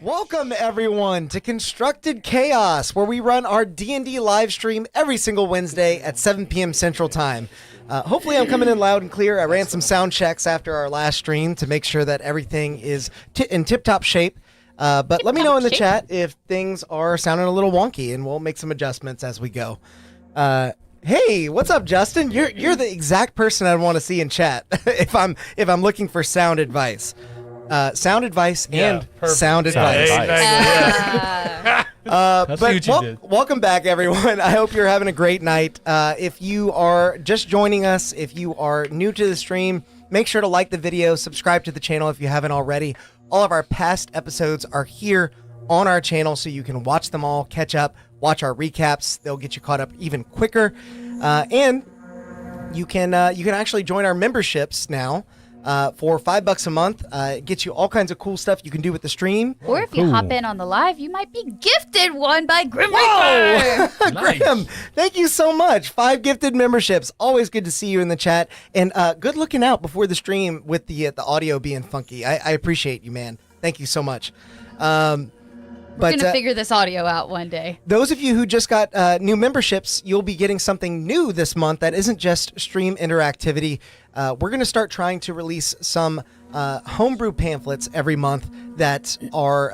Welcome, everyone, to Constructed Chaos, where we run our D&D live stream every single Wednesday at 7 p.m. Central Time. Hopefully I'm coming in loud and clear. I ran some sound checks after our last stream to make sure that everything is in tip-top shape. But let me know in the chat if things are sounding a little wonky, and we'll make some adjustments as we go. Hey, what's up, Justin? You're the exact person I want to see in chat if I'm looking for sound advice. Sound advice and sound advice. Welcome back, everyone. I hope you're having a great night. If you are just joining us, if you are new to the stream, make sure to like the video, subscribe to the channel if you haven't already. All of our past episodes are here on our channel, so you can watch them all, catch up, watch our recaps. They'll get you caught up even quicker. And you can actually join our memberships now. For $5 a month. It gets you all kinds of cool stuff you can do with the stream. Or if you hop in on the live, you might be gifted one by Grim Reaper. Nice. Grim, thank you so much. 5 gifted memberships. Always good to see you in the chat. And good looking out before the stream with the audio being funky. I appreciate you, man. Thank you so much. We're going to figure this audio out one day. Those of you who just got new memberships, you'll be getting something new this month that isn't just stream interactivity. We're going to start trying to release some homebrew pamphlets every month that are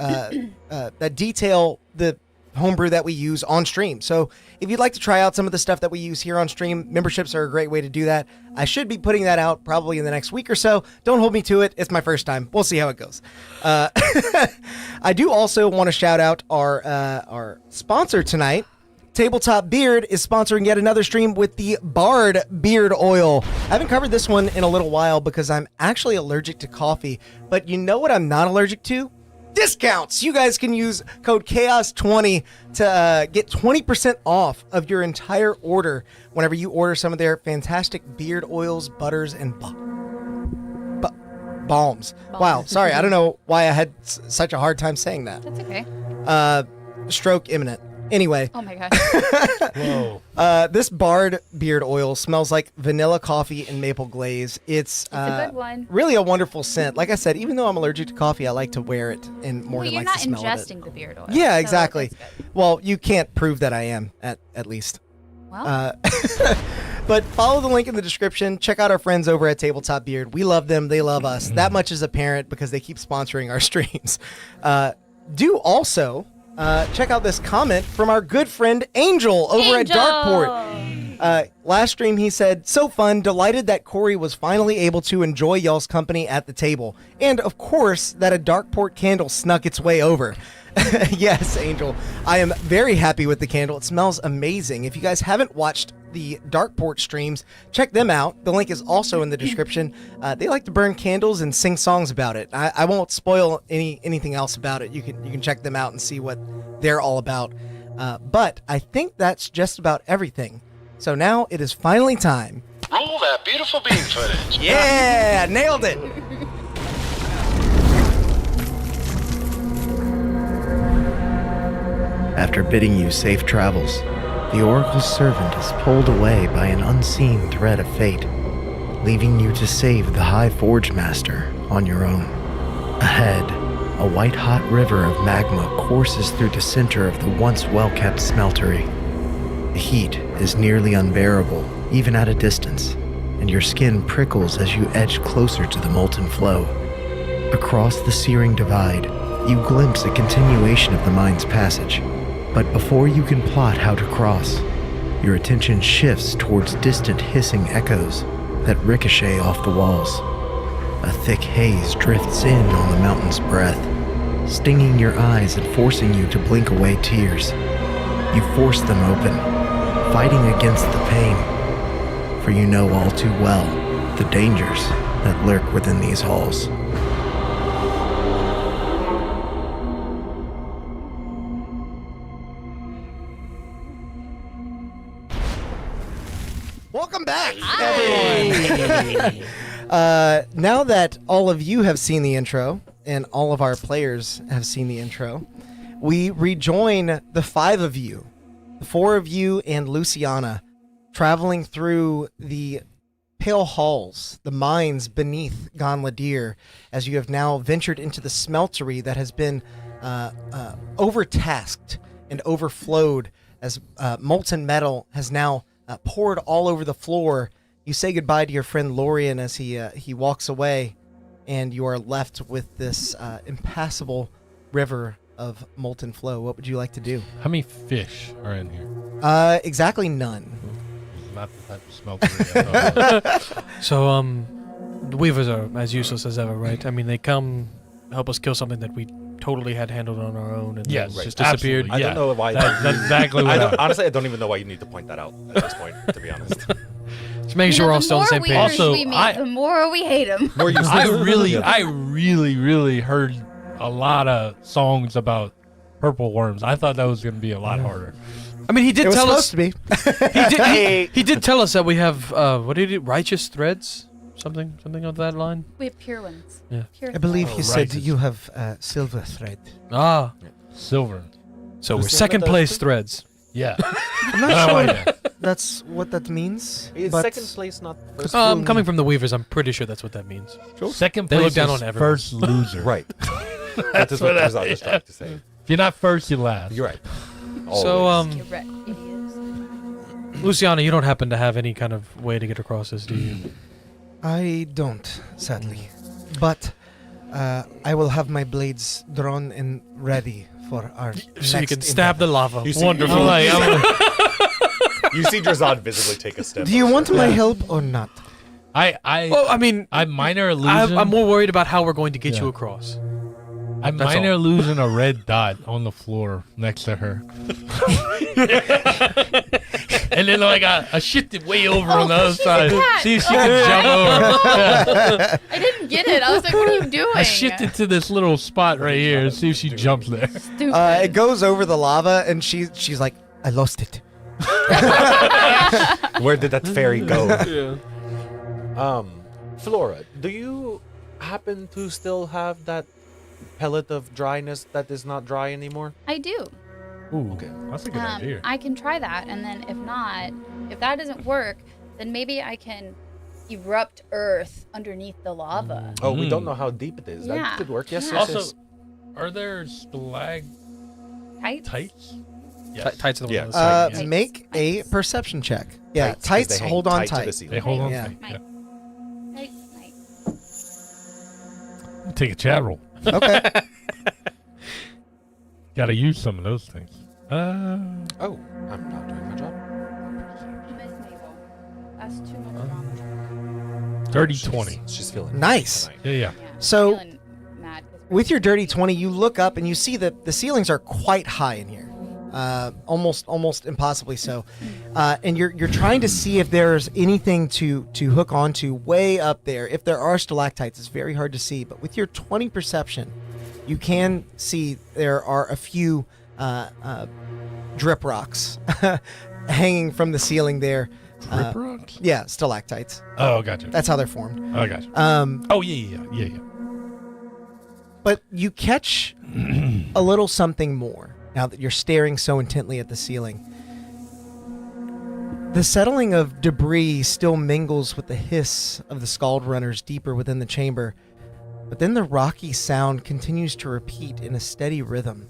that detail the homebrew that we use on stream. So if you'd like to try out some of the stuff that we use here on stream, memberships are a great way to do that. I should be putting that out probably in the next week or so. Don't hold me to it. It's my first time. We'll see how it goes. I do also want to shout out our sponsor tonight. Tabletop Beard is sponsoring yet another stream with the Bard Beard Oil. I haven't covered this one in a little while because I'm actually allergic to coffee, but you know what I'm not allergic to? Discounts. You guys can use code CHAOS20 to get 20% off of your entire order whenever you order some of their fantastic beard oils, butters, and balms. Wow, sorry, I don't know why I had such a hard time saying that. That's okay. Stroke imminent. Anyway. Oh my gosh. Whoa. This Bard beard oil smells like vanilla coffee and maple glaze. It's a good one. Really a wonderful scent. Like I said, even though I'm allergic to coffee, I like to wear it and more than like to smell it. You're not ingesting the beard oil. Yeah, exactly. Well, you can't prove that I am at least. Well. But follow the link in the description. Check out our friends over at Tabletop Beard. We love them. They love us. That much is apparent because they keep sponsoring our streams. Do also check out this comment from our good friend Angel over at Darkeport. Last stream he said, "So fun, delighted that Corey was finally able to enjoy y'all's company at the table. And of course, that a Darkeport candle snuck its way over." Yes, Angel. I am very happy with the candle. It smells amazing. If you guys haven't watched the Darkeport streams, check them out. The link is also in the description. They like to burn candles and sing songs about it. I won't spoil anything else about it. You can check them out and see what they're all about. But I think that's just about everything. So now it is finally time. Roll that beautiful beam footage. Yeah, nailed it. After bidding you safe travels, the Oracle's servant is pulled away by an unseen thread of fate, leaving you to save the High Forge Master on your own. Ahead, a white-hot river of magma courses through the center of the once well-kept smeltery. The heat is nearly unbearable, even at a distance, and your skin prickles as you edge closer to the molten flow. Across the searing divide, you glimpse a continuation of the mine's passage. But before you can plot how to cross, your attention shifts towards distant hissing echoes that ricochet off the walls. A thick haze drifts in on the mountain's breath, stinging your eyes and forcing you to blink away tears. You force them open, fighting against the pain, for you know all too well the dangers that lurk within these halls. Welcome back, everyone. Now that all of you have seen the intro, and all of our players have seen the intro, we rejoin the 5 of you, the 4 of you and Luciana, traveling through the pale halls, the mines beneath Gonladier, as you have now ventured into the smeltery that has been overtasked and overflowed as molten metal has now poured all over the floor. You say goodbye to your friend Lorian as he walks away, and you are left with this impassable river of molten flow. What would you like to do? How many fish are in here? Exactly none. Not the type of smelter. So, the Weavers are as useless as ever, right? I mean, they come help us kill something that we totally had handled on our own, and Yes, then just right. disappeared. Absolutely. I don't know why. That's exactly what honestly, I don't even know why you need to point that out at this point, to be honest. Just making sure we're all still on the same page. Also, we meet, the more we hate him. More useless. I really heard a lot of songs about purple worms. I thought that was going to be a lot harder. I mean, he did It was tell supposed us. to be. He did tell us that we have what did he? Righteous threads, something of that line. We have pure ones. Yeah. Pure I believe thread. you said righteous. you have silver thread. Ah, Silver. so we're Is that second what place that's- threads. Yeah. I'm not sure that's what that means. Is but second place not first? Coming from the Weavers, I'm pretty sure that's what that means. Second They place look down is on everyone. first loser. Right. That is what I was trying to say. If you're not first, you're last. You're right. So, Always. You're right, idiots. Luciana, you don't happen to have any kind of way to get across this, do you? I don't, sadly. But I will have my blades drawn and ready for our So you can stab the lava. You see- Wonderful. You see Drazad visibly take a step. Do you want my help or not? Well, I mean, I'm minor illusion. I'm more worried about how we're going to get Yeah. you across. I'm That's minor all. illusion a red dot on the floor next to her. And then I shifted way over on the other side. cat. See if she can jump over. Yeah. I didn't get it. I was like, what are you doing? I shifted to this little spot right here and see if she jumps there. Stupid. It goes over the lava, and she's like, I lost it. Where did that fairy go? Flora, do you happen to still have that pellet of dryness that is not dry anymore? I do. Ooh, okay. That's a good idea. I can try that, and then if that doesn't work, then maybe I can erupt earth underneath the lava. Oh, we don't know how deep it is. Yeah. That could work. Yes, Yeah. yes, Also, yes. are there stalactites? Tights? Yes. Tights are the Yeah. one on the side. Tights. Make a Tights. perception check. Yeah, 'cause tights they hang hold on tight to the tight. ceiling. They hold on Yeah. tight. Yeah. Tight. Take a chat roll. Okay. Got to use some of those things. Oh, I'm not doing my job. Miss Mabel. That's too much drama. Dirty 20. She's feeling Nice. tonight. Yeah, yeah. Yeah, So- I'm feeling mad 'cause we're- With your dirty 20, you look up and you see that the ceilings are quite high in here. Almost impossibly so. And you're trying to see if there's anything to hook onto way up there. If there are stalactites, it's very hard to see. But with your 20 perception, you can see there are a few drip rocks hanging from the ceiling there. Drip rocks? Yeah, stalactites. Oh, gotcha. That's how they're formed. Oh, gotcha. Oh, yeah. But you catch a little something more now that you're staring so intently at the ceiling. The settling of debris still mingles with the hiss of the scald runners deeper within the chamber, but then the rocky sound continues to repeat in a steady rhythm.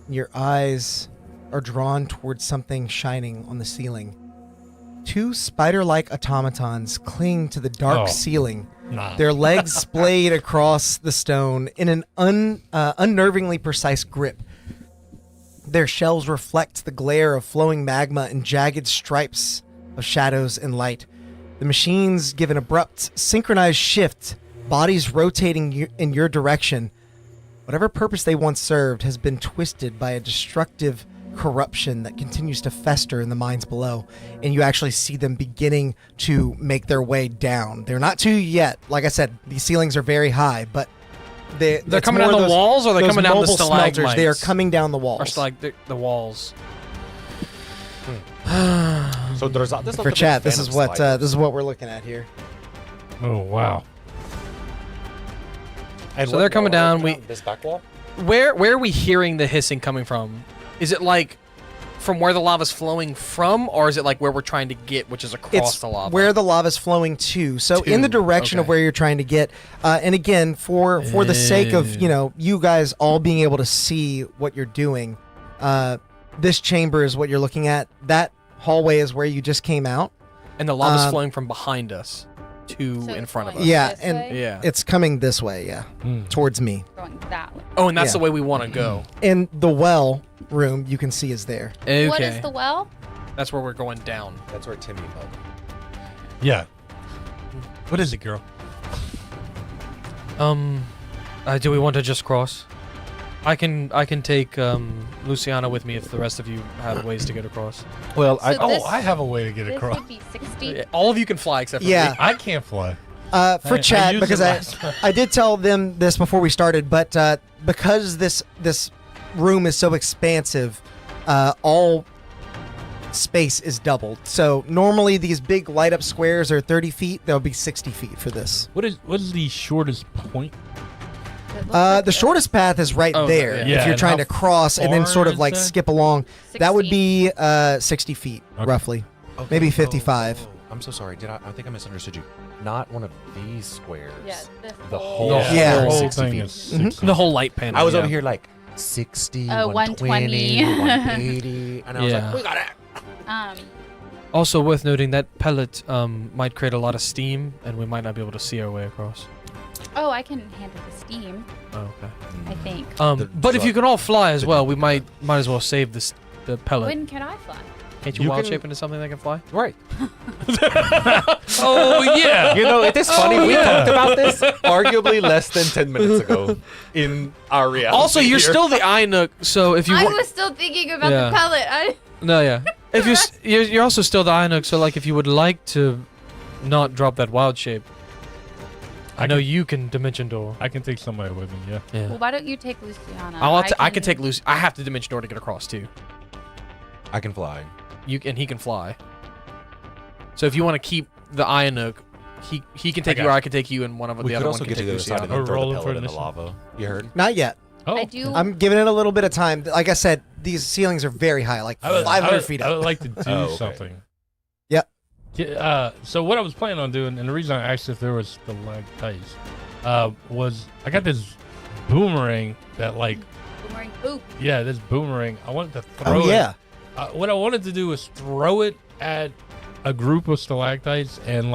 Your eyes are drawn towards something shining on the ceiling. Two spider-like automatons cling to the dark Oh. ceiling, Nah. their legs splayed across the stone in an unnervingly precise grip. Their shells reflect the glare of flowing magma and jagged stripes of shadows and light. The machines give an abrupt, synchronized shift, bodies rotating in your direction. Whatever purpose they once served has been twisted by a destructive corruption that continues to fester in the mines below, and you actually see them beginning to make their way down. They're not to you yet. Like I said, these ceilings are very high, but they're coming down the walls, or they're coming down the stalagmites? They are coming down the walls. Or the walls. So Drazad is not For the chat, biggest this fan is of sliders. what we're looking at here. Oh, wow. And So what they're coming wall are down, we on? This back wall? Where are we hearing the hissing coming from? Is it like from where the lava's flowing from, or is it like where we're trying to get, which is across It's the lava? where the lava's flowing to. So in the direction of okay. where you're trying to get. And again, for the sake of you guys all being able to see what you're doing, this chamber is what you're looking at. That hallway is where you just came out. And the lava's flowing from behind us to So in it's front of going us. Yeah, this and way? Yeah. it's coming this way. Yeah, towards me. Going that way. Oh, and that's Yeah. the way we want to go. And the well room you can see is there. Okay. What is the well? That's where we're going down. That's where Timmy fell. Yeah. What is it, girl? Do we want to just cross? I can take Luciana with me if the rest of you have ways to get across. Well, So this- I have a way to get This across. would be 60. All of you can fly except for Yeah. me. I can't fly. For I chat, used because it I last time. I did tell them this before we started, but because this room is so expansive, all space is doubled. So normally these big light up squares are 30 feet. There'll be 60 feet for this. What is the shortest point? It looks like The shortest path is right Oh, there. yeah. If Yeah, you're and trying how to cross and then far sort of is like that? skip along, that would 60. be 60 feet Okay. roughly. Okay. Maybe 55. Oh, I'm so sorry. I think I misunderstood you. Not one of these squares. Yeah, this The whole. whole, Yeah. The whole 60 thing feet. is Mhm. 60. The whole light panel. I was yeah. over here like 60, 120. 180, and I was Yeah. like, we got it. Also worth noting that pellet might create a lot of steam, and we might not be able to see our way across. Oh, I can handle the steam, Oh, okay. I think. But if you can all fly as well, we might as well save the pellet. When can I fly? Can't you You wild can- shape into something that can fly? Right. Oh yeah. You know, it is funny. We talked about this arguably less than 10 minutes ago in our reality. Also, you're here. still the Inuk, so if you I wa- was still thinking about Yeah. the pellet. no, yeah. If you're also still the Inuk, so like if you would like to not drop that wild shape, I know you can dimension door. I can take somebody with me. Yeah. Yeah. Well, why don't you take Luciana? I can take Lucy. I have to dimension door to get across too. I can fly. And he can fly. So if you want to keep the Inuk, he can take I you, or got I can take you, and one of We the could other also one get can to take the other side and Luciana. then throw Roll the for pellet in the initiative. lava. You heard? Not yet. Oh. I do. I'm giving it a little bit of time. Like I said, these ceilings are very high, like 500 feet I up. would like to do Oh, okay. something. Yep. Yeah, so what I was planning on doing, and the reason I asked if there was stalactites, was I got this boomerang that Boomerang poop. this boomerang. I wanted to throw Oh it. yeah. What I wanted to do was throw it at a group of stalactites and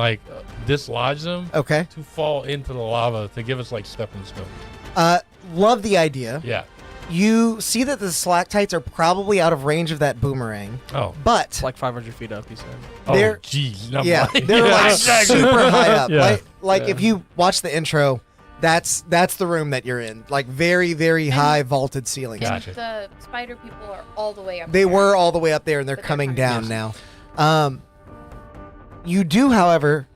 dislodge them Okay. to fall into the lava to give us stepping stones. Love the idea. Yeah. You see that the stalactites are probably out of range of that boomerang, Oh. but It's like 500 feet up, he said. They're- Oh, jeez. I'm yeah, like- they're like exactly. super high up. Yeah. Like Yeah. if you watch the intro, that's the room that you're in. Like very, very high vaulted ceilings. And Gotcha. the spider people are all the way up They there. were all the way up there, and they're But they're coming coming down now. You do, however,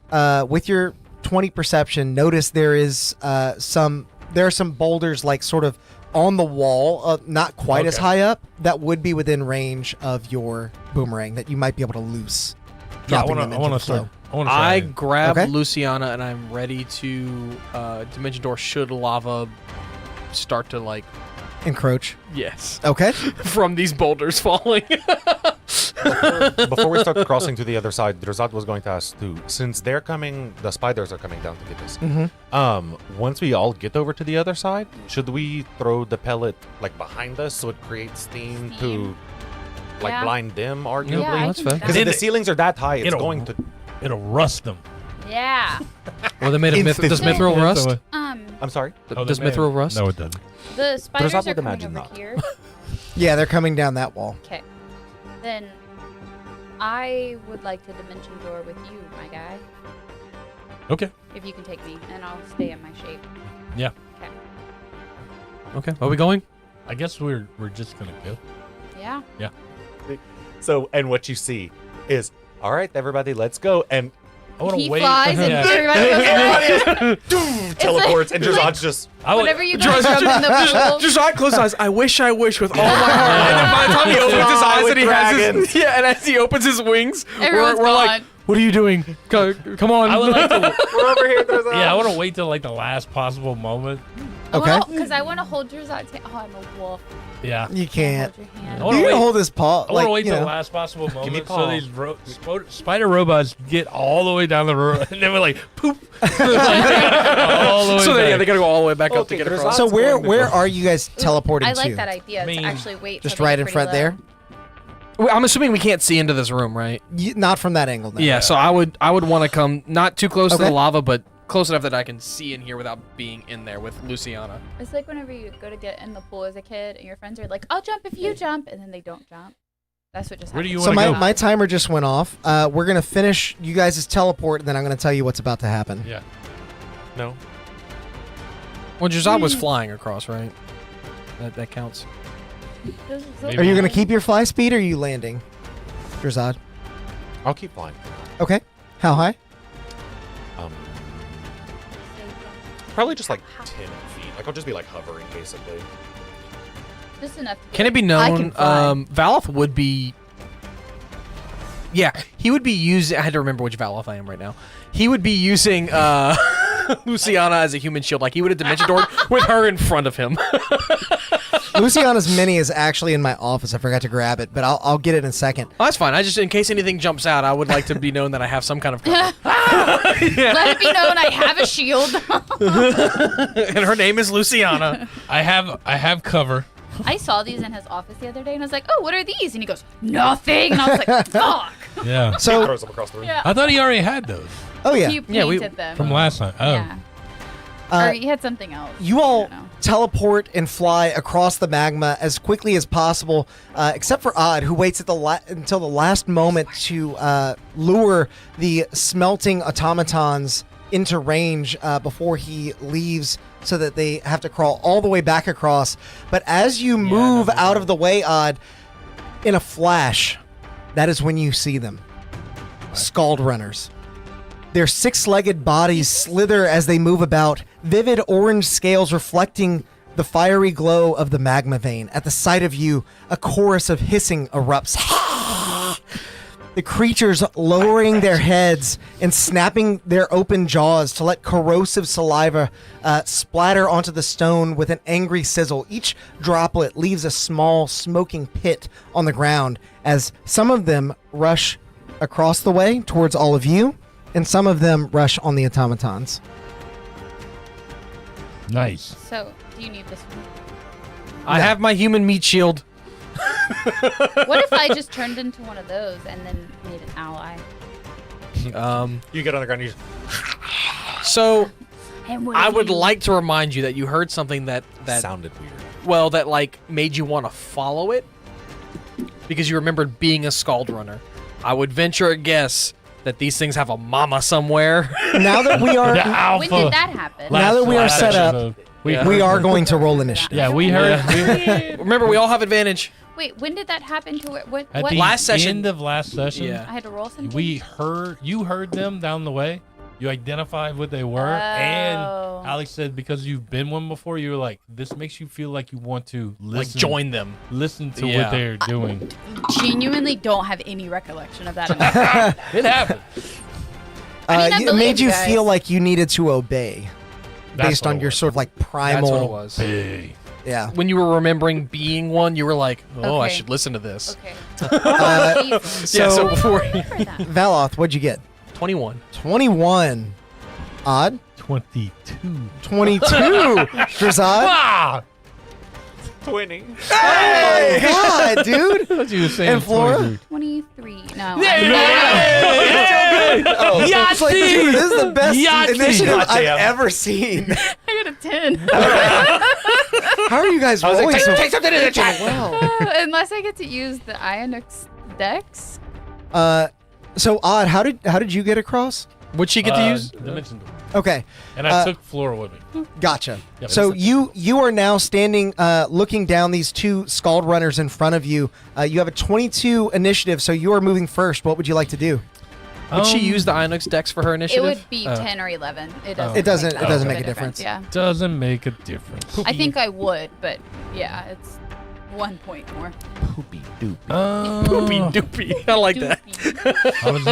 with your 20 perception, notice there are some boulders sort of on the wall, not quite as Okay. high up, that would be within range of your boomerang that you might be able to loose. Yeah, I dropping want them to. I into want the to start. flow. I want to. I grab Okay. Luciana and I'm ready to dimension door should lava start to Encroach. yes Okay. from these boulders falling. Before we start crossing to the other side, Drazat was going to ask too. Since they're coming, the spiders are coming down to get us. Once we all get over to the other side, should we throw the pellet behind us so it creates steam to Steam. Yeah. blind them? Arguably, Yeah, I that's think fair. because that- if the ceilings are that high, it's It'll- going to. It'll rust them. Yeah. Well, they made of does Instantly. mithril rust? I'm sorry. Does mithril rust? No, it doesn't. The spiders Drazat are would coming imagine over not. here. Yeah, they're coming down that wall. Okay. Then I would like to dimension door with you, my guy. Okay. If you can take me, and I'll stay in my shape. Yeah. Okay. Okay, are we going? I guess we're just gonna go. Yeah. So, and what you see is, all right, everybody, let's go. And I want He to wait. flies and Yeah. everybody goes like, teleports, and Drazat's just. I would- whenever you guys jump in the pool. Just I close eyes. I wish with all my heart. And then by the time he opens his eyes and he has his and as he opens his wings, Everyone's we're gone. like, what are you doing? Come on. I would like to. We're over here, Drazat. Yeah, I want to wait till the last possible moment Okay. Because I want to hold yours out. Oh, I'm a wolf. Yeah. You can't. Hold your hand. I wanna You wait- can hold his paw. I want to wait you till the know. last possible me moment so paw. these spider robots get all the way down the road, and then we're like, poop. all the way So back. they gotta go all the way back up to Okay, get there's across. So Odds where going to where go. are you guys teleporting I like to? that idea mean, to actually wait. Just till right they're in front pretty low. there. I'm assuming we can't see into this room, right? Not from that angle. No. Yeah. So I would want to come not too close to Okay. the lava, but close enough that I can see in here without being in there with Luciana. It's like whenever you go to get in the pool as a kid, and your friends are like, "I'll jump if you jump," and then they don't jump. That's what just Where do happened. you So wanna my, go? my timer just went off. We're gonna finish you guys' teleport, and then I'm gonna tell you what's about to happen. Yeah. No. Well, Jazad was flying across, right? That counts. Maybe. Are you gonna keep your fly speed, or are you landing, Drazad? I'll keep flying. Okay. How high? Probably just like 10 feet. Like I'll just be like hovering basically. Just enough. To Can it be I known? can fly. Valoth would be. Yeah, he would be using. I had to remember which Valoth I am right now. He would be using Luciana as a human shield. Like he would have dimension door with her in front of him. Luciana's mini is actually in my office. I forgot to grab it, but I'll get it in a second. Oh, that's fine. I just, in case anything jumps out, I would like to be known that I have some kind of cover. Let it be known I have a shield. And her name is Luciana. I have cover. I saw these in his office the other day, and I was like, "Oh, what are these?" And he goes, "Nothing." And I was like, "Fuck." Yeah. So, Throws them across the room. Yeah. I thought he already had those oh yeah, He Yeah, we- painted them. from last time. Oh. Yeah. Uh, Or he had something else. you I all don't know. teleport and fly across the magma as quickly as possible, except for Odd, who waits at until the last moment to lure the smelting automatons into range before he leaves, so that they have to crawl all the way back across. But as you move that makes out of the way, Odd, in a flash, that is when you see them. Scald runners. Their six-legged bodies slither as they move about, vivid orange scales reflecting the fiery glow of the magma vein. At the sight of you, a chorus of hissing erupts. The creatures lowering their heads and snapping their open jaws to let corrosive saliva splatter onto the stone with an angry sizzle. Each droplet leaves a small smoking pit on the ground as some of them rush across the way towards all of you, and some of them rush on the automatons. Nice. So, do you need this one? I have my human meat shield. What if I just turned into one of those and then made an ally? You get on the ground. You So And what I if would you- like to remind you that you heard something that sounded weird. well, that like made you want to follow it because you remembered being a Scald Runner. I would venture a guess that these things have a mama somewhere. Now that we are The alpha. When did that happen? Now that we are last set up, episode, we Yeah. we heard- are going to roll initiative. Yeah, we heard. Remember, we all have advantage. Wait, when did that happen to where? What? At what? the Last session- end of last session, Yeah. I had to roll something. you heard them down the way. You identified what they were, Oh. and Alex said because you've been one before, you were like, this makes you feel like you want to Like listen, join them. listen to Yeah. what they're doing. Genuinely don't have any recollection of that. In my head. It happened. I mean, I it believe made you guys. feel like you needed to obey That's based what on it your was. sort of like That's primal. what it was. Big. Yeah. When you were remembering being one, you were like, "Oh, I Okay. should listen to this." Okay. Jesus. Yeah. So So- before Remember that. Valoth, what'd you get? 21. 21. Odd. 22. 22. Drazad. Ah! 20. Hey, God, dude. What you were saying? And Flora? 23. 23. No. Oh, it's like, dude, this is the best Yahtzee! initiative I've Goddamn. ever seen. I got a 10. How are you guys rolling so something in the chat. well? Unless I get to use the Ionix Dex. So Odd, how did you get across? Would she get to use? Dimension door. Okay, And I took Flora with me. gotcha. Yeah, So that's you are now standing, looking down these two Scald runners in front of you. You have a 22 initiative, so you are moving first. What would you like to do? Would she use the Inox Dex for her It initiative? would be Oh. 10 or 11. It doesn't. It doesn't- Make it that doesn't much make of a difference. Yeah. Doesn't make a difference. I think I would, but yeah, it's 1 point more. Poopy doop. Poopy doopy. I like that. Doopy. I was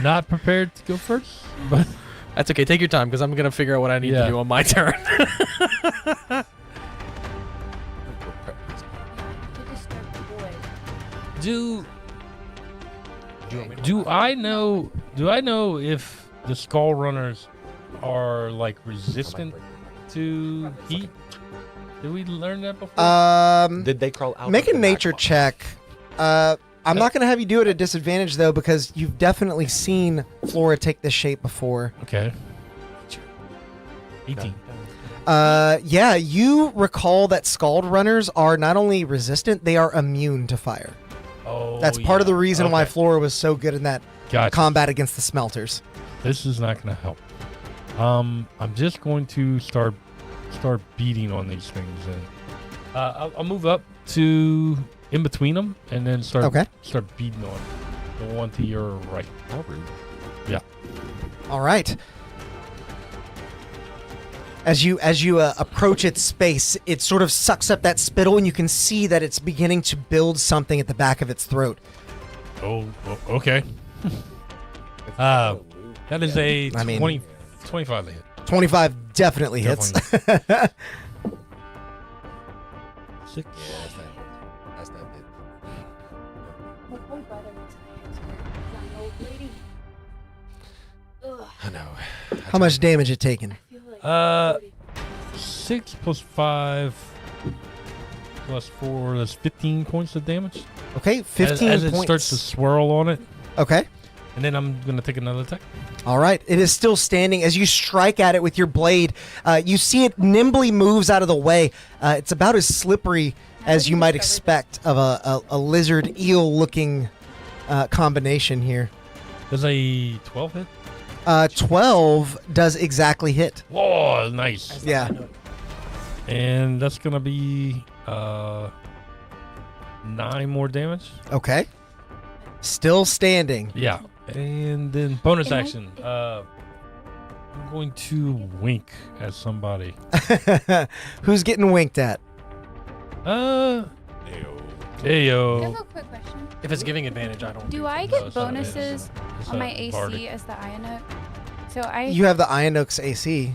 not prepared to go first, but That's okay. Take your time, because I'm gonna figure out what I need to do on my turn. Do I know if the skull runners are like resistant to heat? Did we learn that before? Did they crawl out? Make of a the nature magma? check. I'm not going to have you do it at disadvantage, though, because you've definitely seen Flora take this shape before. Okay. 18. Yeah, you recall that Scald Runners are not only resistant, they are immune to fire. Oh, That's part of the reason why Okay. Flora was so good in that Gotcha. combat against the smelters. This is not going to help. I'm just going to start beating on these things, and I'll move up to in between them, and then start beating on the one to your right. How rude. Yeah. All right. As you approach its space, it sort of sucks up that spittle, and you can see that it's beginning to build something at the back of its throat. Okay. That is a 25 to hit. 25 definitely hits. 6. That's that bit. I know. How much damage it taken? 6 plus 5 plus 4, that's 15 points of damage. Okay, 15 as it points. starts to swirl on it, Okay. and then I'm going to take another attack. All right. It is still standing. As you strike at it with your blade, you see it nimbly moves out of the way. It's about as slippery as you might expect of a lizard eel-looking combination here. Does a 12 hit? 12 does exactly hit. Whoa, nice. Yeah. And that's going to be 9 more damage. Okay. Still standing. Yeah. And then bonus action. I'm going to wink at somebody. Who's getting winked at? I Heyo. have a quick question. If it's giving advantage, I don't. Do I No, get it's not bonuses It's on not my AC bardic. as the Ionook? So I You have the Ionook's AC.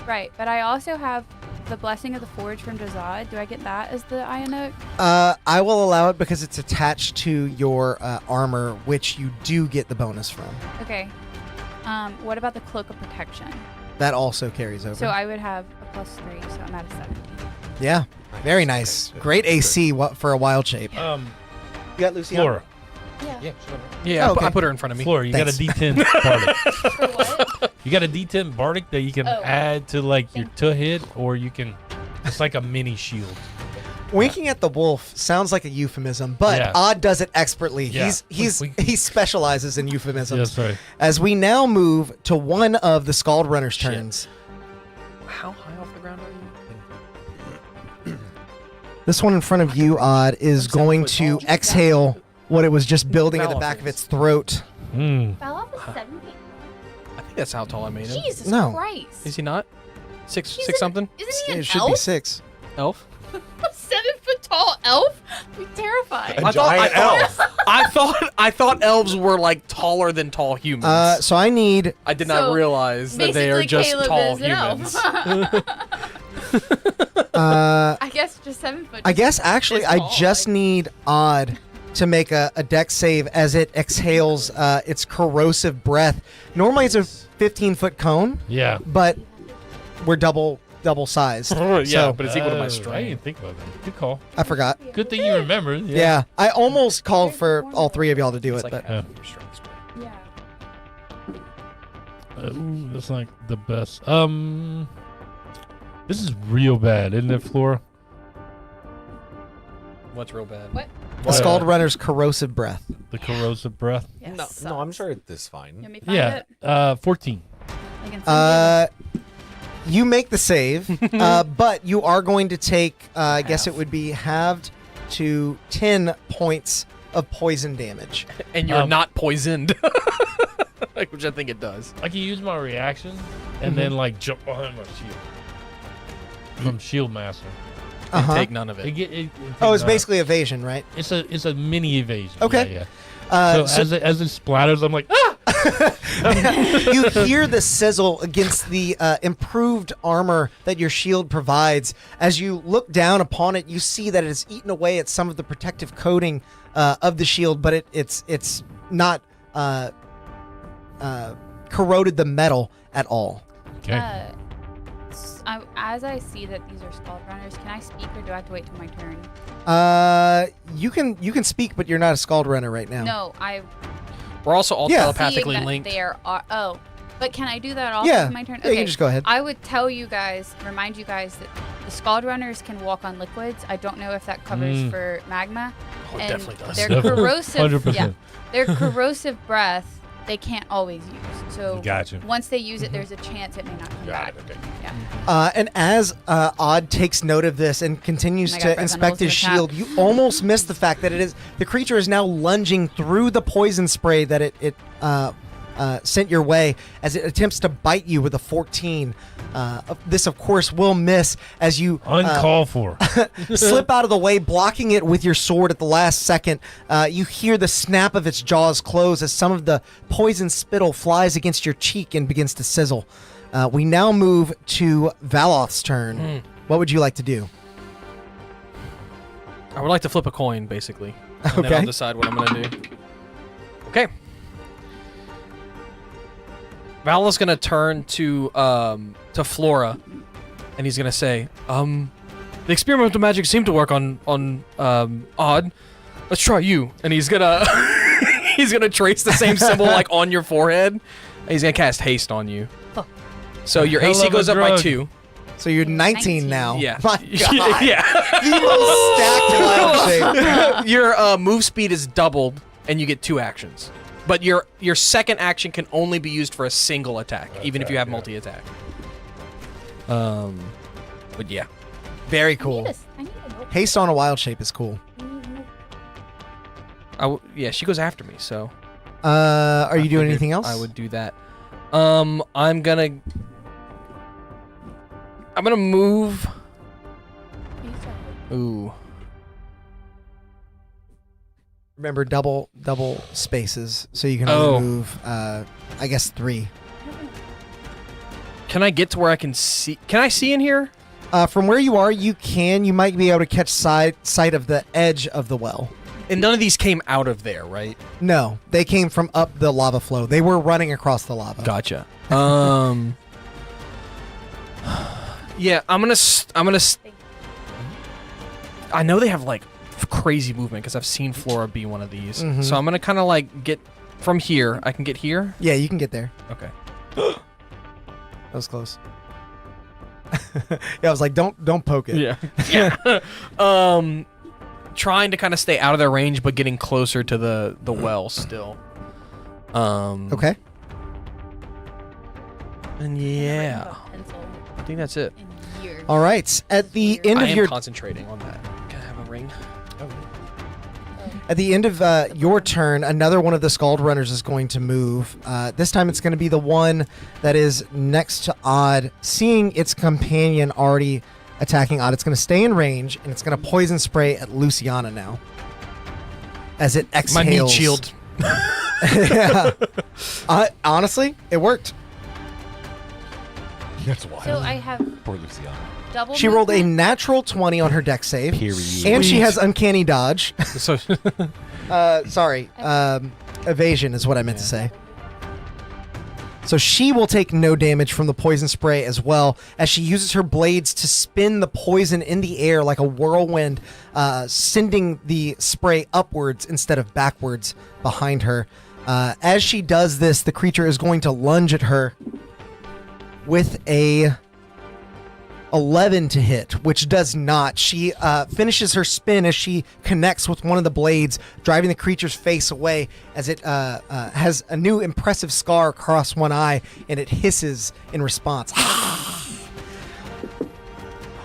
right, but I also have the Blessing of the Forge from Drazad. Do I get that as the Ionook? I will allow it because it's attached to your armor, which you do get the bonus from. Okay. What about the Cloak of Protection? That also carries over. So I would have a +3, so I'm at a 7. Yeah. Very nice. Great AC for a wild shape. You got Luciana? Flora. Yeah. Yeah, Oh, okay. I put her in front of me. Flora, you got a Thanks. D10 bardic. For what? You got a D10 bardic that you can Oh. add to like your to hit, or you can. It's like a mini shield. Winking at the wolf sounds like a euphemism, but Yeah. Odd does it expertly. Yeah. He specializes in euphemisms. Yeah, sorry. As we now move to one of the Scald Runner's turns. How high off the ground are you? This one in front of you, Odd, is going to exhale what it was just building at the back of its throat. Mm. Fell off a 7 feet. I think that's how tall I made him. Jesus No. Christ. Is he not? Six He's something? Isn't he an It should elf? be 6. Elf? A 7-foot tall elf? I'm terrified. I thought elves were like taller than tall humans. So I need. I did not So, realize that they are Basically, just Caleb tall is an humans. elf. I guess just 7 foot. I guess actually is I tall, just like- need Odd to make a dex save as it exhales its corrosive breath. Normally it's a 15-foot cone, Yeah. but we're double sized. Yeah, So but it's equal to my I strength. didn't think about that. Good call. I forgot. Good thing you remembered. Yeah. I almost called for all three of y'all to do It's it, like but half of your strength spread. Yeah. Ooh, that's like the best. This is real bad, isn't it, Flora? What's real bad? What? the Scald Runner's corrosive breath. The corrosive breath. Yes. No, I'm sure it's You fine. want me to find Yeah. it? 14. I can send You make the save, but you are going to take, I guess it would be halved to 10 points of poison damage. And you're not poisoned. Which I think it does. I can use my reaction and then like jump behind my shield. I'm shield master. Uh-huh. Take none of it. Oh, it's basically evasion, right? It's a mini evasion. Okay. Yeah, yeah. So as it splatters, I'm like, ah! You hear the sizzle against the improved armor that your shield provides. As you look down upon it, you see that it has eaten away at some of the protective coating of the shield, but it's not corroded the metal at all. Okay. As I see that these are Scald Runners, can I speak or do I have to wait till my turn? You can speak, but you're not a Scald Runner right now. No, We're also all Yeah. telepathically seeing that linked. they are. Oh, but can I do that also Yeah. with my turn? Yeah, you can just go ahead. I would tell you guys, remind you guys that the Scald Runners can walk on liquids. I don't know if that covers for magma. Oh, it And definitely does. Their Definitely. corrosive, 100%. yeah, their corrosive breath they can't always use. So Gotcha. once they use it, there's a chance it may not come back. Okay. Yeah. And as Odd takes note of this and continues Oh my to God, Brett inspect Reynolds his in the chat. shield, you almost miss the fact that the creature is now lunging through the poison spray that it sent your way as it attempts to bite you with a 14. This, of course, will miss as you Uncalled for. slip out of the way, blocking it with your sword at the last second. You hear the snap of its jaws close as some of the poison spittle flies against your cheek and begins to sizzle. We now move to Valoth's turn. What would you like to do? I would like to flip a coin, basically. And then Okay. I'll decide what I'm going to do. Okay. Vala's going to turn to Flora, and he's going to say, the experimental magic seemed to work on Odd. Let's try you. And he's going to he's going to trace the same symbol like on your forehead. And he's going to cast haste on you. Fuck. So your Hell AC of a goes up by drug. 2. So you're 19 19. now. Yeah. My God. Yeah. The most stacked wild shape. Your move speed is doubled, and you get 2 actions. But your second action can only be used for a single attack, even if you have multi-attack. But yeah. Very I cool. need a notebook. Haste on a wild shape is cool. Yeah, she goes after me, so. Are you I doing figured anything else? I would do that. I'm gonna move. Ooh. Remember, double spaces, so you can Oh. only move, I guess, 3. Can I get to where I can see? Can I see in here? From where you are, you can. You might be able to catch sight of the edge of the well. And none of these came out of there, right? No, they came from up the lava flow. They were running across the lava. Gotcha. Yeah, I know they have like crazy movement because I've seen Flora be one of these. Mhm. So I'm gonna kind of like get from here. I can get here. Yeah, you can get there. Okay. That was close. Yeah, I was like, don't poke it. Yeah. Trying to kind of stay out of their range, but getting closer to the well still. Okay. And yeah, Pencil I think that's it. in years. All right. At the end I of am your concentrating on that. Can I have a ring? At the end of your turn, another one of the Scald Runners is going to move. This time it's going to be the one that is next to Odd. Seeing its companion already attacking Odd, it's going to stay in range, and it's going to poison spray at Luciana now. As it exhales. My meat shield. Yeah. Honestly, it worked. That's wild. So I have Poor Luciana. double. She rolled a movement. natural 20 on her dex save. Period. And she has uncanny dodge. So Sorry. Evasion is what I meant to say. So she will take no damage from the poison spray as well, as she uses her blades to spin the poison in the air like a whirlwind, sending the spray upwards instead of backwards behind her. As she does this, the creature is going to lunge at her with a 11 to hit, which does not. She finishes her spin as she connects with one of the blades, driving the creature's face away as it has a new impressive scar across one eye, and it hisses in response.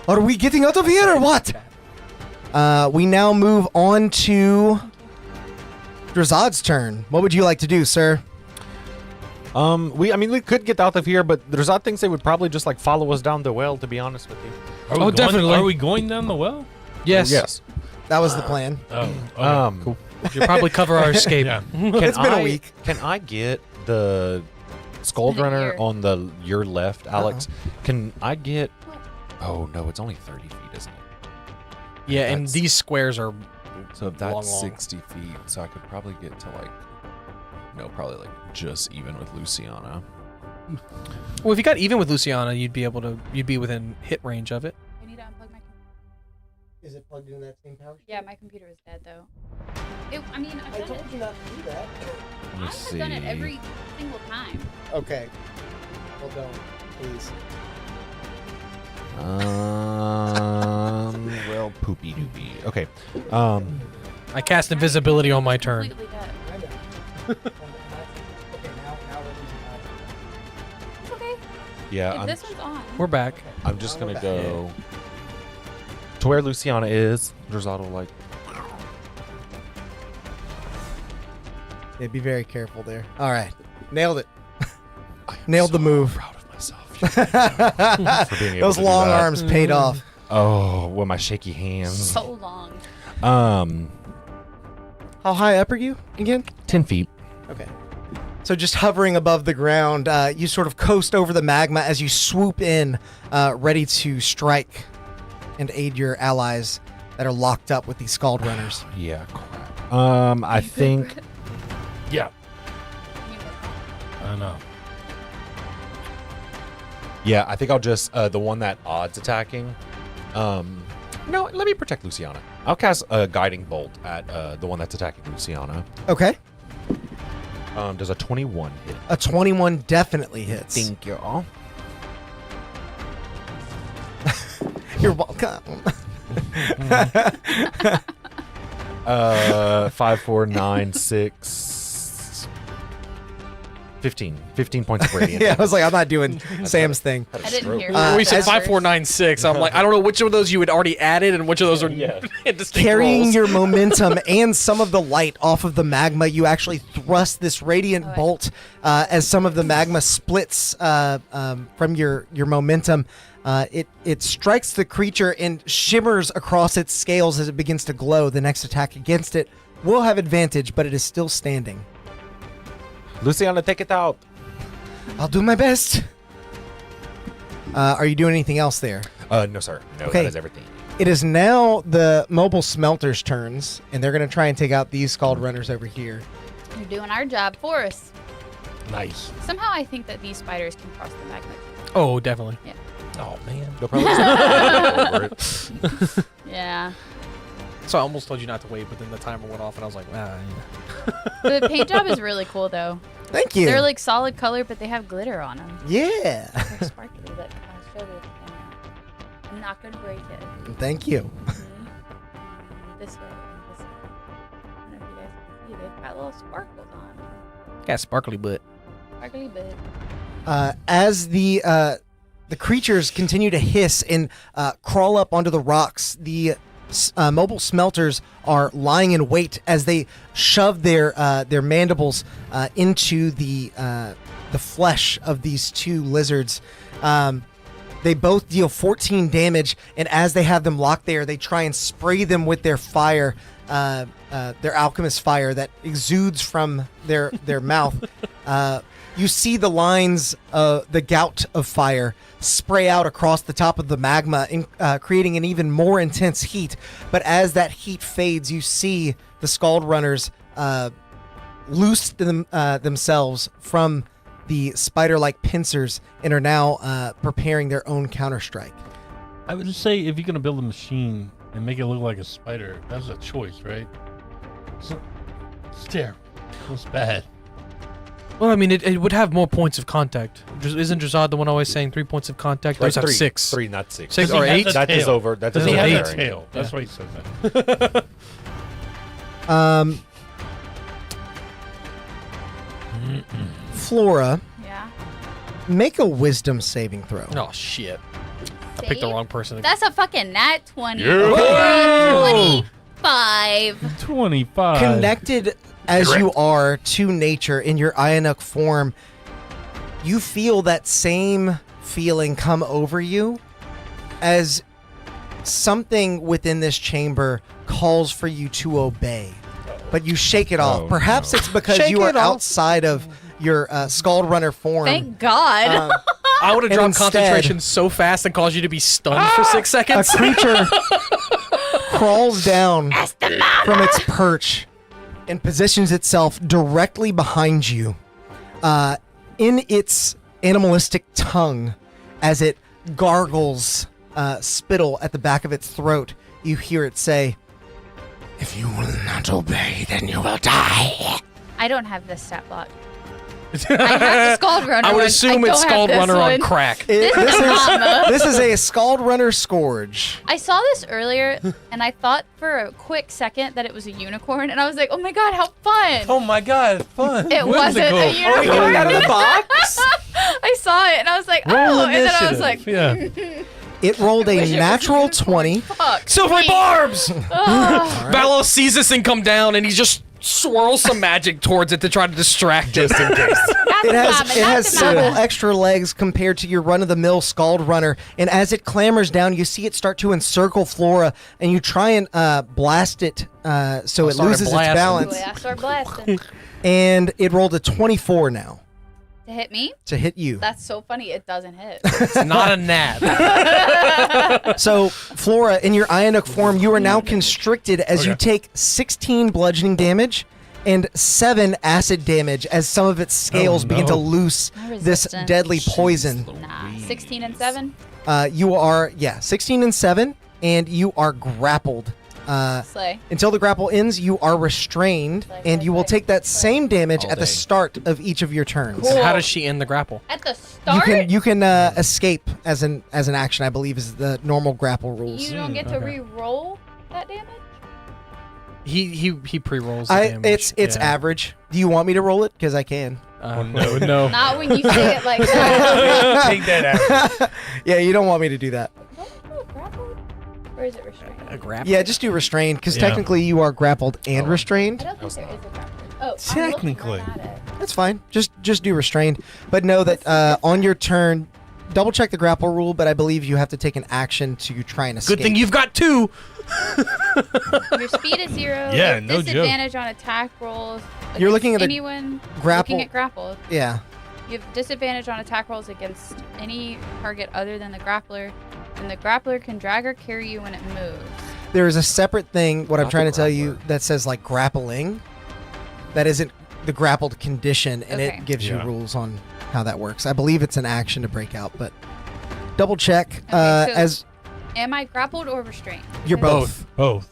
Are we getting out of here or what? We now move on to Drazad's turn. What would you like to do, sir? We could get out of here, but Drazad thinks they would probably just like follow us down the well, to be honest with you. Are we Oh, going- definitely. Are we going down the well? Yes. Yes. That was the plan. Oh, okay, cool. Should probably cover our escape. Yeah. It's been a week. Can I get the Skull Isn't it Runner here? on your left, Alex? Can I get? Oh no, it's only 30 feet, isn't it? Yeah, and That's- these squares are So if Long, that's long. 60 feet, so I could probably get to like, no, probably like just even with Luciana. well. If you got even with Luciana, you'd be within hit range of it. I need to unplug my computer. Is it plugged in that same power? Yeah, my computer is dead though. I mean, I've I done told it. you not to do that. Let me I've done it see. every single time. Okay. Well, don't, please. Well, poopy doopy. Okay. I cast invisibility on my turn. Completely dead. I know. Okay, now we're losing time. It's okay. Yeah, If this one's on. We're back. I'm just gonna go to where Luciana is. Drazado will like. Yeah, be very careful there. All right. Nailed it. Nailed the move. Proud of myself. For being able Those to do long that. arms paid off. Oh, with my shaky hands. So long. How high up are you again? 10 feet. Okay. So just hovering above the ground, you sort of coast over the magma as you swoop in, ready to strike and aid your allies that are locked up with these Scald Runners. Yeah, crap. I think. Yeah. I know. Yeah, I think I'll just the one that Odd's attacking. No, let me protect Luciana. I'll cast a guiding bolt at the one that's attacking Luciana. Okay. Does a 21 hit? A 21 definitely hits. Thank you all. You're welcome. 5, 4, 9, 6, 15 points of radiant. Yeah, I was like, I'm not doing Sam's thing. I didn't hear Uh, that. we said as- 5, 4, 9, 6. I'm like, I don't know which of those you had already added and which of those are Yeah. distinct Carrying rolls. your momentum and some of the light off of the magma, you actually thrust this radiant Oh, bolt as some of the magma splits from your momentum. It strikes the creature and shimmers across its scales as it begins to glow. The next attack against it will have advantage, but it is still standing. Luciana, take it out. I'll do my best. Are you doing anything else there? No, sir. No, Okay. that is everything. It is now the mobile smelters' turns, and they're going to try and take out these Scald Runners over here. You're doing our job for us. Nice. Somehow I think that these spiders can cross the magma. Oh, definitely. Oh man. They'll probably just over it. Yeah. So I almost told you not to wait, but then the timer went off, and I was like, yeah. The paint job is really cool though. Thank you. They're like solid color, but they have glitter on them. Yeah. They're sparkly. Look, I'll show you. I'm not gonna break it. Thank you. This way and this way. I don't know if you guys can see. They've got little sparkles on them. Got sparkly butt. Sparkly bit. As the creatures continue to hiss and crawl up onto the rocks, the mobile smelters are lying in wait as they shove their mandibles into the flesh of these two lizards. They both deal 14 damage, and as they have them locked there, they try and spray them with their fire, their alchemist fire that exudes from their mouth. You see the lines, the gout of fire spray out across the top of the magma, creating an even more intense heat. But as that heat fades, you see the Scald Runners loose themselves from the spider-like pincers and are now preparing their own counterstrike. I would just say if you're gonna build a machine and make it look like a spider, that's a choice, right? So, it's terrible. It's bad. Well, I mean, it would have more points of contact. Isn't Drazad the one always saying 3 points of contact? Those have 3. 6. 3, not 6. 6 Does or he have 8? the That is tail? over. That Does is he Doesn't have have the eight? tail? That's Yeah. why he said that. Flora, Yeah. make a wisdom saving throw. Oh, shit. I picked the Save? wrong person. That's a fucking nat 20. Yeah. 25. 25. Connected as you are to nature in your Ionuk form, you feel that same feeling come over you as something within this chamber calls for you to obey, but you shake it off. Perhaps it's because Shake you are it off. outside of your Scald Runner form. Thank God. I would have And dropped instead- concentration so fast and caused you to be stunned for 6 A seconds. creature crawls down from its perch and positions itself directly behind you. In its animalistic tongue, as it gargles spittle at the back of its throat, you hear it say, "If you will not obey, then you will die." I don't have this stat block. I have the Scald Runner. I would one. assume I it's don't have Scald this Runner on one. crack. This Mama. is a Scald Runner Scourge. I saw this earlier, and I thought for a quick second that it was a unicorn, and I was like, "Oh my god, how fun!" Oh my god, fun. It wasn't a Whimsical. unicorn. out of the box. I saw it, and I was like, Roll "Oh!" And then I was initiative. like, yeah. It rolled a wish it was natural unicorn. 20. "Fuck." Silvery me. barbs! Ugh. Valos sees this thing come down, and he just swirls some magic towards it to try to distract it. Just in case. It has That's it has the several mama. extra legs compared to your run-of-the-mill Scald Runner, and as it clambers down, you see it start to encircle Flora, and you try and blast it so it started loses its blasting. balance, Boy, I start blasting. and it rolled a 24 now To hit me? to hit you. That's so funny. It doesn't hit. It's not a gnat. So, Flora, in your Ionic form, you are now constricted as you take 16 bludgeoning damage and 7 acid damage as some of its scales begin to loose My this resistance. deadly poison. Nah. 16 and 7? You are, 16 and 7, and you are grappled. Slay. Until the grapple ends, you are restrained, and you will take that same damage All at the day. start of each of your turns. Cool. How does she end the grapple? At the start? You can escape as an action, I believe, is the normal grapple rules. You don't get to re-roll that damage? He pre-rolls the I damage. it's yeah. average. Do you want me to roll it? Because I can. No. Not when you say it like that. Take that out. Yeah, you don't want me to do that. Don't you do a grapple? Or is it restrained? A grapple? Yeah, just do restrained, because Yeah. technically you are grappled and I restrained. don't think there is a grapple. Oh, Technically. I'm looking right at it. That's fine. Just do restrained. But know that on your turn, double check the grapple rule, but I believe you have to take an action to try and escape. Good thing you've got 2. Your speed is 0. Yeah, you have no joke. disadvantage on attack rolls. You're looking against at a anyone grapple- looking at grapple. Yeah. You have disadvantage on attack rolls against any target other than the grappler, and the grappler can drag or carry you when it moves. There is a separate thing, what I'm Not trying the to tell you, grappler. that says like grappling. That isn't the grappled condition, and Okay. it gives you Yeah. rules on how that works. I believe it's an action to break out, but double check so- as Am I grappled or restrained? you're both. Both.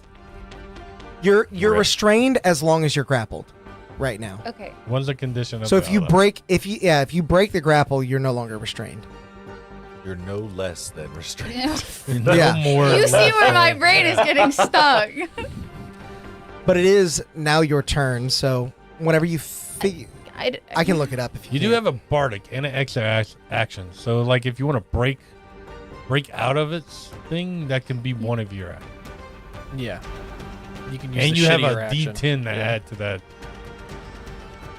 You're Right. restrained as long as you're grappled right now. Okay. One's a condition of So the if you other. break if you break the grapple, you're no longer restrained. You're no less than restrained. no Yeah. more. You see less where my than- brain is getting stuck. But it is now your turn, so whenever you I can look it up if you You do can't. have a bardic and an extra action. So like if you want to break out of its thing, that can be one of your actions. Yeah. You can use And the you have shittier a action. D10 to Yeah. add to that.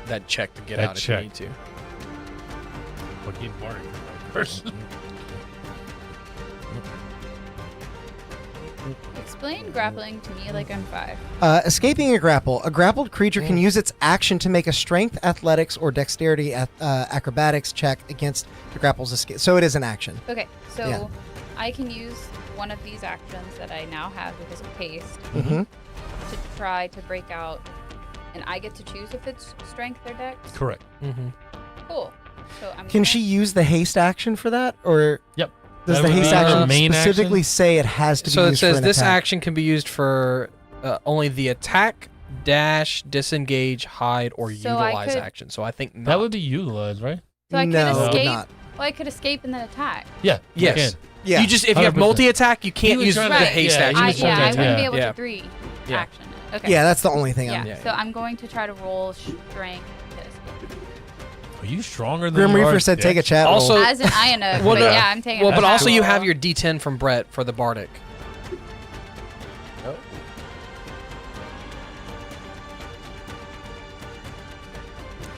That check to get That out check. if you need to. Fucking bardic is the right person. Explain grappling to me like I'm 5. Escaping a grapple. A grappled creature can use its action to make a strength, athletics, or dexterity acrobatics check against the grapple's escape. So it is an action. Okay, so Yeah. I can use one of these actions that I now have because of haste Mm-hmm. to try to break out, and I get to choose if it's strength or dex. Correct. Mm-hmm. Cool. So I'm Can gonna- she use the haste action for that, or Yep. does That the would haste be her action main specifically action? say it has to So be it used says for an this attack? action can be used for only the attack, dash, disengage, hide, or So I utilize could- action. So I think not. That would be utilized, right? So I could No, escape. not. Well, I could escape and then attack. Yeah. you Yes. can. Yeah. You just if you have 100%. multi-attack, you can't was use trying the to- haste yeah, action. you I was trying to- wouldn't yeah. be able Yeah. to 3 Yeah. action it. Okay. Yeah, that's the only thing. Yeah. Yeah. So I'm going to try to roll strength to escape. Are you stronger than Grim you Reaper are said take a dex? chat Also- roll. As an Iona, Well, but no. yeah, I'm taking. Well, a but attack also you roll. have your D10 from Brett for the bardic.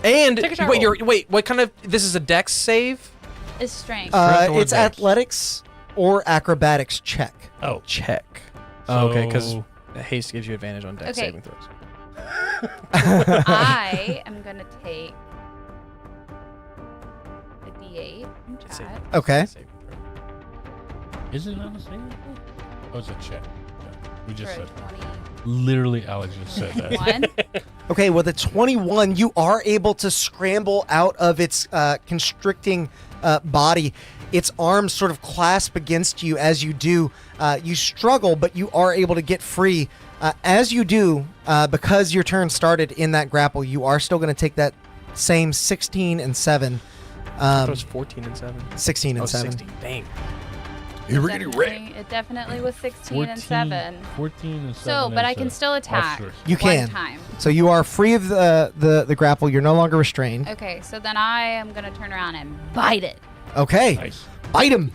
And Take a shot wait, roll. what kind of? This is a dex save. is strength. Strength or It's dex? athletics or acrobatics check. Oh, Check. Okay, because so- haste gives you advantage on dex Okay. saving throws. I am gonna take the D8 from chat. Okay. Is it not a saving throw? Oh, it's a check. Yeah, we just For said. 20. Literally, Alex just said that. One. Okay, with a 21, you are able to scramble out of its constricting body. Its arms sort of clasp against you as you do. You struggle, but you are able to get free. As you do, because your turn started in that grapple, you are still going to take that same 16 and 7. I thought it was 14 and 7. 16 and 7. 16. Dang. It definitely was 16 and 7. 14 and 7. So, but I can still attack. Officers. You one can. time. So you are free of the grapple. You're no longer restrained. Okay, so then I am gonna turn around and bite it. Okay. Nice. Bite him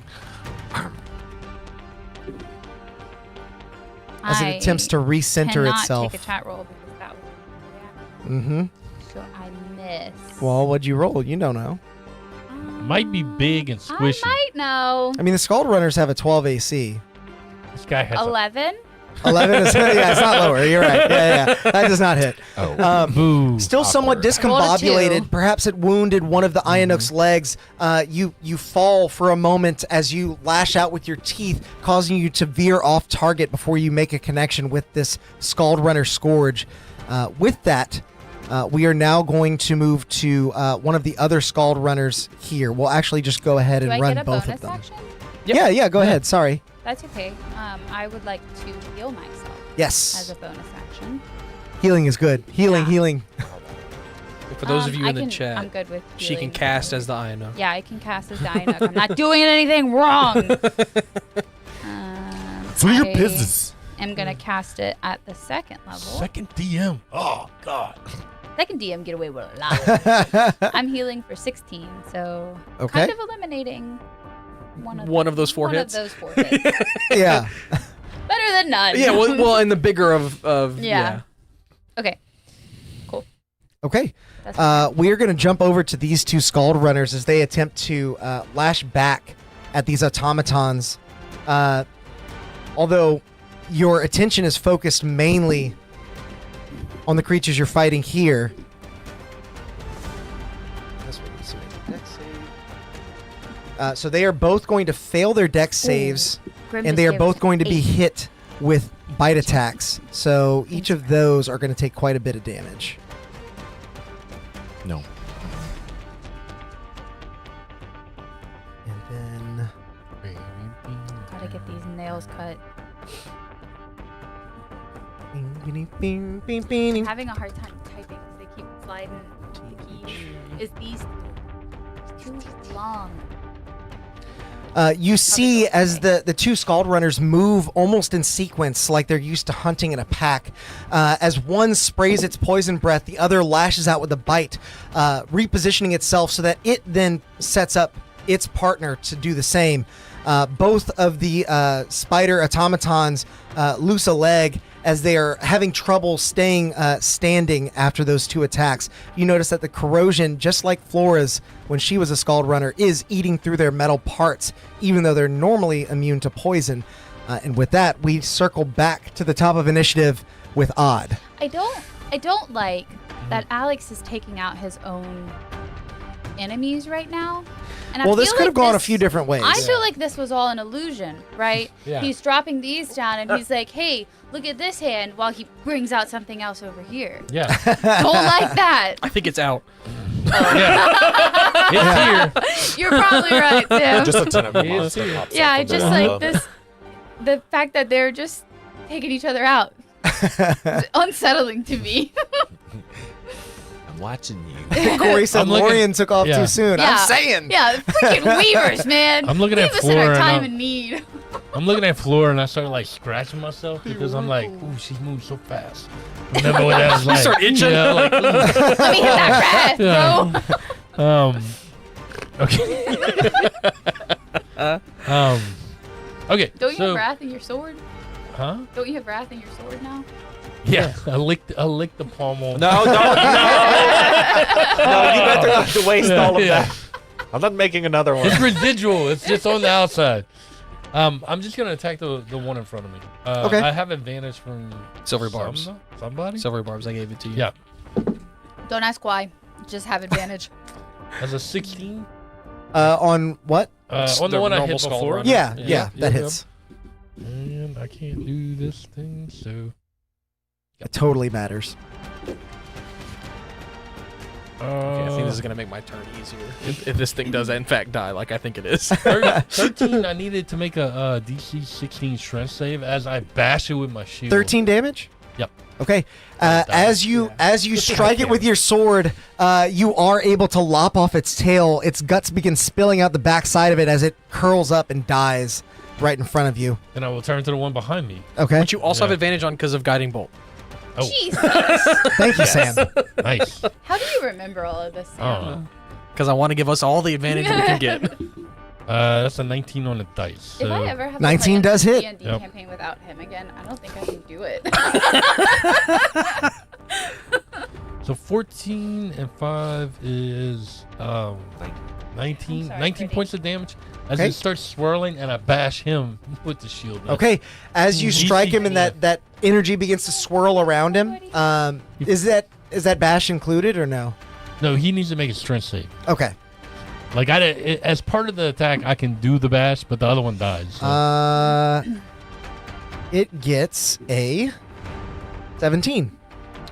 as it I attempts to recenter cannot itself. take a chat roll because that was a Mm-hmm. so I miss. Well, what'd you roll? You don't know. Might be big and squishy. I might know. I mean, the Scald Runners have a 12 AC. This guy has 11. 11 is yeah, it's not lower. You're right. Yeah, that does not hit. Oh. Boo. Still somewhat Awkward. discombobulated. Rolled a 2. Perhaps it wounded one of the Ionuk's legs. You fall for a moment as you lash out with your teeth, causing you to veer off target before you make a connection with this Scald Runner Scourge. With that, we are now going to move to one of the other Scald Runners here. We'll actually just go ahead Do and I run get a both bonus of them. action? Yeah, go ahead. Sorry. That's okay. I would like to heal myself as Yes. a bonus action. Healing is good. Healing, Yeah. healing. For those of you I in the can- chat, I'm good with she can healing. cast as the Ionuk. Yeah, I can cast as Dianook. I'm not doing anything wrong. For your I business. am going to cast it at the second level. Second DM. Oh, God. Second DM get away with a lot. I'm healing for 16, so Okay. kind of eliminating One of those four one hits? of those 4 hits. Yeah. Better than none. Yeah, well, and the bigger of Yeah. Okay. Cool. Okay. That's We are going to jump over to these two Scald Runners as they attempt to lash back at these automatons. Although your attention is focused mainly on the creatures you're fighting here. So they are both going to fail their dex saves, Grim and just they are gave both us going to be 8. hit with bite attacks. So each of those are going to take quite a bit of damage. No. And then Gotta get these nails cut. I'm having a hard time typing because they keep sliding the keys. Is these too long? You see as the two Scald Runners move almost in sequence like they're used to hunting in a pack. As one sprays its poison breath, the other lashes out with a bite, repositioning itself so that it then sets up its partner to do the same. Both of the spider automatons loose a leg as they are having trouble staying standing after those two attacks. You notice that the corrosion, just like Flora's when she was a Scald Runner, is eating through their metal parts, even though they're normally immune to poison. And with that, we circle back to the top of initiative with Odd. I don't like that Alex is taking out his own enemies right now. And I Well, this feel could like have gone a this- few different ways. I feel like this was all an illusion, right? Yeah. He's dropping these down and he's like, hey, look at this hand, while he brings out something else over here. Yeah. Don't like that. I think it's out. Yeah. It's here. You're probably right, Tim. Just a ton of It's monster here. pops up Yeah, from just the- like this, the fact that they're just taking each other out. It's unsettling to me. I'm watching you. Corey said I'm looking- Lorian took off yeah. too soon. Yeah. I'm saying. Yeah, freaking weavers, man. I'm looking Leave at us in our Flora and time I'm- and need. I'm looking at Flora and I start like scratching myself because I'm like, ooh, she moves so fast. Remember what that was like? start itching. Yeah, like, ooh. Let me hit that breath, bro. Okay. Okay. Don't you so, have wrath in your sword? Huh? Don't you have wrath in your sword now? Yeah. I licked the palm on. No, no, no. No, you better not waste all of Yeah. that. I'm not making another one. It's residual. It's just on the outside. I'm just gonna attack the one in front of me. Okay. I have advantage from Silvery barbs. Somebody. Silvery barbs. I gave it to you. Yeah. Don't ask why. Just have advantage. As a 16. On what? On the one I hit skull before. runner. Yeah, that hits. And I can't do this thing, so. It totally matters. Okay, I think this is gonna make my turn easier. If this thing does in fact die, like I think it is. 13. I needed to make a DC 16 strength save as I bash it with my shield. 13 damage? Yep. Okay. As you strike it with your sword, you are able to lop off its tail. Its guts begin spilling out the backside of it as it curls up and dies right in front of you. And I will turn to the one behind me. Okay. But you also have Yeah. advantage on because of guiding bolt. Oh, Jesus. Thank you, Sam. nice. How do you remember all of this? Sam? Because I want to give us all the advantage we can get. That's a 19 on the dice. If I So ever have 19 does hit. D&D Yep. campaign without him again, I don't think I can do it. So 14 and 5 is 19. I'm sorry, 19 Brittany. points of damage as Okay. it starts swirling, and I bash him with the shield. Okay. As you strike him and Yeah. that energy begins to swirl around him, is that bash included or no? No, he needs to make a strength save. Okay. Like as part of the attack, I can do the bash, but the other one dies. So. It gets a 17.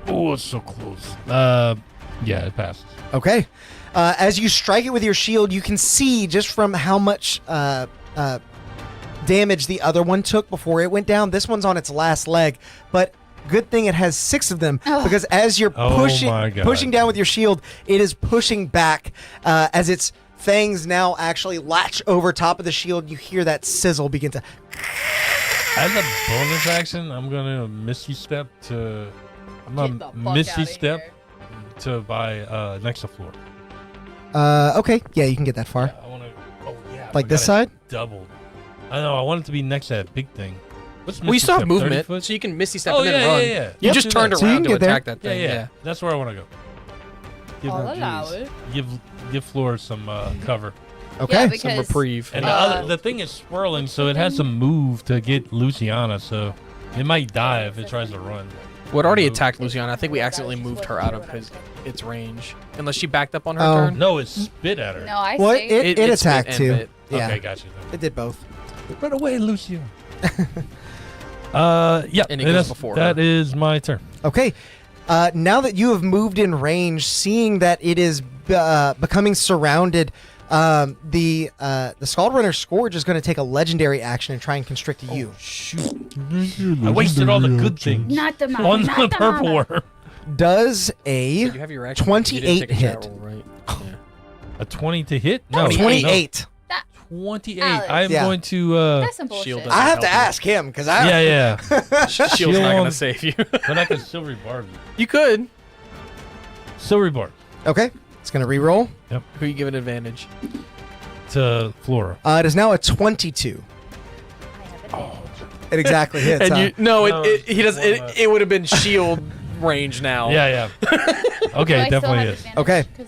Oh, it's so close. Yeah, it passes. Okay. As you strike it with your shield, you can see just from how much damage the other one took before it went down. This one's on its last leg, but good thing it has 6 of them because as you're Oh my God. pushing down with your shield, it is pushing back as its fangs now actually latch over top of the shield. You hear that sizzle begin to. As a bonus action, I'm gonna Misty Step to. I'm Get the gonna fuck Misty outta Step here. to by next to floor. Okay, yeah, you can get that far. Yeah, I wanna. Oh yeah. Like I this got it side? Doubled. I know. I want it to be next to that big thing. What's Well, you Misty still have Step, 30 movement, foot? so you can misty step Oh and then yeah, run. yeah, yeah. You Let's just do turned that. So you around can to get there. attack that Yeah, thing. yeah. That's where I want to go. I'll allow it. Give floor some cover. Okay. Yeah, Some because reprieve. And Uh, the thing is swirling, so it has to move to get Luciana. So it might die if it tries to run. Well, it already attacked Luciana. I think we accidentally moved her out of its range. Unless she backed up on her Oh. turn. No, it spit at her. no, I Well, say it spit attacked and too. bit. Yeah, Okay, got you. it did both. Run away, Luciana. Yeah, And it goes that's- before that her. is my turn. Okay. Now that you have moved in range, seeing that it is becoming surrounded, the Scald Runner Scourge is going to take a legendary action and try and constrict you. Shoot. I wasted all the good things not the mama. on not the the purple mama. worm. Does a You have your action. 28 you didn't take a hit. chat roll, right? Yeah. A 20 to hit? No, 28? no. 28. Alex. I am Yeah. going to. That's some bullshit. Shield I have to help you. ask him because I. Yeah. Shield's Shield not on- gonna save you. But I can silvery barb you. You could. Silvery barb Okay, it's going to re-roll. Who you give an advantage? to Flora. It is now a 22. I have advantage. It exactly hits. And huh? you no, No, he does. one less. It would have been shield range now. Yeah. Do Okay, I still definitely have is. advantage? Okay. 'Cause-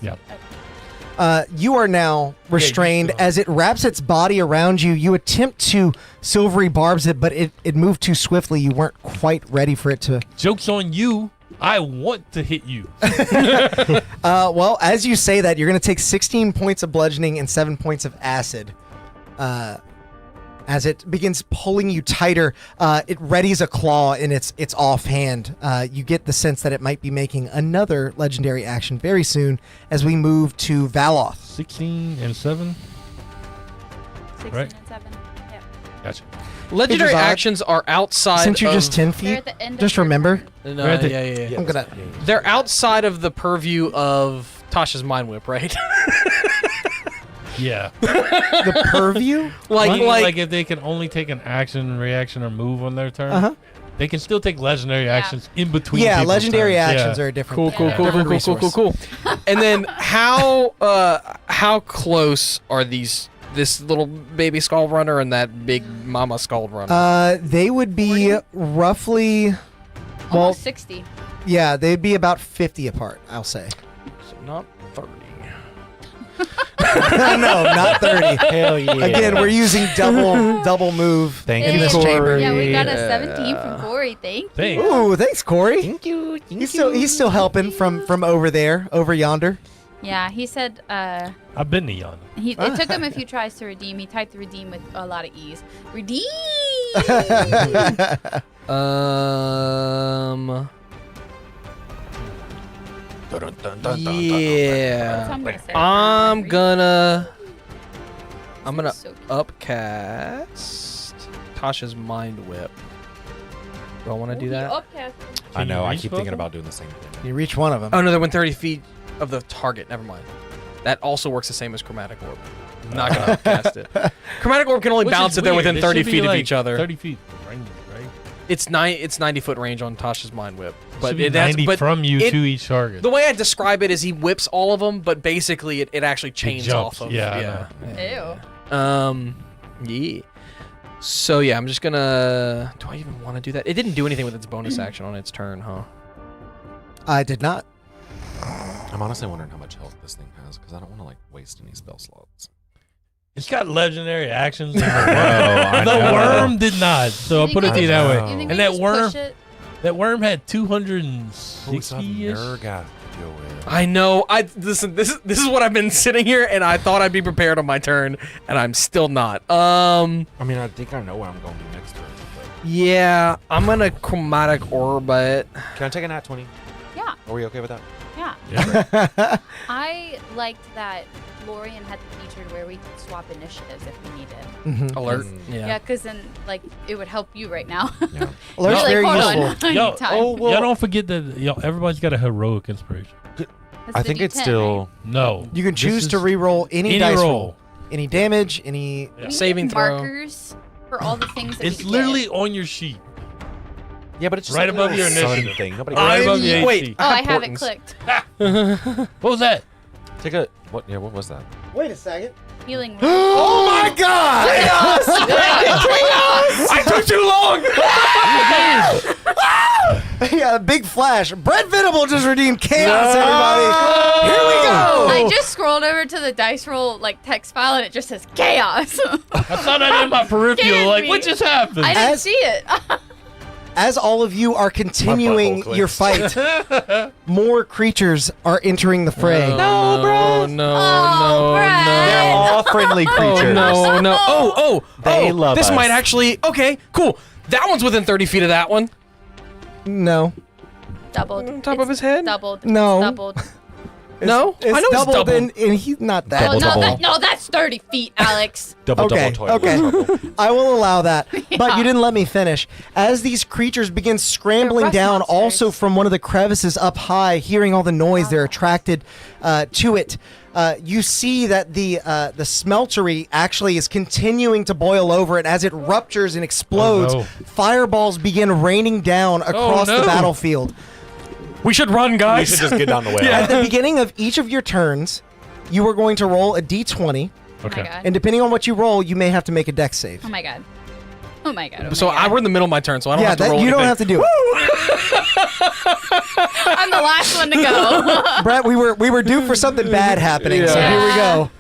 Yeah. You are now restrained still- as it wraps its body around you. You attempt to silvery barbs it, but it moved too swiftly. You weren't quite ready for it to. Joke's on you. I want to hit you. Well, as you say that, you're going to take 16 points of bludgeoning and 7 points of acid. As it begins pulling you tighter, it readies a claw in its offhand. You get the sense that it might be making another legendary action very soon as we move to Valoth. 16 and 7. 16 Right. and 7. Yeah. Gotcha. Legendary Hey, Josiah, actions are outside. Since you're of, just 10 They're feet, at the end just of your remember, turn. No, Right at the- yeah. I'm going to. They're outside of the purview of Tasha's mind whip, right? Yeah. The purview? like if they can only take an action, reaction, or move on their turn, Uh-huh. they can still take legendary actions in between. Yeah, people's legendary turns. actions Yeah. are a different cool, thing. cool, Different cool. resource. And then how close are this little baby skull runner and that big mama skull runner? They would be roughly, well, Almost 60. yeah, they'd be about 50 apart, I'll say. So not 30. No, not 30. Hell yeah. Again, we're using double move Thank in you, this Corey. chamber. Yeah, we got a 17 from Corey. Thank you. Thanks. Ooh, thanks, Corey. Thank you. He's still helping from over there, over yonder. Yeah, he said I've been to Yana. it took him a few tries to redeem. He typed redeem with a lot of E's. Redeem! Yeah. I'm gonna say. I'm gonna So cute. upcast Tasha's Mind Whip. Do I want to do that? I know. you I reach keep both thinking of about doing the same thing. You reach one of them. Oh no, they're within 30 feet of the target. Never mind. That also works the same as Chromatic Orb. I'm not gonna upcast it. Chromatic Orb can only Which bounce is if they're weird. within It 30 should be feet of like each other. 30 feet range, right? It's 90 foot range on Tasha's Mind Whip. But But be that's 90 but from you it- to each target. the way I describe it is he whips all of them, but basically it actually chains jumps. off of. Yeah, Yeah. So yeah, I'm just gonna. Do I even want to do that? It didn't do anything with its bonus action on its turn, huh? I did not. I'm honestly wondering how much health this thing has because I don't want to like waste any spell slots. It's got legendary actions. I The know. worm did not, so I'll put it to you that way. You think And that worm had 260-ish. Nurgath to deal with. I know. Listen. This is what I've been sitting here, and I thought I'd be prepared on my turn, and I'm still not. I mean, I think I know what I'm going to do next turn. But Yeah, I'm gonna Chromatic Orb it. can I take a nat 20? Yeah, Are we okay with that? yeah. Yeah. I liked that Lorian had the feature where we could swap initiatives if we needed. Mhm. Alert. Yeah, because then like it would help you right now. Yeah. Alert's You're very like, hold useful. on, I Yo, need time. Y'all don't forget that everybody's got a heroic inspiration. That's I the think it's D10, still. No. You can This choose to is re-roll any dice roll. Any damage, any... Yeah. right? We Saving need throw. markers for all the things that It's we literally get. on your sheet. Yeah, but it's just Right like a above little your sun initiative. thing. Nobody. Right above your Wait. AC. Oh, I have it Importance. clicked. What was that? Take a what? Yeah, what was that? Wait a second. Healing. word. Oh my god! I took too long. Yeah, big flash. Brett Venable just redeemed chaos, everybody. Here we go. I just scrolled over to the dice roll like text file and it just says chaos. I saw that in my peripheral. Scared Like, me. what just happened? I didn't As- see it. As all of you are continuing butthole your clicks. fight, more creatures are entering the fray. No, bro. No, Oh, Brad. They're all friendly Oh creatures. no. Oh. They love This us. might actually. Okay, cool. That one's within 30 feet of that one. No. Doubled. On top of his head? Doubled. No. It's doubled. No, It's I know it's doubled, doubled. and he's not that. Oh, Double. no, that's 30 feet, Alex. Double Okay, toil. okay. Trouble. I will allow that. But Yeah. you didn't let me finish. As these creatures begin scrambling rust down, monsters. also from one of the crevices up high, hearing all the noise, they're attracted to it. You see that the smeltery actually is continuing to boil over, and as it ruptures and explodes, Oh, no. fireballs begin raining down across the no. battlefield. We should run, We guys. should just get down the way. At the beginning of each of your turns, you are going to roll a d20, Oh Okay. my god. and depending on what you roll, you may have to make a dex save. Oh my god. Oh my god. Oh So my god. we're in the middle of my turn, so I don't Yeah, have to roll you don't anything. have to do it. I'm the last one to go. Brett, we were due for something bad happening, so Yeah. here we go.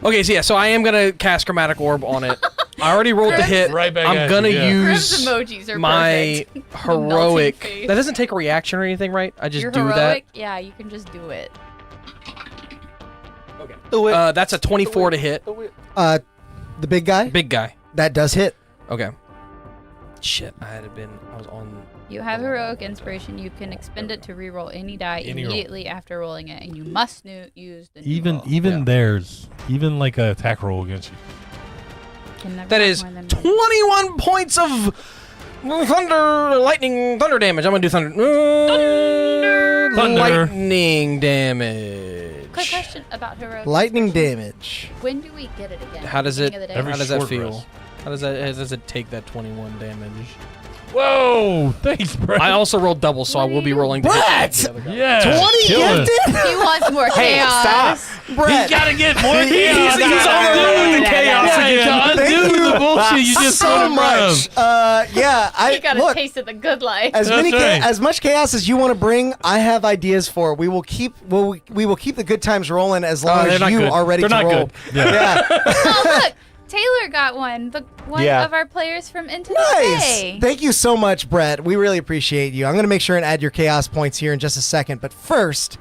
Okay, so yeah, so I am gonna cast Chromatic Orb on it. I already rolled the hit. Right back I'm at gonna you, yeah. Griff's use emojis are my perfect. The heroic. melting face. That doesn't take a reaction or anything, right? I just You're do heroic? Yeah, you can just do it. that. That's a 24 to hit. The big guy, Big guy. that does hit. Okay. Shit, I was on. You have heroic inspiration. You can expend it to reroll any die Any roll. immediately after rolling it, and you must use the new Even roll. even Yeah. theirs, even like a attack roll against you. Can never That have is more than 21 points of thunder damage. I'm gonna do thunder. Thunder. Lightning damage. Quick question about heroic. Lightning inspiration. damage. When do we get it again? How does Beginning it- of the day? Every How does that short feel? rest. How does it take that 21 damage? Whoa! Thanks, Brett. I also rolled double, so I will be rolling. To Brett! hit the other guy. Yeah. 20 kill it. gifted? He wants more chaos. Brett. Gotta get more He's chaos. on the road with the chaos Yeah, again. Thank undo you the bullshit you just so put in front much. of. Yeah, He got a look. taste of the good life. As That's many right. as much chaos as you want to bring, I have ideas for. We will keep we will keep the good times rolling as long they're as not you good. are ready They're to not roll. good. Yeah. Oh, look. Taylor got one. The one Yeah. of our players from Into the Nice. Bay. Thank you so much, Brett. We really appreciate you. I'm going to make sure and add your chaos points here in just a second. But first,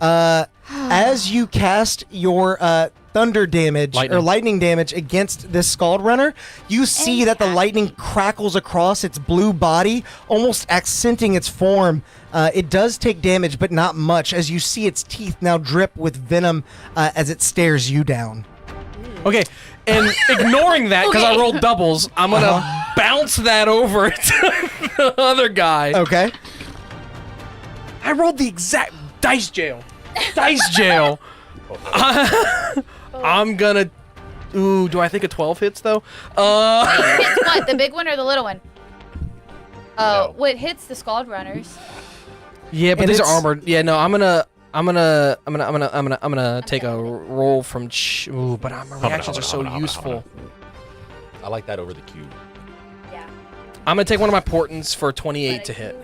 as you cast your thunder damage or lightning damage against this Scald Runner, you see that the lightning crackles across its blue body, almost accenting its form. It does take damage, but not much, as you see its teeth now drip with venom as it stares you down. Okay, and ignoring that because I Okay. rolled doubles, I'm gonna bounce that over to the other guy. Okay. I rolled the exact dice jail. Dice jail. I'm gonna. Ooh, do I think a 12 hits though? Hits what? The big one or the little one? Oh, what hits the Scald Runners? Yeah, but And these are it's- armored. Yeah, no, I'm gonna take a roll from. Ooh, but my reactions are so useful. I like that over the cube. Yeah. I'm gonna take one of my portents for 28 to hit.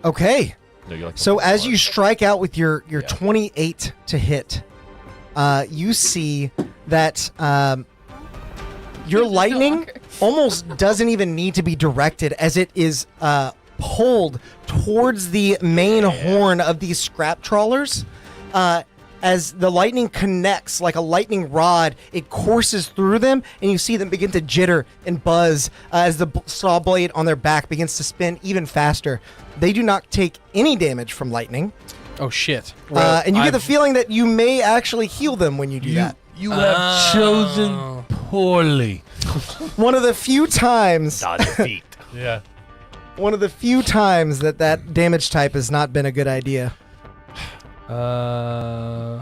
Okay. No, you like So the as more. you strike out with your 28 to hit, you see that your It's no lightning longer. almost doesn't even need to be directed, as it is pulled towards the main horn of these scrap trawlers. As the lightning connects like a lightning rod, it courses through them, and you see them begin to jitter and buzz as the saw blade on their back begins to spin even faster. They do not take any damage from lightning, Oh shit! and you get the feeling that you may actually heal them when you do that. You have chosen poorly. One of the few times, defeat. Yeah. one of the few times that damage type has not been a good idea. Oh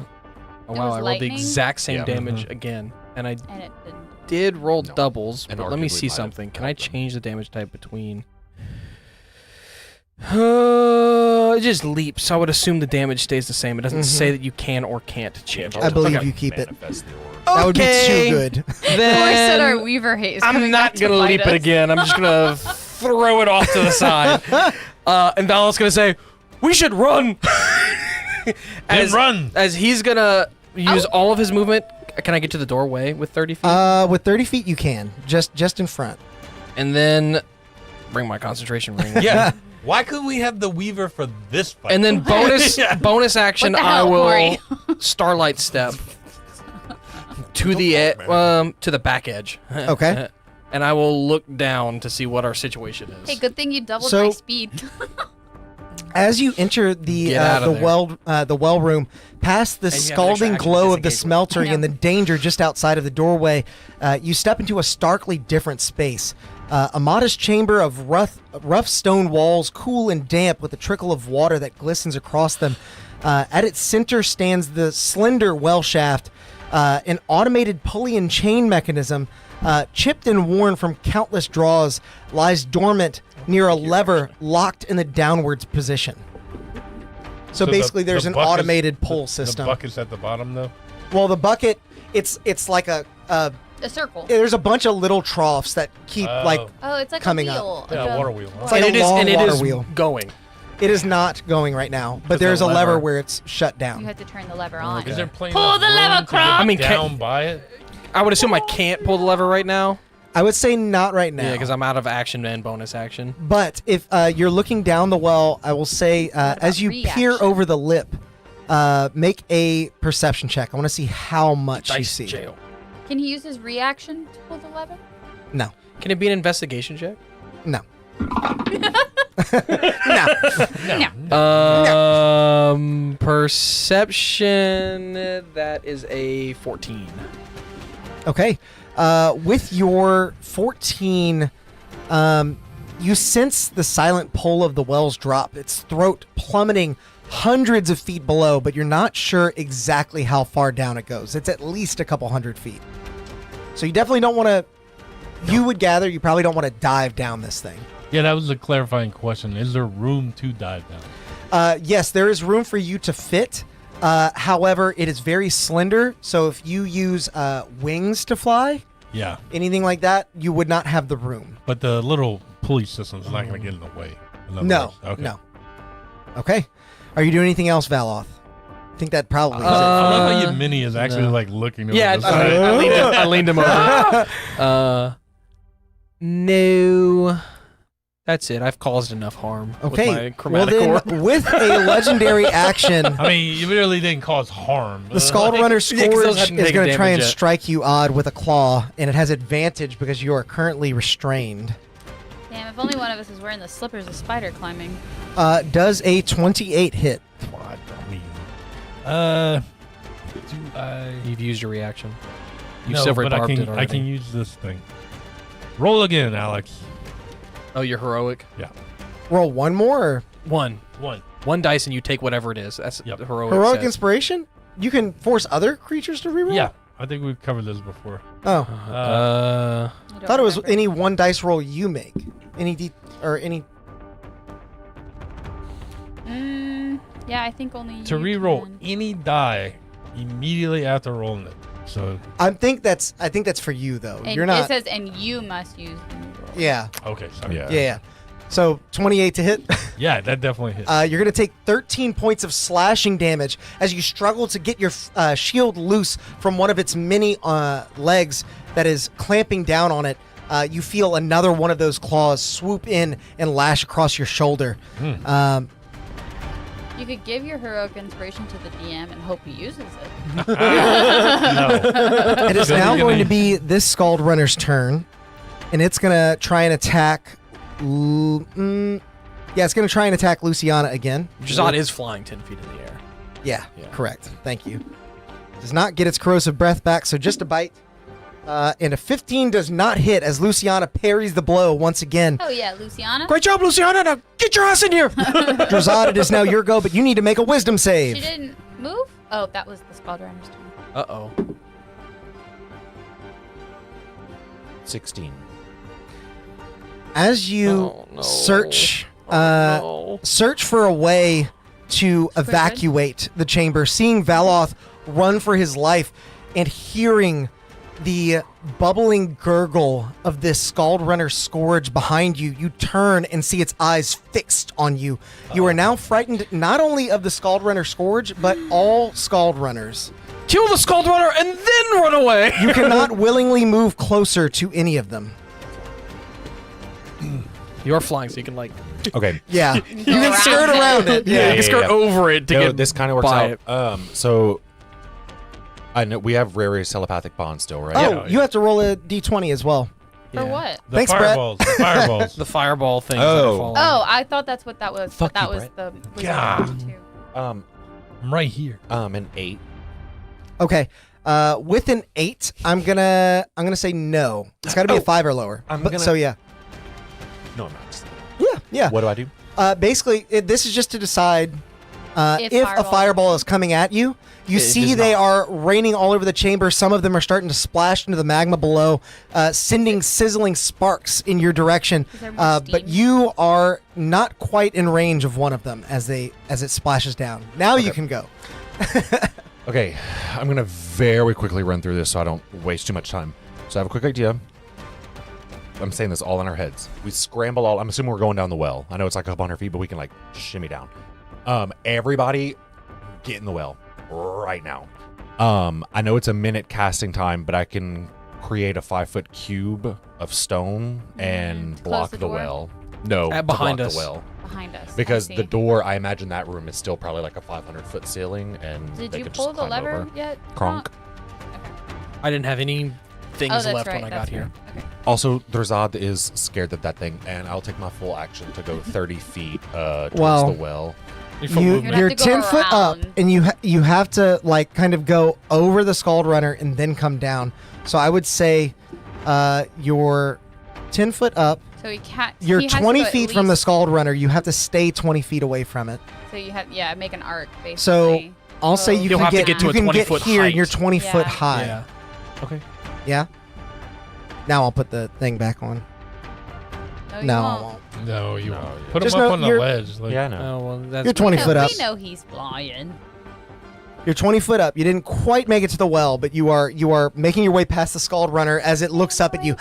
It wow! was I rolled the lightning? exact same Yeah. damage again, and I And it didn't. did roll doubles. And But let me arguably see might have something. Can I helped them. change the damage type between? It just leaps. So I would assume the damage stays the same. It doesn't say that you can or can't change it. I believe Okay. you keep it. Manifest the orb. That would be Okay. too good. Of course, that our Then Weaver hate is I'm coming not back gonna to leap bite it us. again. I'm just gonna throw it off to the side. And Val's gonna say, "We should run." Then run. As he's gonna use all of his movement. Can I get to the doorway with 30 feet? With 30 feet, you can just in front. And then bring my concentration ring. Yeah. Why couldn't we have the Weaver for this fight? And then bonus action, What the I hell, will Corey? starlight step to the back edge. Okay. And I will look down to see what our situation is. Hey, good thing you doubled So- my speed. As you enter the Get out of the well room, past the And you have an extra scalding action glow of the disengage. smeltery I and the know. danger just outside of the doorway, you step into a starkly different space. A modest chamber of rough stone walls, cool and damp, with a trickle of water that glistens across them. At its center stands the slender well shaft, an automated pulley and chain mechanism, chipped and worn from countless draws, lies dormant near a lever locked in the downwards position. So the- basically, there's the an bucket's- automated pull The system. bucket's at the bottom, though. Well, the bucket, it's like a A circle. there's a bunch of little troughs that keep like Oh, it's like coming a up. wheel. Yeah, like a water wheel. It's like and a it is long and it water is wheel. going. It is not going right now, but There's there's a a lever lever. where it's shut down. You have to turn the lever on. Is there plenty Pull of the room lever, to Croc! get I mean, down by it? I would assume I can't pull the lever right now. I would say not right now. Yeah, because I'm out of action and bonus action. But if you're looking down the well, I will say as you peer reaction? over the lip, make a perception check. I want to see how much you Dice see. jail. Can he use his reaction to pull the lever? No, Can it be an investigation check? no. Perception. That is a 14. Okay. With your 14, you sense the silent pull of the well's drop, its throat plummeting hundreds of feet below, but you're not sure exactly how far down it goes. It's at least a couple hundred feet. So you definitely don't want to you would gather you probably don't want to dive down this thing. Yeah, that was a clarifying question. Is there room to dive down? Yes, there is room for you to fit. However, it is very slender, so if you use wings to fly, Yeah, anything like that, you would not have the room. but the little pulley system is not going to get in the way. In other No, words. Okay. no. Okay. Are you doing anything else, Valoth? I think that probably is it. I love how your mini is actually no. like looking over Yeah, the side. I leaned him over. No. That's it. I've caused enough harm Okay. with my chromatic Well, orb. then, with a legendary action, I mean, you really didn't cause harm. the Scald Runner Yeah, 'cause those Scourge hadn't is taken going to try and damage yet. strike you odd with a claw, and it has advantage because you are currently restrained. Damn, if only one of us is wearing the slippers of spider climbing. Does a 28 hit? I mean, do I? You've used your reaction. You've No, silvery but I barbed it can. already. I can use this thing. Roll again, Alex. Oh, you're heroic. Roll one more? Or One dice, and you take whatever it is. That's Yep. heroic. heroic says. inspiration? You can force other creatures to reroll? Yeah, I think we've covered this before. Oh. I don't Thought it was remember. any one dice roll you make. Any. Yeah, I think only To you reroll can. any die immediately after rolling it. So I think that's for you though. And You're not. It says, and you must use the new roll. Yeah. okay, sorry. Yeah. So 28 to hit. Yeah, that definitely hits. You're going to take 13 points of slashing damage as you struggle to get your shield loose from one of its many legs that is clamping down on it. You feel another one of those claws swoop in and lash across your shoulder. You could give your heroic inspiration to the DM and hope he uses it. No. It is Good now going to beginning. be this Scald Runner's turn, and it's going to try and attack. It's going to try and attack Luciana again. Jazad is flying 10 feet in the air. Yeah, Yeah. correct. Thank you. Does not get its corrosive breath back, so just a bite. And a 15 does not hit as Luciana parries the blow once again. Oh yeah, Luciana. Great job, Luciana. Now get your ass in here. Drazad, it is now your go, but you need to make a wisdom She save. didn't move? Oh, that was the Scald Runner's turn. Uh-oh. 16. As you Oh, no. search No. search for a way to evacuate the chamber, seeing Valoth run for his life and hearing the bubbling gurgle of this Scald Runner Scourge behind you, you turn and see its eyes fixed on you. You are now frightened not only of the Scald Runner Scourge, but all Scald Runners. Kill the Scald Runner and then run away. You cannot willingly move closer to any of them. You are flying, so you can, like... Okay. Yeah. You can around skirt it. around it. Yeah, Yeah. you can skirt over it to No, get this kind of works by out. it. So I know we have rare telepathic bonds still, right? Oh, you have to roll a d20 as well. For what? The Thanks, Brett. fireballs. The fireballs. The fireball thing. Oh. Oh, I thought that's what that was. Fuck but that you, was the wizard God. too. Um, I'm right here. an 8. Okay. With an 8, I'm gonna say no. It's got to be a 5 or lower. I'm But- gonna- So yeah. No, I'm not. Just, Yeah. what do I do? Basically, this is just to decide if a fireball- fireball is coming at you. You It see does they not. are raining all over the chamber. Some of them are starting to splash into the magma below, sending sizzling sparks in your direction. Is there more But steam? you are not quite in range of one of them as it splashes down. Now you Okay. can go. Okay, I'm gonna very quickly run through this so I don't waste too much time. So I have a quick idea. I'm saying this all in our heads. We scramble all. I'm assuming we're going down the well. I know it's like a couple hundred feet, but we can like shimmy down. Everybody, get in the well right now. I know it's a minute casting time, but I can create a 5-foot cube of stone and Close block the the door? well. No, to behind block us. the well. Behind us. I Because see. the door, I imagine that room is still probably like a 500-foot ceiling, and Did they you could pull just the climb lever over. yet? Kronk. I didn't have any things Oh, that's left right. when I got here. Okay. Also, Drazad is scared of that thing, and I'll take my full action to go 30 feet towards Well, the well. You're have to go 10 foot up, around. and you have to like kind of go over the Scald Runner and then come down. So I would say you're 10 foot up. So he can't. You're he has to 20 go at feet from the least- Scald Runner. You have to stay 20 feet away from it. So you have make an arc basically. So I'll say you You'll can have to get get to you a can 20 get foot here, and height. you're 20 foot Yeah. high. Yeah. Okay. Yeah. Now I'll put the thing back on. No, you No, I won't. won't. No, you No, won't. yeah. Put Just him up know on the you're- ledge. Like, Yeah, I know. Oh well, that's You're 20 foot up. We know he's flying. You're 20 foot up. You didn't quite make it to the well, but you are making your way past the Scald Runner as it looks up at you.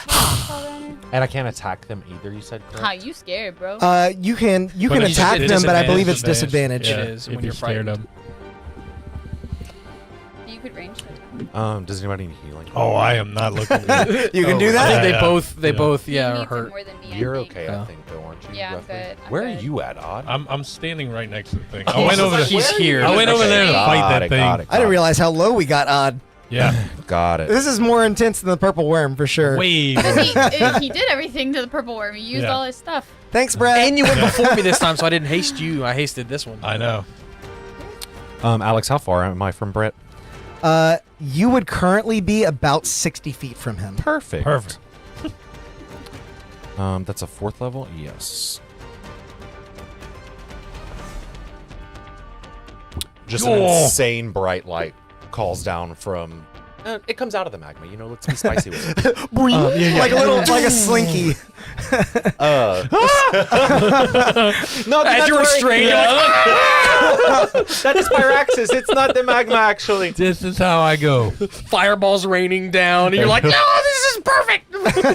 And I can't attack them either, you said, correct? How you scared, bro? You can But it's attack just them, but I believe it's disadvantage. disadvantage. It is if when you're you're scared frightened. of. You could range attack. Does anybody need healing? Oh, I am not looking good. You can do I that. think Yeah, they yeah. both He are needs it hurt. more than me, I You're think. okay, Yeah. I think, though, aren't you? Yeah, I'm roughly? good. I'm Where good. are you at, Odd? I'm standing right next to the thing. Oh, I went so over like, to he's here. I went over there to fight Got that it, thing. got it, I didn't realize how low we got Odd. Yeah. Got it. This is more intense than the purple worm for sure. Way. Because he did everything to the purple worm. He used Yeah. all his stuff. Thanks, Brad. And you went before me this time, so I didn't haste you. I hasted this one. I know. Alex, how far am I from Brett? You would currently be about 60 feet from him. Perfect. Perfect. That's a 4th level? Yes. Just an Oh. insane bright light calls down from... it comes out of the magma, you know, let's be spicy with it. Like a little, like a slinky. No, As you're restrained, you're like, that is Pyraxis. It's not the magma, actually. This is how I go. fireballs raining down, and you're like, no, this is perfect.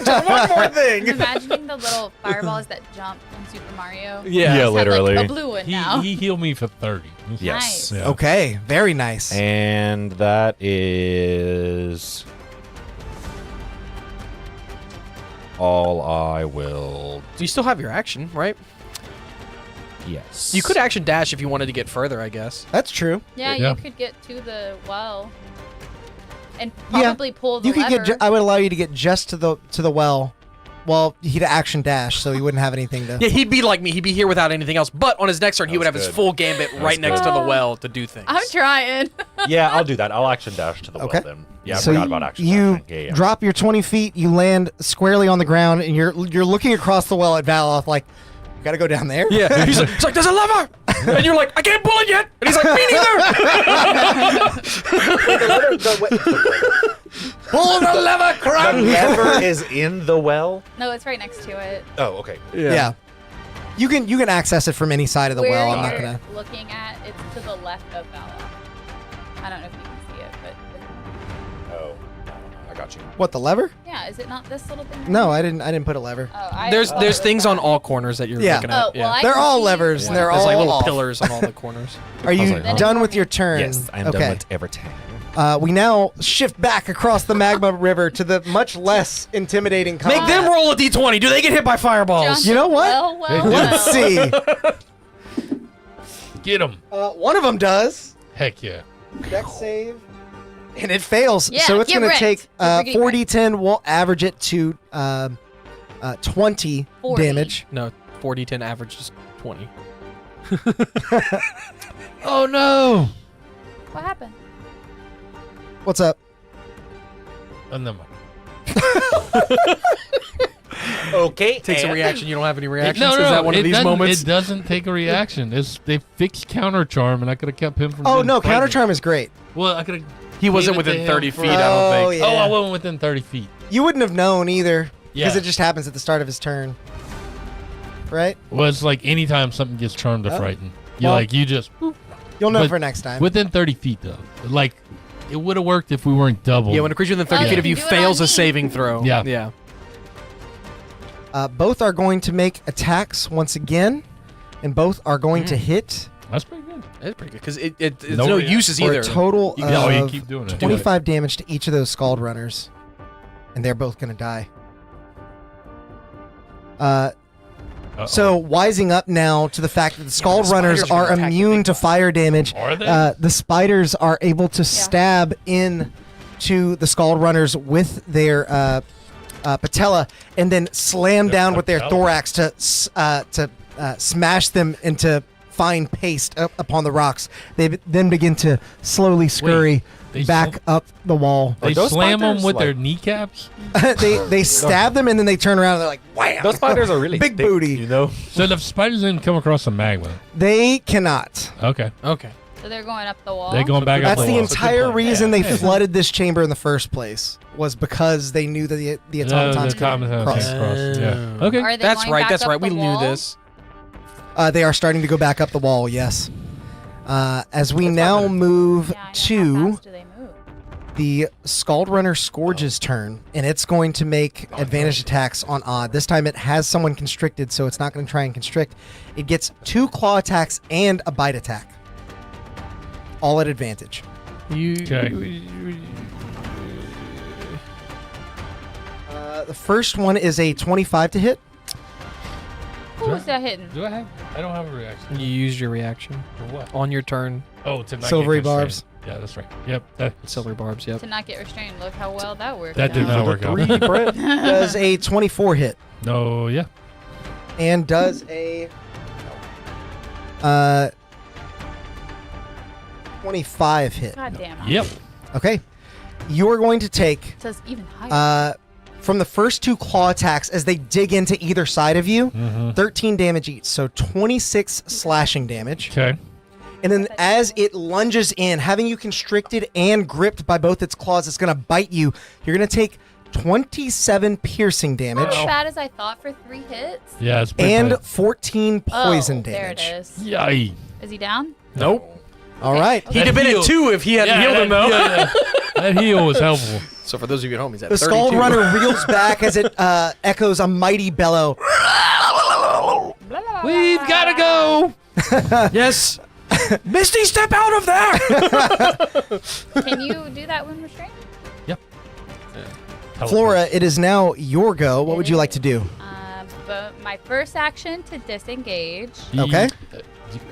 Just one more I'm thing. imagining the little fireballs that jump in Super Mario. Yeah. Yeah, Just have, literally. Like, a blue one now. He healed me for 30. Yes. Nice. Yeah. Okay, very nice. And that is... all I will... So you still have your action, right? Yes. You could action dash if you wanted to get further, I guess. That's true. Yeah, Yeah. you could get to the well. And Yeah, probably pull the You could lever. get. I would allow you to get just to the well. Well, he'd action dash, so he wouldn't have anything to. Yeah, he'd be like me. He'd be here without anything else. But on his next turn, he would have That's his good. full gambit right next to the well to do things. I'm trying. Yeah, I'll do that. I'll action dash to the Okay. well then. Yeah, I So forgot about action you dashing. Yeah, yeah. drop your 20 feet. You land squarely on the ground, and you're looking across the well at Valoth, like, gotta go down there. Yeah, he's like, there's a lever, and you're like, I can't pull it yet, and he's like, me neither. Pull the lever, The crap. lever is in the well? No, it's right next to it. Oh, okay. Yeah. You can access it from any side of the Where well. I'm not you're gonna. looking at, it's to the left of Vala. I don't know if you can see it, but Oh, I got you. What, the lever? yeah, is it not this little thing? right No, here? I didn't put a lever. Oh, I There's oh, things on all corners that you're Yeah. looking at. Oh, well, I They're can all see levers, and one. they're There's all like little off. pillars on all the corners. Are you like, done with your turn? Yes, I'm okay. done with everything. We now shift back across the magma river to the much less intimidating Make combat. them roll a d20. Do they get hit by fireballs? Jump You know what? Well, Let's see. Get him. One of them does. Heck yeah. Dex save. And it fails. Yeah, so it's get going to wrecked. take You're getting 4d10. We'll average it to 20 40. damage. No, 40-10 average is 20. Oh no. What happened? What's up? Oh, never mind. Okay. Takes a reaction. You don't have any reactions. No, Is no, that one of it these doesn't- moments? It doesn't take a reaction. They fixed counter charm, and I could have kept him from. Oh, getting no. frightened. Counter charm is great. Well, I could have. He wasn't gave it to within him 30 for- feet, I don't think. yeah. Oh, I wasn't within 30 feet. You wouldn't have known either. Because Yeah. it just happens at the start of his turn. Right? Well, it's like anytime something gets charmed to Oh. frighten. Well- You just boop, You'll know But for next time. within 30 feet though. Like it would have worked if we weren't double. Yeah, when a creature within 30 Oh, feet you of you can do it fails on a me. saving throw. Yeah. Yeah. Both are going to make attacks once again. And both are going to hit That's pretty good. It's pretty good because it's No no reaction. uses for either. a total You of can- Oh, you keep doing it. 25 damage to each of those Scald Runners. And they're both going to die. Uh-oh. So, wising up now to the fact that the Scald the Runners spiders are are gonna attack the immune big to guy. fire damage, Are they? the spiders are able to stab in to the Scald Runners with their patella and then slam Their down with their patella? thorax to smash them into fine paste up upon the rocks. They then begin to slowly scurry they back slam- up the wall. They those slam them spiders, with their like- kneecaps. they stab them and then they turn around and they're like, wham! Those spiders are really Big thick, booty. you know? So the spiders didn't come across the magma. They cannot. Okay. Okay. So they're going up the wall. They're going back up That's the the wall. entire reason Yeah. they flooded this chamber in the first place, was because they knew that the automatons could cross. Yeah. Okay. Are they That's going right. back That's up right. We the knew wall? this. They are starting to go back up the wall, yes. As we now move Yeah, I know. How to fast do they move? the Scald Runner Scourge's turn, and it's going to make advantage attacks on Odd. This time it has someone constricted, so it's not going to try and constrict. It gets 2 claw attacks and a bite attack. All at advantage. Okay. The first one is a 25 to hit. Who was that hitting? Do I have? I don't have a reaction. You used your reaction For what? on your turn. Oh, to not Silvery get barbs. constrained. Yeah, that's right. Yep. That, Silver barbs. Yep. To not get restrained. Look how well that worked. that did out. not work out. Does a 24 hit. No, yeah. And does a 25 hit. God damn. Yep. Okay. You are going to take It says even higher. from the first 2 claw attacks as they dig into either side of you, Mm-hmm. 13 damage each. So 26 slashing damage. Okay. And then as it lunges in, having you constricted and gripped by both its claws, it's going to bite you. You're going to take 27 piercing damage Not as bad as I thought for 3 hits. Yeah, it's pretty and bad. 14 poison There damage. it is. Yay. Is he down? Nope. All right. He'd have been at 2 if he hadn't healed him, though. Yeah. That heal was helpful. So for those of you at home, he's at The 32. Scald Runner reels back as it echoes a mighty bellow. We've got to go. Yes. Misty, step out of there. Can you do that when restrained? Flora, it is now your go. What would you like to do? But my first action to disengage. Okay.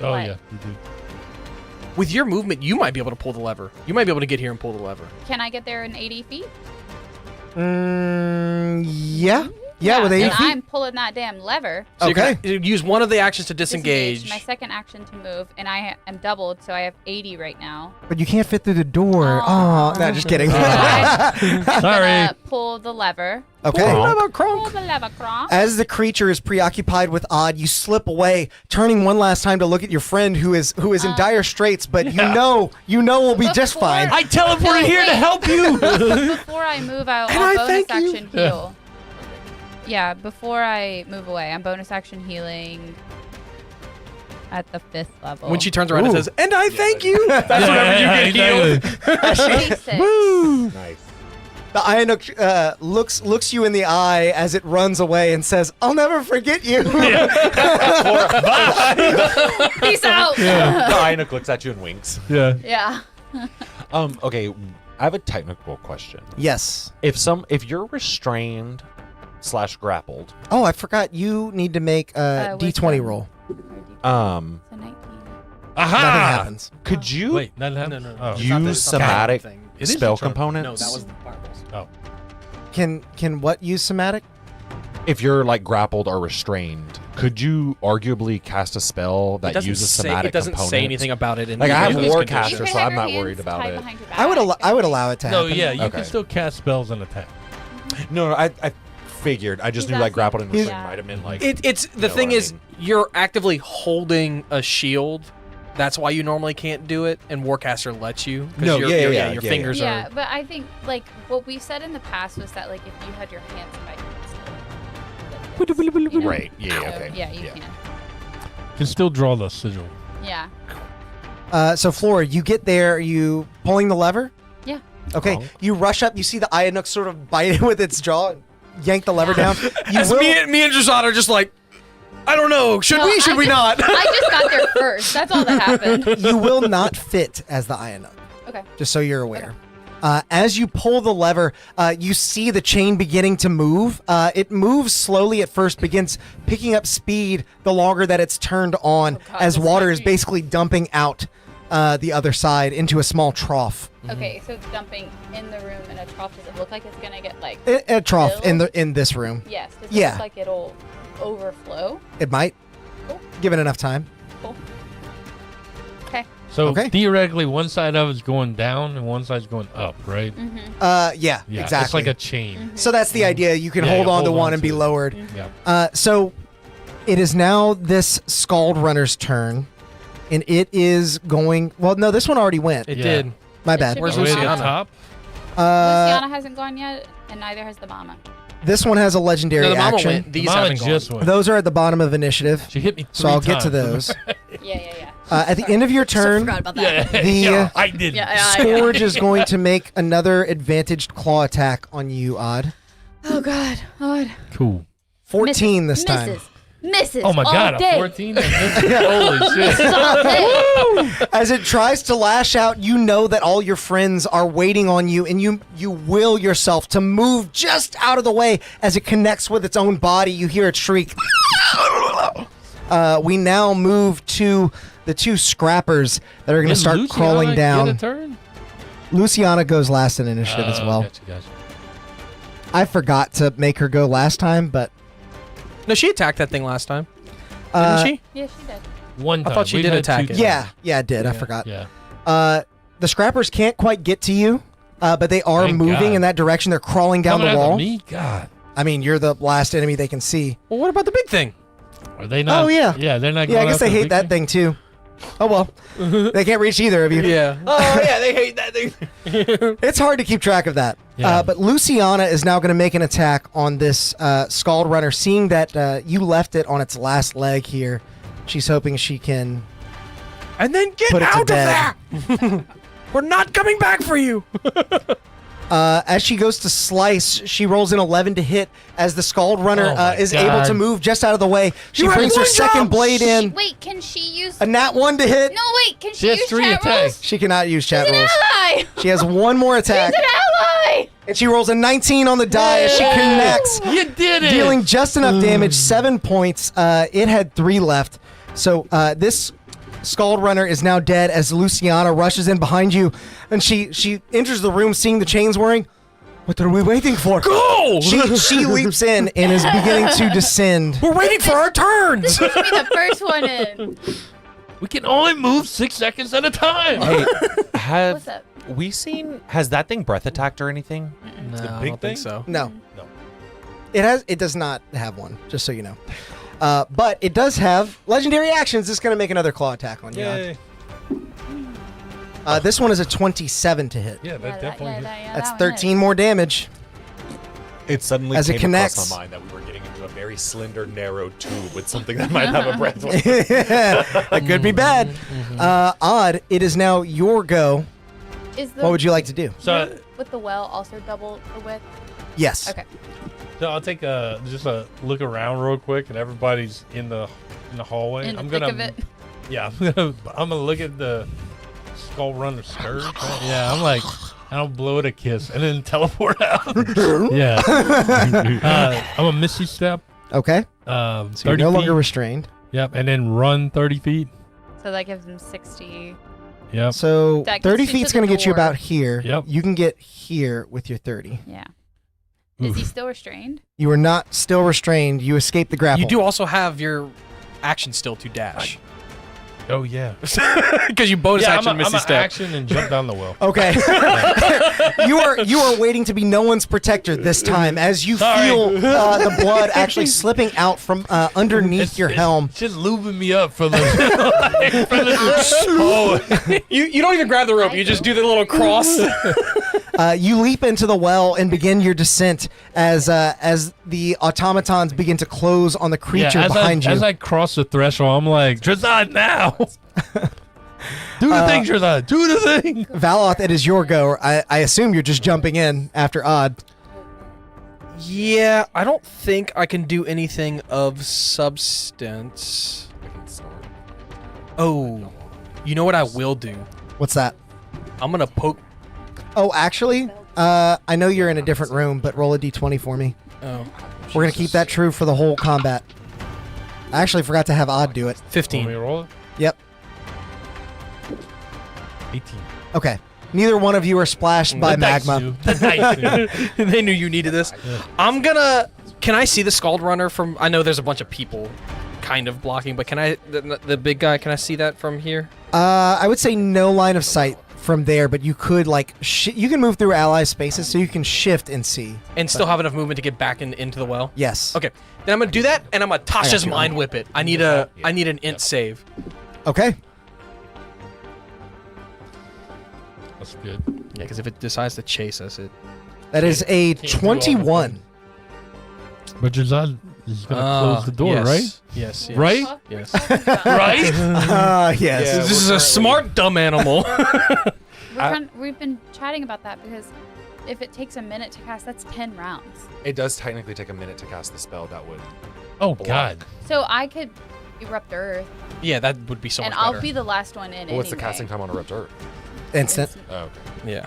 Oh, What? yeah. You do. With your movement, you might be able to pull the lever. You might be able to get here and pull the lever. Can I get there in 80 feet? Yeah. Yeah, with 8 and feet. I'm pulling that damn lever. So Okay. you're gonna use one of the actions to disengage. My second action to move, and I am doubled, so I have 80 right now. But you can't fit through the door. Aw. Oh, no, just kidding. I'm Sorry. gonna pull the lever. Okay. Pull the lever, Kronk. As the creature is preoccupied with Odd, you slip away, turning one last time to look at your friend who is in dire straits, but you know we'll be just Before- fine. I teleported here to Wait. help you. Before I move, I'll And I bonus thank you. action heal. Yeah, before I move away, I'm bonus action healing at the 5th level. When she turns around Ooh. and says, "And I thank you," that's Yeah, whenever yeah, you get healed. exactly. 26. Nice. The Ionuk looks you in the eye as it runs away and says, "I'll never forget you." Peace out. The Ionuk looks at you and winks. Yeah. Yeah. Okay, I have a technical question. Yes. If you're restrained / grappled, Oh, I forgot. You need to make a D20 wisdom. roll. um, So 19. Nothing Aha! happens. could you Wait, nothing happened? No. Oh. It's not the- use it's not the somatic thing. It is spell a charm. components? No, that was the fireballs. Can what use somatic? If you're like grappled or restrained, could you arguably cast a spell that uses somatic It doesn't components? say anything about it. In Like, I have either of these Warcaster, conditions. You so can have I'm your not worried hands about tied it. behind your I would back. allow it to No, happen. yeah, you Okay. can still cast spells and attack. No, I figured. I just He's knew like asking- grappled and restrained Yeah. might have been like. It's the know thing what I is, mean. you're actively holding a shield. That's why you normally can't do it, and Warcaster lets you. 'cause No, your- yeah, your- yeah, your yeah, fingers Yeah, are. but I think like what we said in the past was that like if you had your hands by your Right, yeah, okay. Yeah, you Yeah. can. Can still draw the sigil. Yeah. So Flora, you get there. Are you pulling the lever? Yeah. Okay. Conk. You rush up. You see the Ionuk sort of bite it with its jaw, and yank the lever down. You As will. me and Drazad are just like, I don't know. Should No, we? Should I we just- not? I just got there first. That's all that happened. You will not fit as the Ionuk. Okay. Just so you're aware. As you pull the lever, you see the chain beginning to move. It moves slowly at first, begins picking up speed the longer that it's turned on, God, as this water might is be- basically dumping out the other side into a small trough. Okay, so it's dumping in the room in a trough. Does it look like it's gonna get like? A trough Filled? in this room. Yes. Does it Yeah. look like it'll overflow? It might, Cool. given enough time. Cool. Okay. So Okay. theoretically, one side of it's going down and one side's going up, right? Mm-hmm. Yeah, Yeah, exactly. it's like a chain. So that's the idea. You can Yeah, hold you on to hold one on and to be it. lowered. Yeah. So it is now this Scald Runner's turn. and it is going. Well, no, this one already went. It Yeah. did. My It bad. should Where's be Way at now. the Luciana? top. Luciana hasn't gone yet, and neither has the mama. This one has a legendary No, the mama action. went. The These mama haven't gone. just went. Those are at the bottom of initiative, She hit me. so I'll three get to times. those. Yeah. At the end of your turn, Forgot about Yeah, that. The- I did. Scourge is going to make another advantaged claw attack on you, Odd. Oh God. Cool. 14 this time. Misses. Oh my all god, day. a 14? Holy shit. All day. As it tries to lash out, you know that all your friends are waiting on you, and you will yourself to move just out of the way. As it connects with its own body, you hear it shriek. We now move to the two scrappers that are going to Did start Luciana crawling get a down. turn? Luciana goes last in initiative as well. Gotcha. I forgot to make her go last time, but No, she attacked that thing last time. uh, Didn't she? Yeah, she did. One time. thought she We've did had attack two it. times. yeah, it did. I forgot. Yeah. The scrappers can't quite get to you, but they are Thank moving God. in that direction. They're crawling down Coming the after wall. Me? God. I mean, you're the last enemy they can see. Well, what about the big thing? Are they not? Oh, yeah. Yeah, they're not Yeah, I going guess after they the hate big that thing too. Oh well, they can't reach either of you. Yeah. Oh yeah, they hate that thing. It's hard to keep track of that. Yeah. But Luciana is now going to make an attack on this Scald Runner, seeing that you left it on its last leg here. She's hoping she can. And then get Put it to out of bed. there! We're not coming back for you! As she goes to slice, she rolls an 11 to hit as the Scald Runner Oh my is God. able to move just out of the way. She You had brings her one second job! blade in. Wait, can she use? A nat 1 to hit. No, wait, can She she has use 3 chat attacks. rolls? She cannot use chat She's an rolls. ally. She has one more attack, She's an ally. and she rolls a 19 on the die as she connects. You did it! Dealing just enough damage, 7 points. It had 3 left. So this Scald Runner is now dead as Luciana rushes in behind you, and she enters the room seeing the chains whirring. What are we waiting for? Go! She leaps in and is beginning to descend. We're waiting for our turns! This should be the first one in. We can only move 6 seconds at a time. Hey, have What's up? we seen? Has that thing breath attacked or anything? No, The I big don't think thing? so. No. No. It does not have one, just so you know. But it does have legendary actions. It's going to make another claw attack on you. This one is a 27 to hit. Yeah, that definitely hit. That's that one 13 more damage. It suddenly As it came connects. across my mind that we were getting into a very slender, narrow tube with something that might have a breath. That could be bad. Odd, it is now your go. Is the What would you like to do? So, with the well also double the width? Yes. Okay. so I'll take just a look around real quick, and everybody's in the hallway. In the I'm thick gonna of it. Yeah, I'm gonna look at the Skull Runner Scourge. Right? Yeah, I'm like, I don't blow it a kiss and then teleport out. Yeah. I'm a Misty Step. Okay. So So you're no longer restrained. Yep, and then run 30 feet. So that gives him 60. Yep. So That gets 30 you to feet's the going to get you door. about here. Yep. You can get here with your 30. Yeah. Is he Oof. still restrained? You are not still restrained. You escape the grapple. You do also have your action still to dash. Oh yeah. Because you bonus Yeah, action I'm Misty a Step. action and jump down the well. Okay. you are waiting to be no one's protector this time as you Sorry. feel the blood actually slipping out from underneath your helm. It's just lubing me up for the. You don't even grab the rope. You just do the little cross. You leap into the well and begin your descent as the automatons begin to close on the creature behind you. As I cross the threshold, I'm like, Drazad now. Do the thing, Drazad. Do the thing. Valoth, it is your go. I assume you're just jumping in after Odd. Yeah, I don't think I can do anything of substance. Oh, you know what I will do? What's that? I'm gonna poke. Oh, actually, I know you're in a different room, but roll a d20 for me. Oh, We're going to keep that true for the whole combat. I actually forgot to have Odd do it. Want me 15. to roll it? Yep. 18. Okay. Neither one of you are splashed by The dice magma. do. The dice do. They knew you needed this. I'm gonna. Can I see the Scald Runner from? I know there's a bunch of people, kind of blocking, but can I? The big guy. Can I see that from here? I would say no line of sight from there, but you could like you can move through ally spaces, so you can shift and see. And still have enough movement to get back into the well. Yes. Okay. Then I'm gonna do that, and I'm gonna Tasha's you. Mind Whip it. I need an int save. Okay. That's good. Yeah, because if it decides to chase us, it. That is a Can't do all the 21. things. But Jazad is going to close the door, yes. right? Yes. Right? Yes. Right? Yes. Yeah, This is we're a smart dumb animal. We've been chatting about that because if it takes a minute to cast, that's 10 rounds. It does technically take a minute to cast the spell. That would. Oh, God. So I could erupt Earth, Yeah, that would be so and much I'll better. be the last one in. What's the anyway. casting time on Erupt Earth? Instant. Oh, okay. Yeah.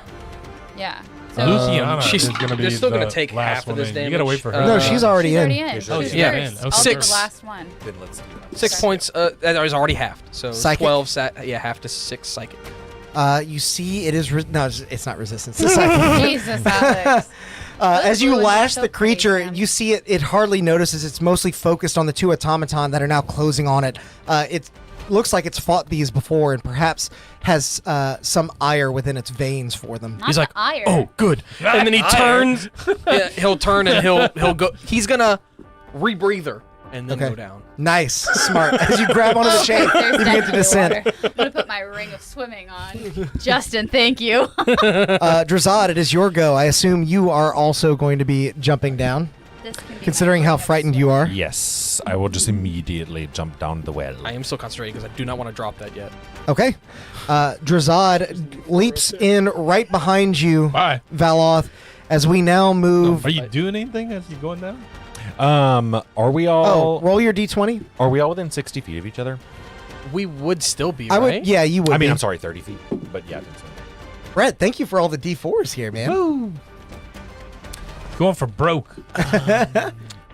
Yeah. So Luciana she's- is going to be they're still gonna gonna take half of this You got to wait for her. No, she's already she's in. already in. She's She was already in. first. Okay. I'll be Six. the last one. Then let's do that. 6 points. That is already halved. So Psychic? 12. Half to 6 psychic. You see, it is no, it's not resistance. It's psychic. Jesus, Alex. As you Those lash so the creature, crazy. you see it hardly notices. It's mostly focused on the two automaton that are now closing on it. It looks like it's fought these before and perhaps has some ire within its veins for them. Not He's the like, ire. oh, good. And then he turns. Yeah, he'll turn and he'll go. He's gonna rebreathe her and then Okay. go down. Nice, smart. As you grab onto the chain, There's you begin to definitely descend. water. I'm gonna put my ring of swimming on. Justin, thank you. Drazad, it is your go. I assume you are also going to be jumping down, This can be considering my how ring of frightened you are. Yes, I will just immediately jump down the well. I am still concentrating because I do not want to drop that yet. Okay. Drazad leaps in right behind you, Bye. Valoth, as we now move. Are you doing anything as you're going down? Are we Oh, all? roll your d20. Are we all within 60 feet of each other? We would still be, I right? would, yeah, you would. I mean, be. I'm sorry, 30 feet. But yeah. Brett, thank you for all the d4s here, man. Going for broke.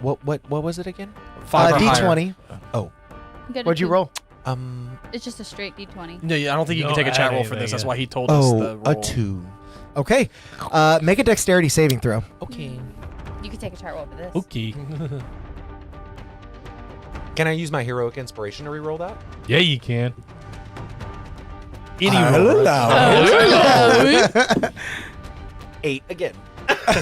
What was it again? 5 or higher. d20. Oh, I'm good at What'd you two. roll? It's just a straight D20. No, I don't think you No, can take a chat add roll for this. anything, That's yeah. why he told us the roll. a 2. Okay. Make a dexterity saving throw. Okay. You could take a chart roll for this. Okay. Can I use my heroic inspiration to reroll that? Yeah, you can. Hello. 8 again.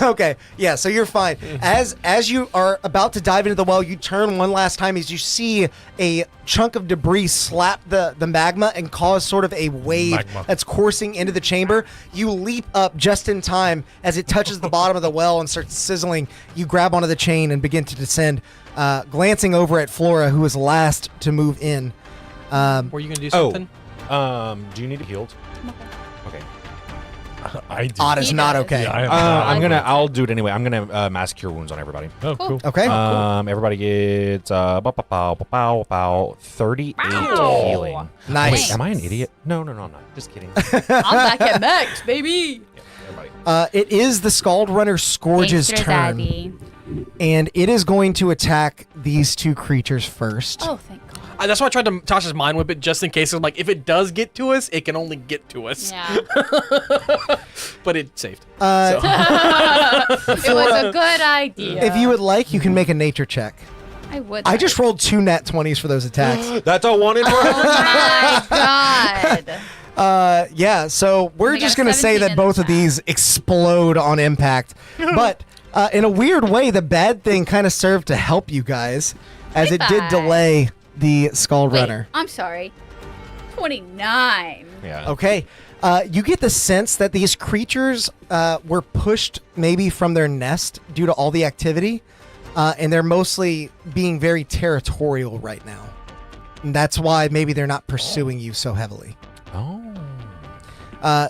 Okay. Yeah, so you're fine. As you are about to dive into the well, you turn one last time as you see a chunk of debris slap the magma and cause sort of a wave Magma. that's coursing into the chamber. You leap up just in time as it touches the bottom of the well and starts sizzling. You grab onto the chain and begin to descend, glancing over at Flora, who is last to move in. Were you going to do something? Do you need it healed? Okay. I do. Odd is He not does. okay. Yeah, I am not. I'll do it anyway. I'm gonna mass cure wounds on everybody. Oh, cool. Okay. Everybody gets 38 healing. Nice. Wait, am I an idiot? No, I'm not. Just kidding. I'm back at max, baby. Everybody. It is the Scald Runner Scourge's Thanks, turn, Daddy. and it is going to attack these two creatures first. Oh, thank God. That's why I tried to Tasha's mind whip it just in case. I'm like, if it does get to us, it can only get to us. Yeah. But it saved. Uh, It was a good idea. If you would like, you can make a nature check. I would. I just rolled 2 nat 20s for those attacks. That's a 1 in Oh my God. Yeah, so we're I got just going to say 17 that in both the of chat. these explode on impact. But in a weird way, the bad thing kind of served to help you guys, as it did Bye-bye. delay the Scald Wait, Runner. I'm sorry. 29. Yeah. Okay. You get the sense that these creatures were pushed maybe from their nest due to all the activity, and they're mostly being very territorial right now. And that's why maybe they're not pursuing you so heavily. Oh.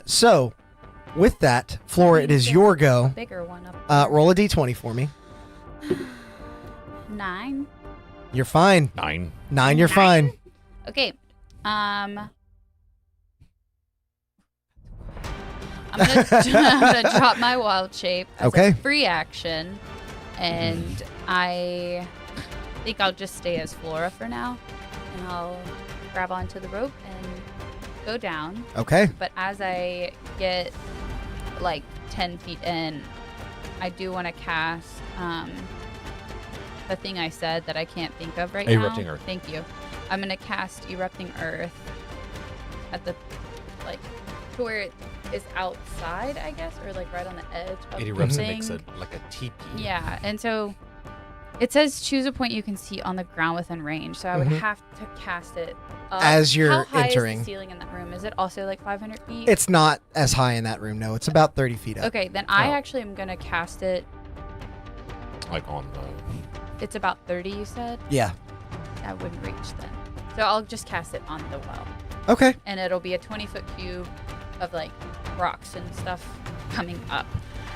So, with that, Flora, it is your go. Bigger one up. Roll a d20 for me. 9. You're fine. 9. 9, you're fine. Okay. I'm gonna drop my wild shape as Okay. a free action, and I think I'll just stay as Flora for now, and I'll grab onto the rope and go down. Okay. But as I get like 10 feet in, I do want to cast the thing I said that I can't think of right now. Erupting Earth. Thank you. I'm gonna cast Erupting Earth at the to where it is outside, I guess, or like right on the edge of It the erupts and thing. makes it like a teepee. Yeah, and so It says choose a point you can see on the ground within range, so I would have to cast it up. As you're How high entering. is the ceiling in that room? Is it also like 500 feet? It's not as high in that room, no. It's about 30 feet up. Okay, then I actually am going to cast it. Like on the. It's about 30, you said? Yeah. I wouldn't reach then. So I'll just cast it on the well. Okay. And it'll be a 20-foot cube of like rocks and stuff coming up.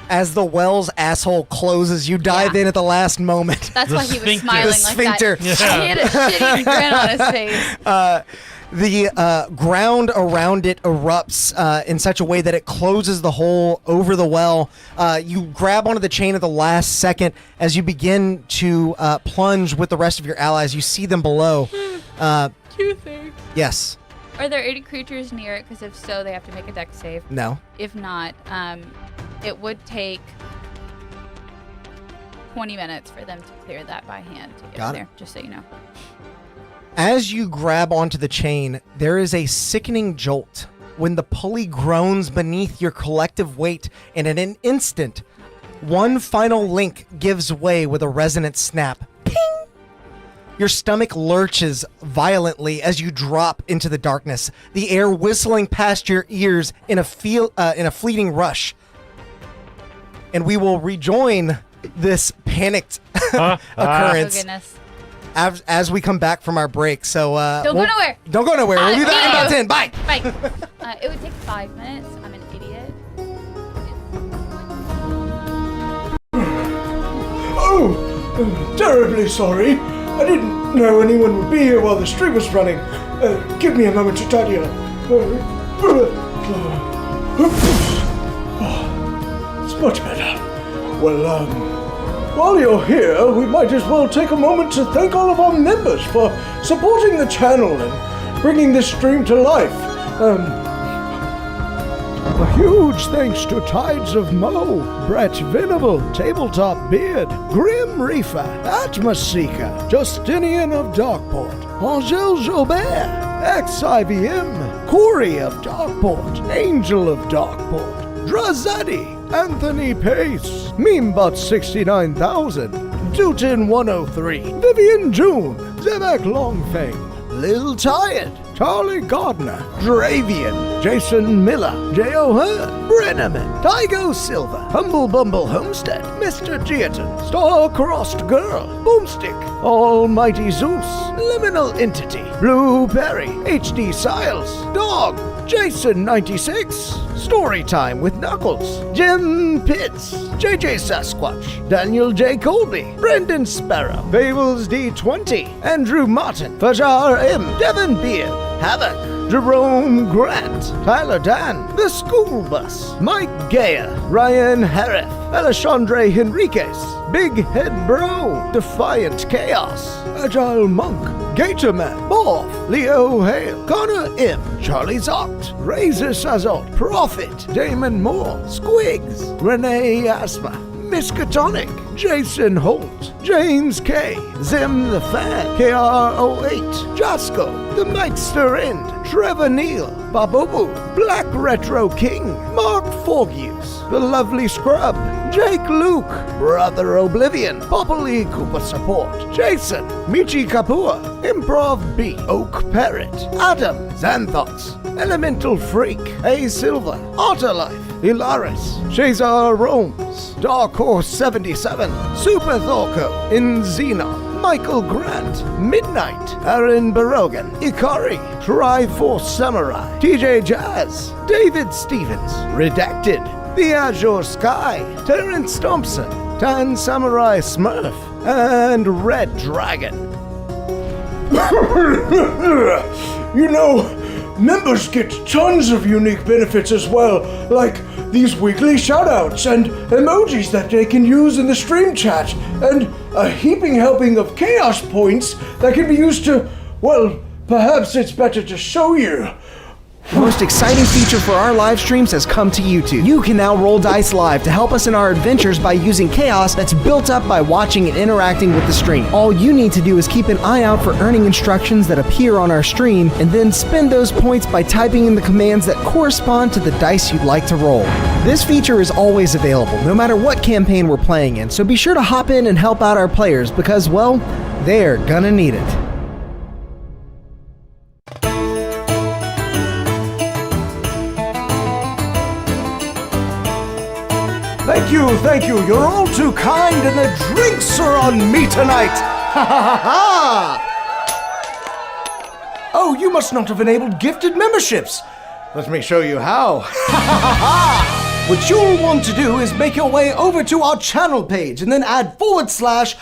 As the well's asshole closes, you dive in at the last moment. That's The why he was sphincter. smiling The like sphincter. that. He had a shitty grin on his face. The ground around it erupts in such a way that it closes the hole over the well. You grab onto the chain at the last second. As you begin to plunge with the rest of your allies, you see them below. Two things. Yes. Are there any creatures near it? Because if so, they have to make a dex save. No. If not, it would take 20 minutes for them to clear that by hand to get Got in it. there, just so you know. As you grab onto the chain, there is a sickening jolt when the pulley groans beneath your collective weight, and in an instant, one final link gives way with a resonant snap. Ping! Your stomach lurches violently as you drop into the darkness, the air whistling past your ears in a fleeting rush. And we will rejoin this panicked Oh, occurrence goodness. as we come back from our break. So Don't go nowhere. Don't go nowhere. We'll be back in about 10. Bye. Bye. It would take 5 minutes. I'm an idiot. Oh, terribly sorry. I didn't know anyone would be here while the stream was running. Give me a moment to tidy up. It's much better. Well, while you're here, we might as well take a moment to thank all of our members for supporting the channel and bringing this stream to life. A huge thanks to Tides of Mo, Brett Venable, Tabletop Beard, Grim Reaper, Atmos Seeker, Justinian of Darkport, Angel Jobert, XIVM, Corey of Darkport, Angel of Darkport, Drazadi, Anthony Pace, Memebot 69,000, Dutin 103, Vivian June, Zebek Longfang, Lil Tired, Charlie Gardner, Dravian, Jason Miller, J. O'Hearn, Brenneman, Tygo Silver, Humble Bumble Homestead, Mr. Geaton, Star-Crossed Girl, Boomstick, Almighty Zeus, Liminal Entity, Blue Berry, HD Siles, Dog, Jason 96, Storytime with Knuckles, Jim Pitts, JJ Sasquatch, Daniel J. Colby, Brendan Sparrow, Fables D20, Andrew Martin, Fajar M, Devin Beard, Havoc, Jerome Grant, Tyler Dan, The School Bus, Mike Gayer, Ryan Harif, Alexandre Henriquez, Big Head Bro, Defiant Chaos, Agile Monk, Gatorman, Morph, Leo Hale, Connor M, Charlie Zoct, Razor Sazot, Prophet, Damon Moore, Squigs, Renee Asma, Miskatonic, Jason Holt, James K, Zim the Fan, KR08, Jasko, The Mikester End, Trevor Neal, Babubu, Black Retro King, Mark Forgius, The Lovely Scrub, Jake Luke, Brother Oblivion, Popoli Cooper Support, Jason, Michi Kapua, Improv B, Oak Parrot, Adam, Xanthox, Elemental Freak, A Silver, Otterlife, Hilaris, Shazar Romes, Dark Horse 77, Super Thorco, Inzeno, Michael Grant, Midnight, Aaron Barogan, Ikari, Triforce Samurai, TJ Jazz, David Stevens, Redacted, The Azure Sky, Terrence Thompson, Tan Samurai Smurf, and Red Dragon. You know, members get tons of unique benefits as well, like these weekly shoutouts and emojis that they can use in the stream chat, and a heaping helping of chaos points that can be used to, well, perhaps it's better to show you The most exciting feature for our live streams has come to YouTube. You can now roll dice live to help us in our adventures by using chaos that's built up by watching and interacting with the stream. All you need to do is keep an eye out for earning instructions that appear on our stream, and then spend those points by typing in the commands that correspond to the dice you'd like to roll. This feature is always available, no matter what campaign we're playing in, so be sure to hop in and help out our players because, well, they're gonna need it. Thank you. You're all too kind, and the drinks are on me tonight. Ha ha ha ha! Oh, you must not have enabled gifted memberships. Let me show you how. Ha ha ha ha! What you'll want to do is make your way over to our channel page and then add /allow_gifts.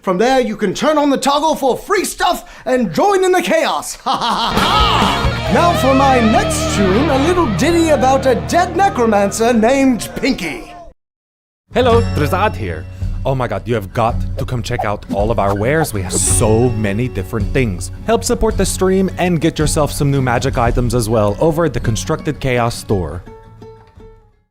From there, you can turn on the toggle for free stuff and join in the chaos. Ha ha ha ha! Now for my next tune, a little ditty about a dead necromancer named Pinky. Hello, Drazad here. Oh my god, you have got to come check out all of our wares. We have so many different things. Help support the stream and get yourself some new magic items as well over at the Constructed Chaos store.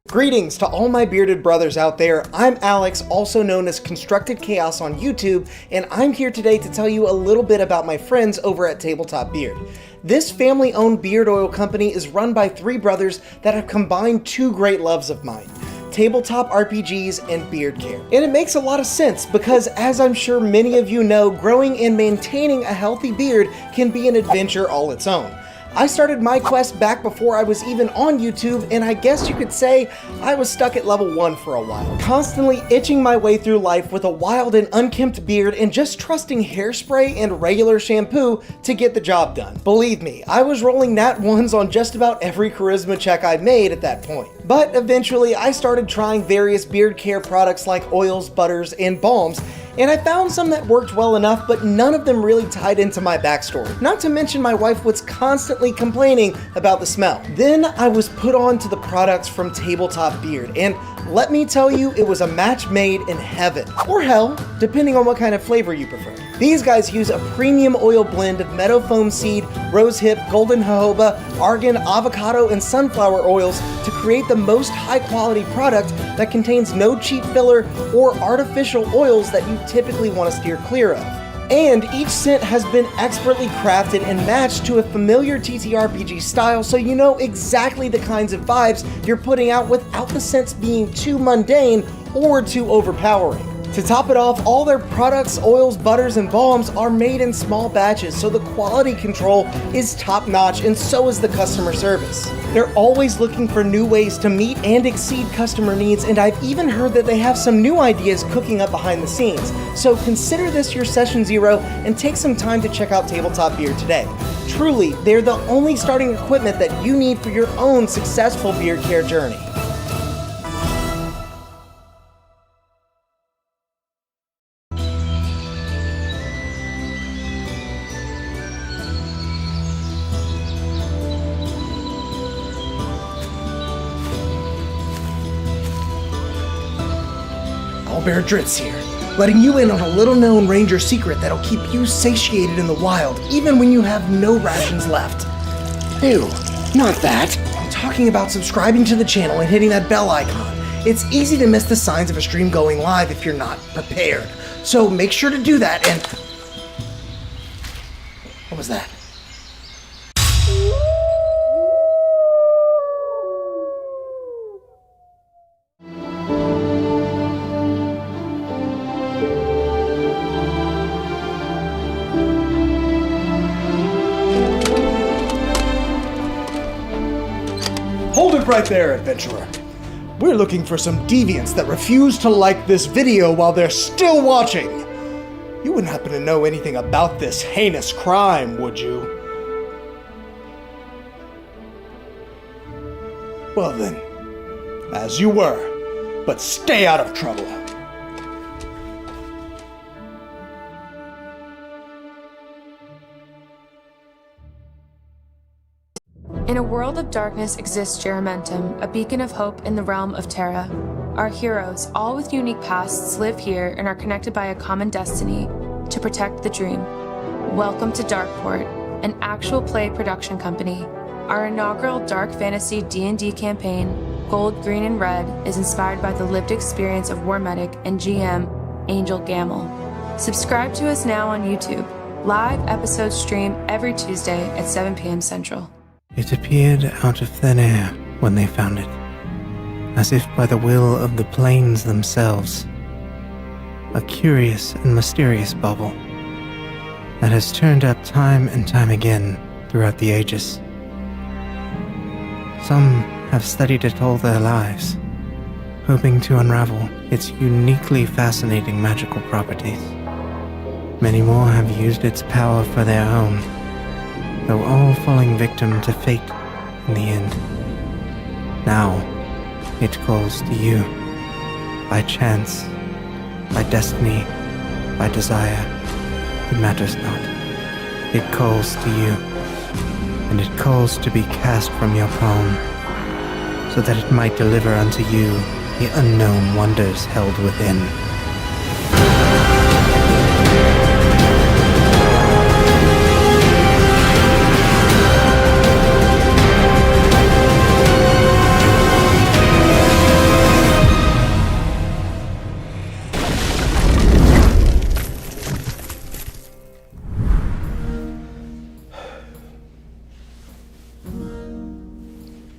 Greetings to all my bearded brothers out there. I'm Alex, also known as Constructed Chaos on YouTube, and I'm here today to tell you a little bit about my friends over at Tabletop Beard. This family-owned beard oil company is run by 3 brothers that have combined 2 great loves of mine: tabletop RPGs and beard care. And it makes a lot of sense because, as I'm sure many of you know, growing and maintaining a healthy beard can be an adventure all its own. I started my quest back before I was even on YouTube, and I guess you could say I was stuck at level 1 for a while, constantly itching my way through life with a wild and unkempt beard and just trusting hairspray and regular shampoo to get the job done. Believe me, I was rolling nat 1s on just about every charisma check I made at that point. But eventually I started trying various beard care products like oils, butters, and balms, and I found some that worked well enough, but none of them really tied into my backstory. Not to mention my wife was constantly complaining about the smell. Then I was put on to the products from Tabletop Beard, and let me tell you, it was a match made in heaven. Or hell, depending on what kind of flavor you prefer. These guys use a premium oil blend of meadow foam seed, rosehip, golden jojoba, argan, avocado, and sunflower oils to create the most high-quality product that contains no cheap filler or artificial oils that you typically want to steer clear of. And each scent has been expertly crafted and matched to a familiar TTRPG style, so you know exactly the kinds of vibes you're putting out without the scents being too mundane or too overpowering. To top it off, all their products, oils, butters, and balms are made in small batches, so the quality control is top-notch, and so is the customer service. They're always looking for new ways to meet and exceed customer needs, and I've even heard that they have some new ideas cooking up behind the scenes. So consider this your session 0 and take some time to check out Tabletop Beard today. Truly, they're the only starting equipment that you need for your own successful beard care journey. Bear Dritz here, letting you in on a little-known ranger secret that'll keep you satiated in the wild, even when you have no rations left. Ew, not that. I'm talking about subscribing to the channel and hitting that bell icon. It's easy to miss the signs of a stream going live if you're not prepared. So make sure to do that and... What was that? Hold it right there, adventurer. We're looking for some deviants that refuse to like this video while they're still watching. You wouldn't happen to know anything about this heinous crime, would you? Well then, as you were, but stay out of trouble. In a world of darkness exists Geramentum, a beacon of hope in the realm of Terra. Our heroes, all with unique pasts, live here and are connected by a common destiny to protect the dream. Welcome to Darkport an actual play production company. Our inaugural dark fantasy D&D campaign, Gold, Green, and Red, is inspired by the lived experience of War Medic and GM Angel Gamble. Subscribe to us now on YouTube. Live episodes stream every Tuesday at 7 p.m. Central. It appeared out of thin air when they found it, as if by the will of the plains themselves. A curious and mysterious bauble that has turned up time and time again throughout the ages. Some have studied it all their lives, hoping to unravel its uniquely fascinating magical properties. Many more have used its power for their own, though all falling victim to fate in the end. Now, it calls to you, by chance, by destiny, by desire, it matters not. It calls to you, and it calls to be cast from your palm, so that it might deliver unto you the unknown wonders held within.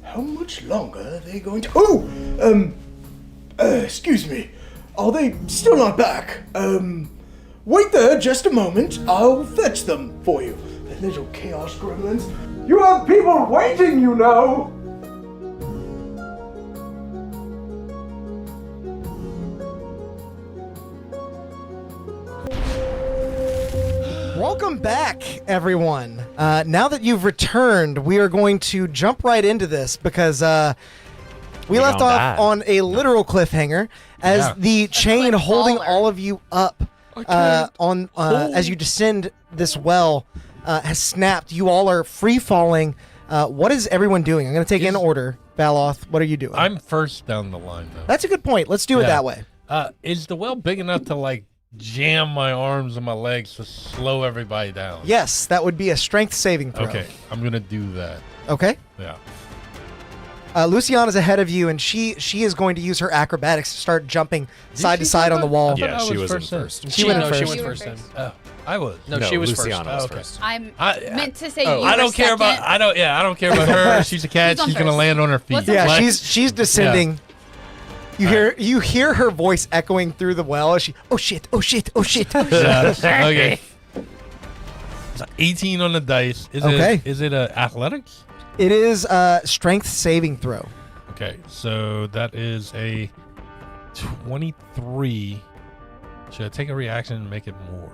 How much longer are they going to... excuse me. Are they still not back? Wait there just a moment. I'll fetch them for you. The little chaos gremlins. You have people waiting, you know! Welcome back, everyone. Now that you've returned, we are going to jump right into this because we left off on a literal cliffhanger as the chain holding all of you up as you descend this well has snapped. You all are free falling. What is everyone doing? I'm going to take in order. Valoth, what are you doing? I'm first down the line, though. That's a good point. Let's do it that way. Is the well big enough to, like, jam my arms and my legs to slow everybody down? Yes, that would be a strength saving throw. Okay, I'm going to do that. Okay. Yeah. Luciana's ahead of you, and she is going to use her acrobatics to start jumping side to side on the wall. Yeah, she was in first. She went in first. She went first then. I was. No, she was Luciana first. was first. I'm meant to say you I don't were care about. second. I don't care about her. She's a cat. Who's on She's gonna first? land on her feet. What's on Yeah, Flex. she's descending. You hear her voice echoing through the well as she, oh shit, oh shit, oh shit. Yeah. Okay. So 18 on the dice. Is it athletics? It is a strength saving throw. Okay, so that is a 23. Should I take a reaction and make it more?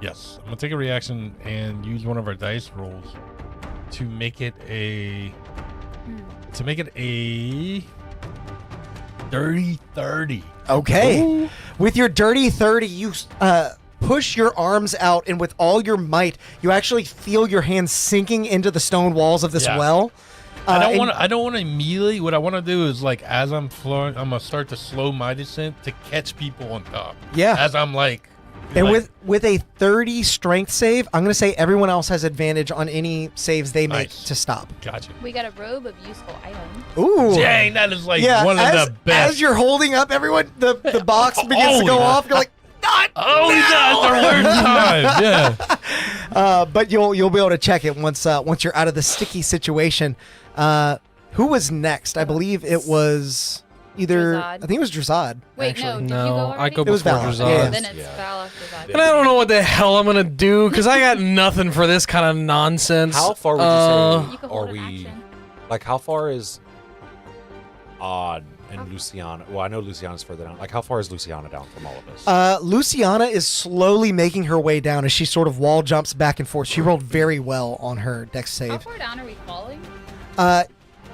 Yes, I'm gonna take a reaction and use one of our dice rolls to make it a dirty 30. Okay. Ooh. With your dirty 30, you push your arms out, and with all your might, you actually feel your hands sinking into the stone walls of this well. I don't want to immediately. What I want to do is, like, as I'm flowing, I'm gonna start to slow my descent to catch people on top. Yeah. As I'm like. And with a 30 strength save, I'm going to say everyone else has advantage on any saves they make to stop. Gotcha. We got a robe of useful items. Ooh. Dang, that is like one of the best. As you're holding up, everyone, the box begins to go off. You're like, not. Oh, that's the worst time. Yeah. But you'll be able to check it once you're out of the sticky situation. Who was next? I believe it was either. Drazad. I think it was Drazad. Wait, actually. no, did you go No, already? I go It was before Valak. Drazad. Yeah. Then it's Valak, Drazad. And I don't know what the hell I'm gonna do because I got nothing for this kind of nonsense. How far would you say You can are hold an we? action. Like, how far is Odd and Luciana? Well, I know Luciana's further down. Like, how far is Luciana down from all of us? Luciana is slowly making her way down as she sort of wall jumps back and forth. She rolled very well on her dex How save. far down are we falling?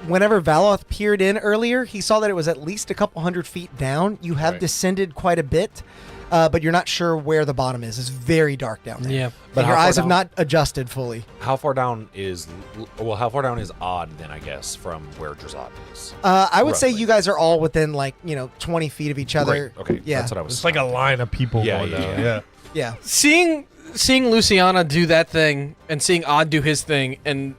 Whenever Valoth peered in earlier, he saw that it was at least a couple hundred feet down. You have Right. descended quite a bit, but you're not sure where the bottom is. It's very dark down there. Yeah. But But your how far eyes have down? not adjusted fully. How far down is? Well, how far down is Odd then? I guess from where Drazad is. I would say Roughly. you guys are all within 20 feet of each other. Right. Okay. Yeah. That's what I was. It's like a line of people Yeah, going yeah, down. yeah. Yeah. Seeing seeing Luciana do that thing and seeing Odd do his thing, and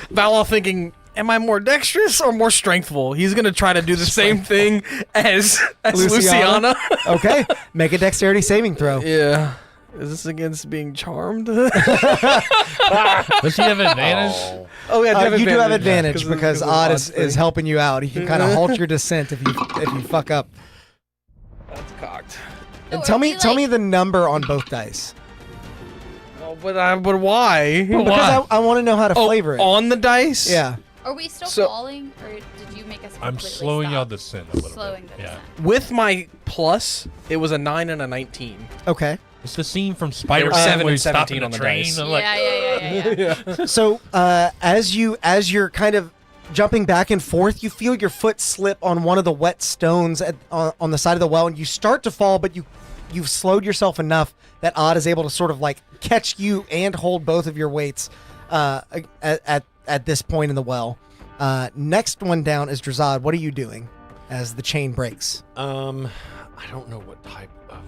Valor thinking, am I more dexterous or more strengthful? He's gonna try to do the same thing as Luciana. Okay, make a dexterity saving throw. Yeah. Is this against being charmed? Does she have advantage? Oh yeah, You do have advantage Yeah, because of Odd Odd's is thing. helping you out. He can kind of halt your descent if you fuck up. That's cocked. And So tell are me we, tell me like- the number on both dice. Oh, but why? Because I want to know how to flavor it. On the dice? Yeah. Are we still So- falling, or did you make us? I'm completely slowing stop? y'all descent a little Slowing bit. the Yeah. descent. With my plus, it was a 9 and a 19. Okay. It's the scene from There Spider-Man were 7 where and he's stopping 17 the on the train. dice. I'm like, Yeah. So as you're kind of jumping back and forth, you feel your foot slip on one of the wet stones on the side of the well, and you start to fall, but you've slowed yourself enough that Odd is able to sort of like catch you and hold both of your weights at this point in the well. Next one down is Drazad. What are you doing as the chain breaks? I don't know what type of.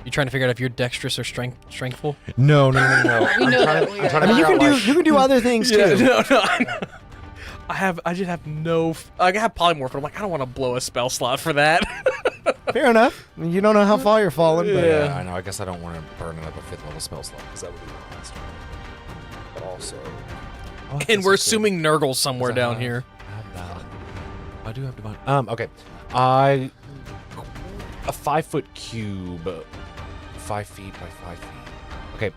You trying to figure out if you're dexterous or strengthful? No. We know that we I'm are. trying I to mean, you figure can out, do you can do other things too. no. I just have no. I have polymorph, but I'm like, I don't want to blow a spell slot for that. Fair enough. I mean, you don't know how far you're falling, but Yeah, I know. I guess I don't want to burn another 5th level spell slot because that would be the last one. But also, And we're assuming Nurgle's somewhere down here. I do have divine. Okay. A 5-foot cube, 5 feet by 5 feet. Okay.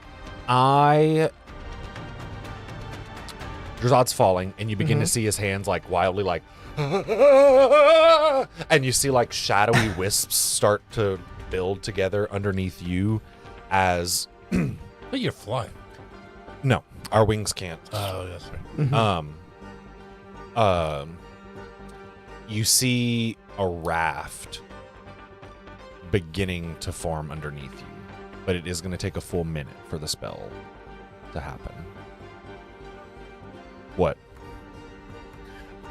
Drazad's falling, and you begin to see his hands like wildly like, and you see like shadowy wisps start to build together underneath you, as but you're flying. no, our wings can't. Oh, that's right. You see a raft beginning to form underneath you, but it is going to take a full minute for the spell to happen. What?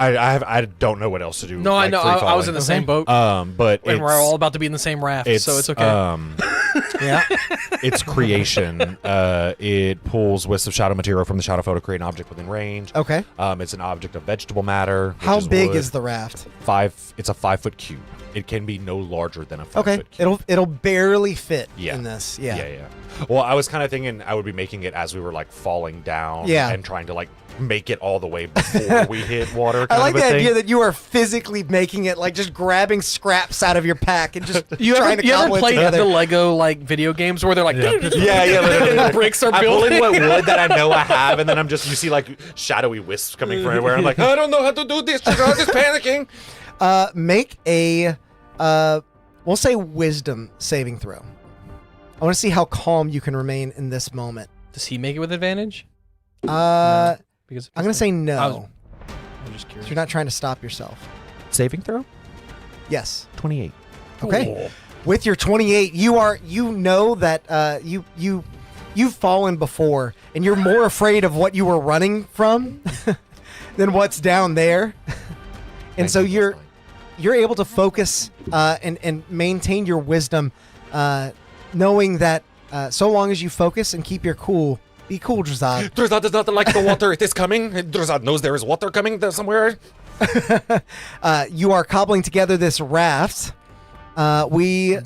I don't know what else to do. No, I like, know. free I was falling. in the same boat. But And we're it's- all about to be in the same raft, so it's okay. yeah. It's creation. It pulls wisps of shadow material from the shadow foe to create an object within range. Okay. It's an object of vegetable matter. which How big wood. is the raft? It's a 5-foot cube. It can be no larger than a 5-foot Okay. cube. It'll barely fit Yeah. in this. Yeah. Yeah. Well, I was kind of thinking I would be making it as we were like falling down. Yeah. And trying to like make it all the way before we hit water. I kind like of the a idea thing. that you are physically making it, like just grabbing scraps out of your pack and just You trying ever to cobble it played together. the Lego like video games where they're like, Yeah, literally. bricks are I'm building? pulling what wood that I know I have, and then you see like shadowy wisps coming from everywhere. I'm like, I don't know how to do this. I'm just panicking. Make a, we'll say wisdom saving throw. I want to see how calm you can remain in this moment. Does he make it with advantage? Because I'm going to say no. I'm just So curious. you're not trying to stop yourself. Saving throw? Yes. 28. Okay. With your 28, you know that you've fallen before, and you're more afraid of what you were running from than what's down there. And so you're able to focus and maintain your wisdom, knowing that so long as you focus and keep your cool, be cool, Drazad. Drazad does not like the water. It is coming. Drazad knows there is water coming there somewhere. You are cobbling together this raft. We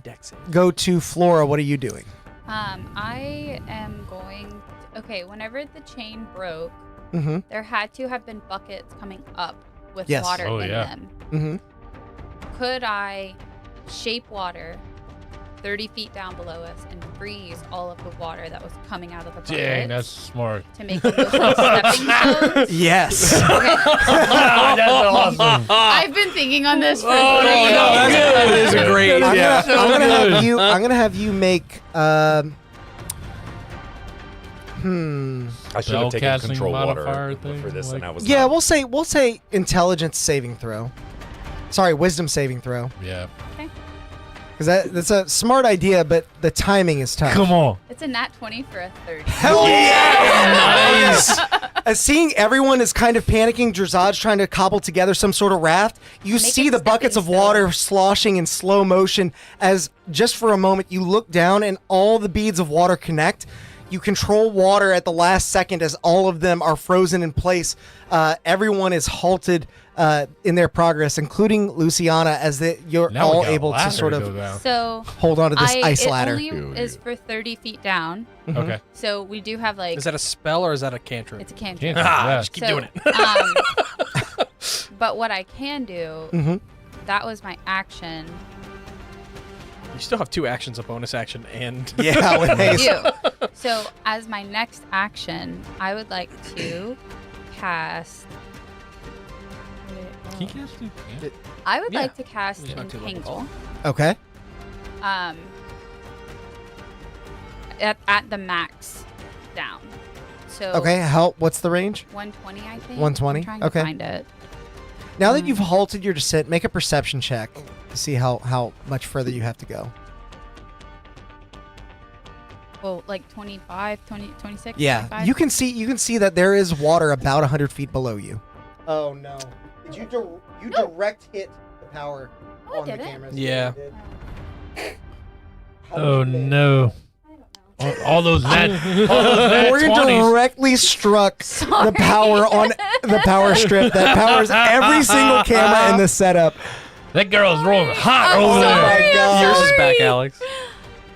go to Flora. What are you doing? I am going. Okay, whenever the chain broke, Mm-hmm. there had to have been buckets coming up with Yes. water Oh, in yeah. them. Mm-hmm. Could I shape water 30 feet down below us and freeze all of the water that was coming out of the bucket Dang, that's smart. to make them look like stepping stones? Yes. Okay. That's awesome. I've been thinking on this for 3 no, years. that is a great. I'm Yeah. gonna have you make. I should have taken Spellcasting control water modifier thing, for this, and like- I was Yeah, not. we'll say intelligence saving throw. Sorry, wisdom saving throw. Yeah. Because Because that's a smart idea, but the timing is tough. Come on. It's a nat 20 for a 30. Hell yeah! Nice. As seeing everyone is kind of panicking, Drazad's trying to cobble together some sort of raft. You see it the buckets of stepping water sloshing in slow motion as just for a moment you look down and all the beads of water connect. You control water at the last second as all of them are frozen in place. Everyone is halted in their progress, including Luciana, as you're Now we all got a able to ladder sort go of down. So hold on to this ice it ladder. only is for 30 feet down. Okay. So we do have like Is that a spell or is that a cantrip? it's a cantrip. Cantrip. Ah, Yeah. just keep So, doing it. But what I can do, Mhm. that was my action. You still have 2 actions, a bonus action, and Yeah, with I haste. do. So as my next action, I would like to cast. Can you cast it? Yeah. I would Yeah. like to cast Yeah, not too levels. Entangle. Okay. At the max down. So Okay. What's the range? 120, I think. 120? I'm trying Okay. to find it. Now that you've halted your descent, make a perception check to see how much further you have to go. Well, like 25, 20, 26. Yeah, 25? you can see that there is water about 100 feet below you. Oh no! Did you direct hit the power Oh, I on the did it? cameras? Yeah. Oh no. All those nat Morgan 20s. directly struck the power on the power strip that powers every single camera in the setup. That girl's rolling hot I'm over sorry, there. I'm God. yours is sorry. back, Alex.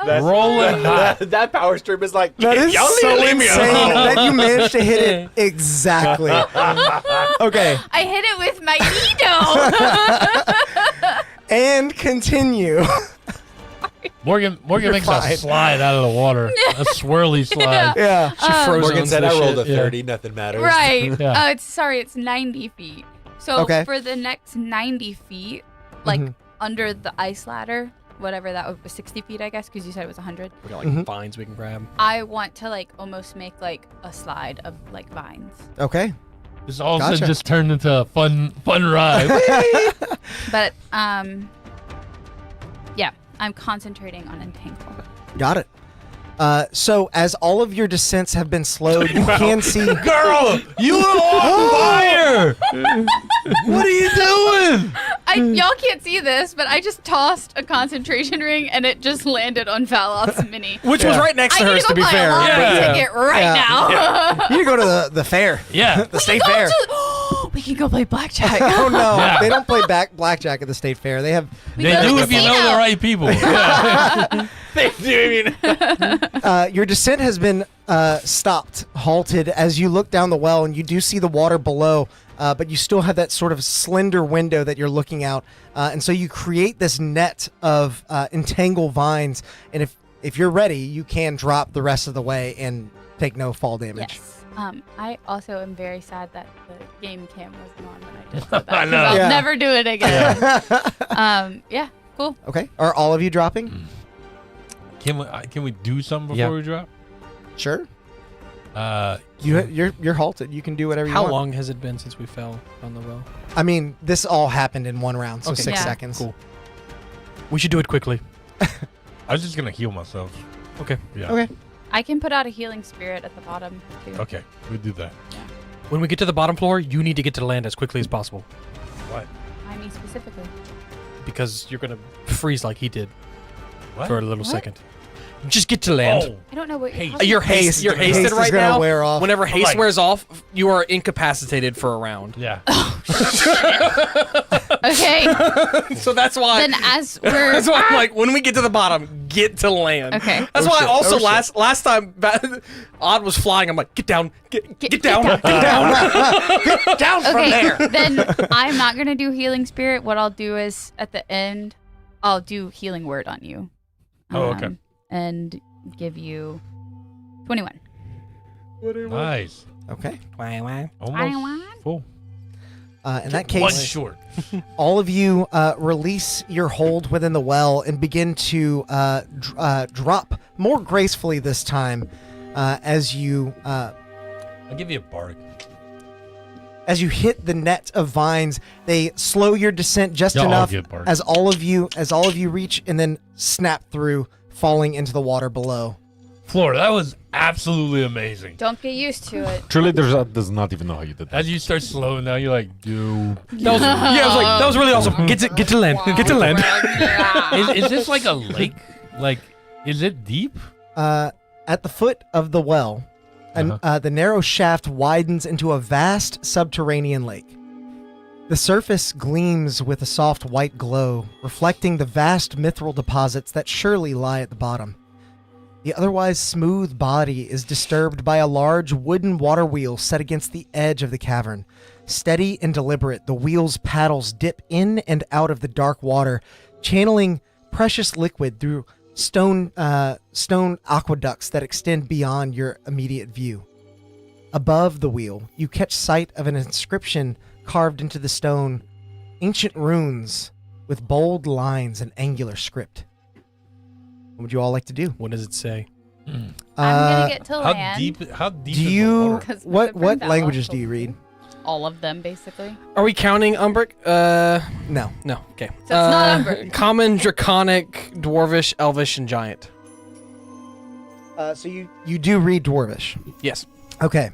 Rolling hot. that power strip is like, That is y'all so need to leave me insane alone. that you managed to hit it exactly. Okay, I hit it with my needle. and continue. Morgan makes fine. a slide out of the water. A swirly slide. Yeah. She froze Morgan on said, this I rolled a shit. 30, nothing matters. Right. Yeah. It's 90 feet. So Okay. for the next 90 feet, like Mhm. under the ice ladder, whatever that was, 60 feet, I guess, because you said it was 100. We got like vines we can grab. I want to like almost make like a slide of like vines. Okay. This all of a Gotcha. sudden just turned into a fun ride. But yeah, I'm concentrating on entangle. Got it. So as all of your descents have been slowed, you can see. Girl, you are on fire! What are you doing? Y'all can't see this, but I just tossed a concentration ring and it just landed on Valop's mini. Which was right next I to need hers, to to go be buy fair. a lottery Yeah. ticket right Yeah. now. You need to go to the fair. Yeah. The state fair. We can go play blackjack. Oh no, Yeah. they don't play blackjack at the state fair. They have. We They go to do the if you know casino. the right people. Yeah. Your descent has been stopped, halted as you look down the well, and you do see the water below. But you still have that sort of slender window that you're looking out, and so you create this net of entangled vines. And if you're ready, you can drop the rest of the way and take no fall damage. Yes. I also am very sad that the game cam wasn't on when I just did that. I know. 'cause I'll Yeah. never do it again. Yeah, cool. Okay. Are all of you dropping? Can we do something before Yeah. we drop? Sure. You're halted. You can do whatever you How want. long has it been since we fell on the well? I mean, this all happened in one round, so Okay. 6 Yeah. seconds. Cool. We should do it quickly. I was just gonna heal myself. Okay. Yeah. Okay. I can put out a healing spirit at the bottom too. Okay. We do that. When we get to the bottom floor, you need to get to land as quickly as possible What? I mean specifically. because you're gonna freeze like he did What? for a little What? second. Just get to land. Oh. I don't know what Haste. you're talking You're Haste hasted is right gonna now. wear off. Whenever haste Like- wears off, you are incapacitated for a round. Yeah. Okay. So that's why. Then as we're That's why I'm like, when we get to the bottom, get to land. Okay. That's Oh, why shit. also Oh, shit. last time Odd was flying, I'm like, get down, get down, down. get down. Down from okay, there. then I'm not gonna do healing spirit. What I'll do is at the end, I'll do healing word on you. Oh, okay. And give you 21. Nice. Okay. Almost full. In that One case, short. all of you release your hold within the well and begin to drop more gracefully this time as you. I'll give you a bark. As you hit the net of vines, they slow your descent just Y'all enough get barked. as all of you reach and then snap through, falling into the water below. Flora, that was absolutely amazing. Don't get used to it. Truly, Derzat does not even know how you did that. As you start slowing down, you're like, dude. That was, I was like, that was really awesome. Get to land. Get to land. Is this like a lake? Like, is it deep? At the foot of the well, the narrow shaft widens into a vast subterranean lake. The surface gleams with a soft white glow, reflecting the vast mithril deposits that surely lie at the bottom. The otherwise smooth body is disturbed by a large wooden water wheel set against the edge of the cavern. Steady and deliberate, the wheel's paddles dip in and out of the dark water, channeling precious liquid through stone aqueducts that extend beyond your immediate view. Above the wheel, you catch sight of an inscription carved into the stone, ancient runes with bold lines and angular script. What would you all like to do? What does it say? I'm gonna get to How land. deep? How deep? Do is you the water? 'Cause what Brenda languages also- do you read? All of them, basically. Are we counting Umbric? No. No. Okay. So it's not Umbric. Common, Draconic, Dwarvish, Elvish, and Giant. So you do read Dwarvish. Yes. Okay.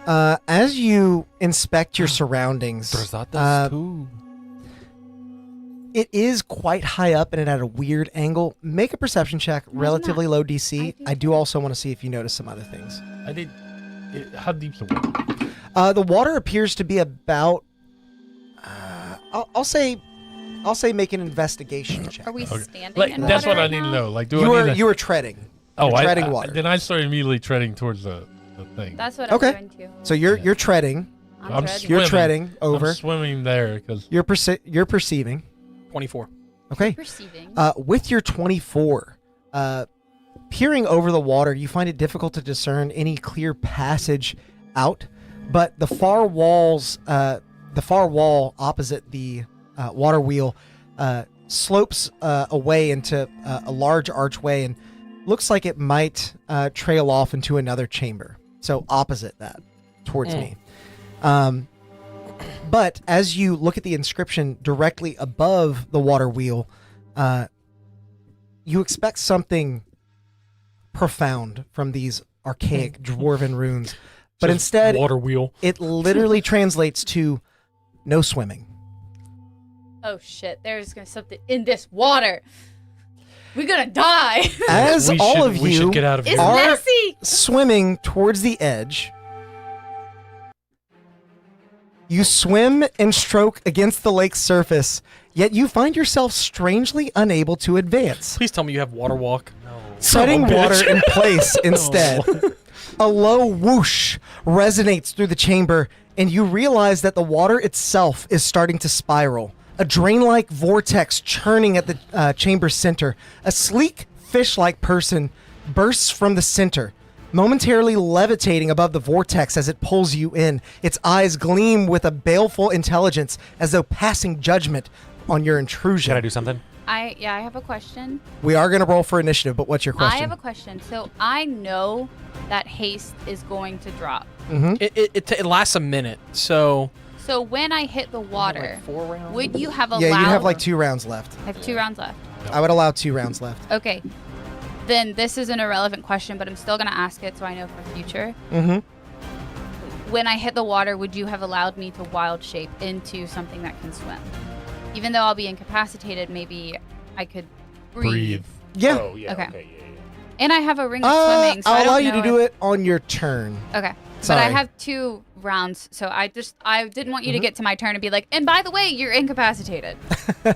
As you inspect your surroundings, Derzat does too. it is quite high up and it at a weird angle. Make a perception check, relatively low DC. I do also want to see if you notice some other things. I did. How deep's the water? The water appears to be about. I'll say make an investigation check. Are we Okay. standing Like in that's water what I right need to now? know. Like, do You I were need to? you were treading. Oh, You're treading water. Then I started immediately treading towards the thing. That's what Okay. I'm doing too. So you're treading. I'm swimming. You're treading over. I'm swimming there because You're perceiving. 24. Okay. perceiving. With your 24, peering over the water, you find it difficult to discern any clear passage out, but the far wall opposite the water wheel slopes away into a large archway and looks like it might trail off into another chamber. So opposite that, towards me. But as you look at the inscription directly above the water wheel, you expect something profound from these archaic dwarven runes. But Just instead, water wheel. it literally translates to no swimming. Oh shit! There's gonna something in this water. We're gonna die. As all of we you should get out of It's here. are messy. swimming towards the edge, you swim and stroke against the lake's surface, yet you find yourself strangely unable to advance. Please tell me you have water walk. Setting Son of a water bitch. in place instead. A low whoosh resonates through the chamber, and you realize that the water itself is starting to spiral. A drain-like vortex churning at the chamber's center. A sleek, fish-like person bursts from the center, momentarily levitating above the vortex as it pulls you in. Its eyes gleam with a baleful intelligence, as though passing judgment on your intrusion. Can I do something? I have a question. We are going to roll for initiative, but what's your question? I have a question. So I know that haste is going to drop. It lasts a minute, so So when I hit the water, like 4 rounds? would you have allowed? Yeah, you have like 2 rounds left. I have 2 rounds left. I would allow 2 rounds left. Okay. Then this is an irrelevant question, but I'm still gonna ask it so I know for future. Mm-hmm. When I hit the water, would you have allowed me to wild shape into something that can swim? Even though I'll be incapacitated, maybe I could breathe. Yeah. Oh, yeah. Okay. Okay. Yeah. And I have a ring of swimming, so I I'll don't allow you know to do if- it on your turn. Okay. But Sorry. I have 2 rounds, so I didn't want you to get to my turn and be like, and by the way, you're incapacitated.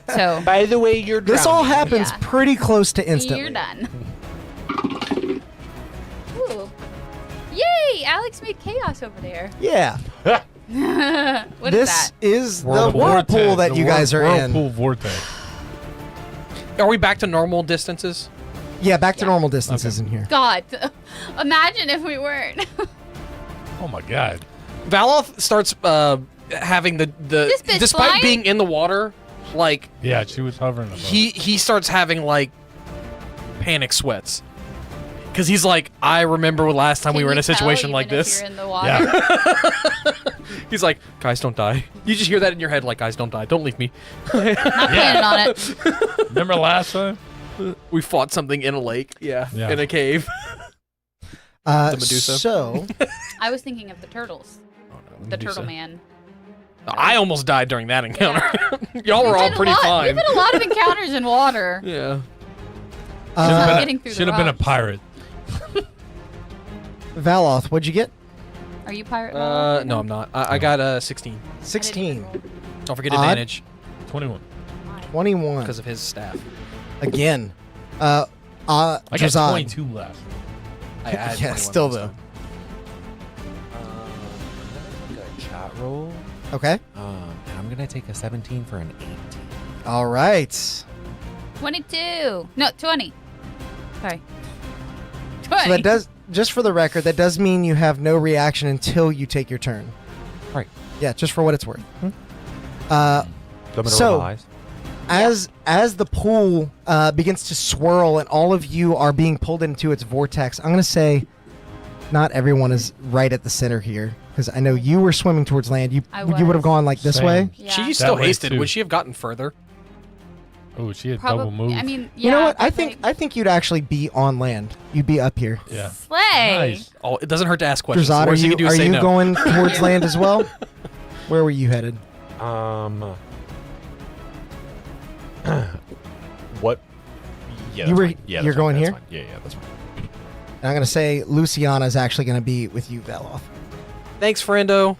So By the way, you're This all happens Yeah. pretty close to instantly. you're done. Ooh. Yay! Alex made chaos over there. Yeah. What is This that? is the Vortex, whirlpool that the you guys are whirlpool in. vortex. Are we back to normal distances? Yeah, back to Yeah. normal distances in here. God, imagine if we weren't. Oh my god. Valoth starts having the This bitch despite flying? being in the water, like Yeah, she was hovering above. he starts having like panic sweats. Because he's like, I remember last time we Can were in you a situation tell like even if this. you're in the water? Yeah. He's like, guys, don't die. You just hear that in your head, like, guys, don't die. Don't leave me. Not planning on it. Remember last time? We fought something in a lake. Yeah. Yeah. In a cave. The Medusa. So, I was thinking of the turtles. The Medusa. turtle man. I almost died during that encounter. Y'all were We've all had pretty We've fine. had a lot of encounters in water. Yeah. Getting through the Should have been a rocks. pirate. Valoth, what'd you get? Are you pirate? mode? No, I'm not. I got 16. 16. Don't forget Odd. advantage 21. 21. because of his staff. Again. I got Drazad. 22 left. I had Yeah, 21 still last though. time. I'm gonna take a chat roll. Okay. And I'm gonna take a 17 for an 18. All right. 22. No, 20. Sorry. 20. So that does, just for the record, that does mean you have no reaction until you take your turn. Right. Yeah, just for what it's worth. Want me to So- roll my eyes? As the pool begins to swirl and all of you are being pulled into its vortex, I'm going to say not everyone is right at the center here because I know you were swimming towards land. You I would have was. gone like this Same. way. Yeah. She's still way hasted. too. Would she have gotten further? Oh, she had Probably. double move. I mean, yeah. You know what? I but, think like, you'd actually be on land. You'd be up here. yeah. Slay. Nice. Oh, it doesn't hurt to ask questions. Drazad, The are worst you you, can do is are say you no. going towards land as well? Where were you headed? What? Yeah, You that's were- fine. Yeah, you're that's going fine. here? That's fine. Yeah, that's fine. And I'm going to say Luciana is actually going to be with you, Valoth. Thanks, friendo.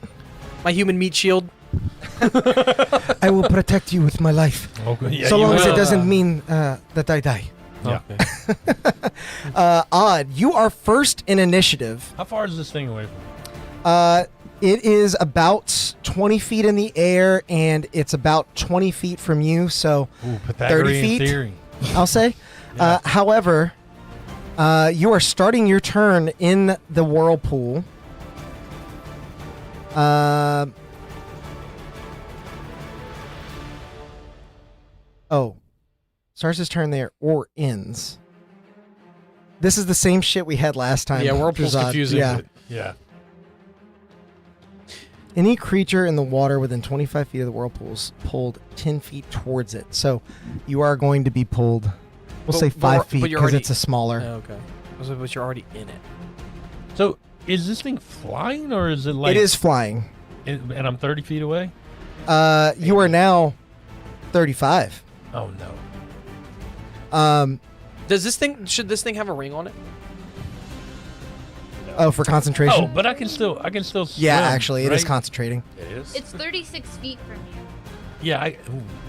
My human meat shield. I will protect you with my life. Okay. Yeah, so you long as it will. doesn't mean that I die. Yeah. Odd, you are first in initiative. How far is this thing away from? It is about 20 feet in the air, and it's about 20 feet from you, so Ooh, Pythagorean feet? theory. I'll say. Yeah. However, you are starting your turn in the whirlpool. Starts his turn there or ends. This is the same shit we had last time. Yeah, whirlpool's Drazad. confusing. Yeah. Yeah. Any creature in the water within 25 feet of the whirlpool is pulled 10 feet towards it. So you are going to be pulled, we'll say 5 feet you're because already- it's a smaller. Okay. But you're already in it. So, is this thing flying or is it like? It is flying. And I'm 30 feet away? You are now 35. Oh, no. Should this thing have a ring on it? Oh, for concentration? Oh, but I can still swim. Yeah, actually, it is right? concentrating. It is. It's 36 feet from you. Yeah,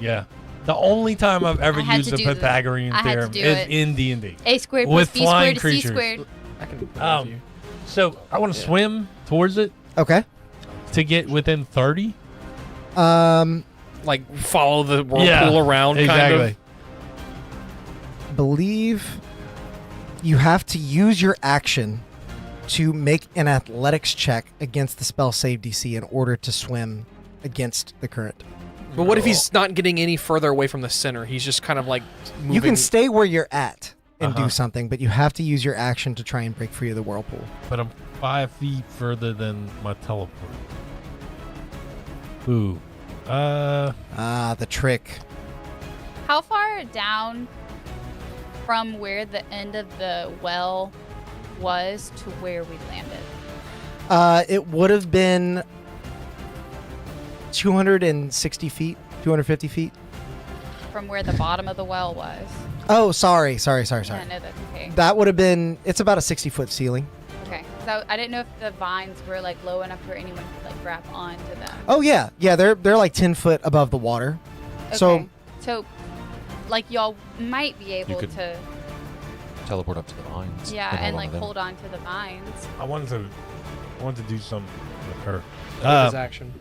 yeah. The only time I've ever I had used to the do the- Pythagorean I had to theorem do is it. in D&D. A squared With plus B flying squared is C creatures. squared. I can. So I want to swim towards it Okay. to get within 30. Like follow the whirlpool around, exactly. kind of. Believe you have to use your action to make an athletics check against the spell save DC in order to swim against the current. But what if he's not getting any further away from the center? He's just kind of like moving. You can stay where you're at and Uh-huh. do something, but you have to use your action to try and break free of the whirlpool. But I'm 5 feet further than my teleport. Ooh. The trick. How far down from where the end of the well was to where we landed? It would have been 260 feet, 250 feet. From where the bottom of the well was. Oh, sorry. Yeah, no, that's okay. That would have been, it's about a 60-foot ceiling. Okay. So I didn't know if the vines were like low enough for anyone to like grab onto them. Oh, yeah. Yeah, they're like 10 foot above the water. Okay. So, like, y'all might be able could- to, Teleport up to the vines. yeah, Hold and on like to them. hold on to the vines. I wanted to do something with her. his action.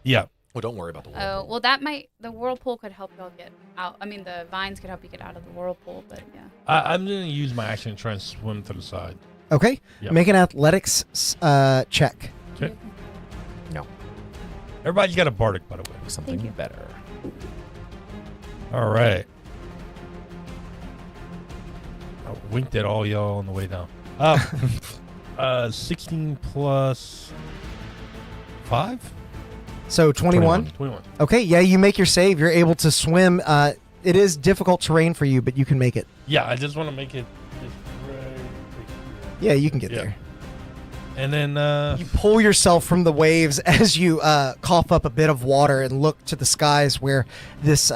Yeah. Well, don't worry about the Oh, whirlpool. well, the whirlpool could help y'all get out. I mean, the vines could help you get out of the whirlpool, but yeah. I'm going to use my action and try and swim to the side. Okay. Yep. Make an athletics check. Okay. No. Everybody's got a bardic, by the way. Something you. better. All right. I winked at all y'all on the way down. 16 plus 5? So 21. 21. Okay, yeah, you make your save. You're able to swim. It is difficult terrain for you, but you can make it. Yeah, I just want to make it just right. Yeah, you can get Yeah. there. And then You pull yourself from the waves as you cough up a bit of water and look to the skies where this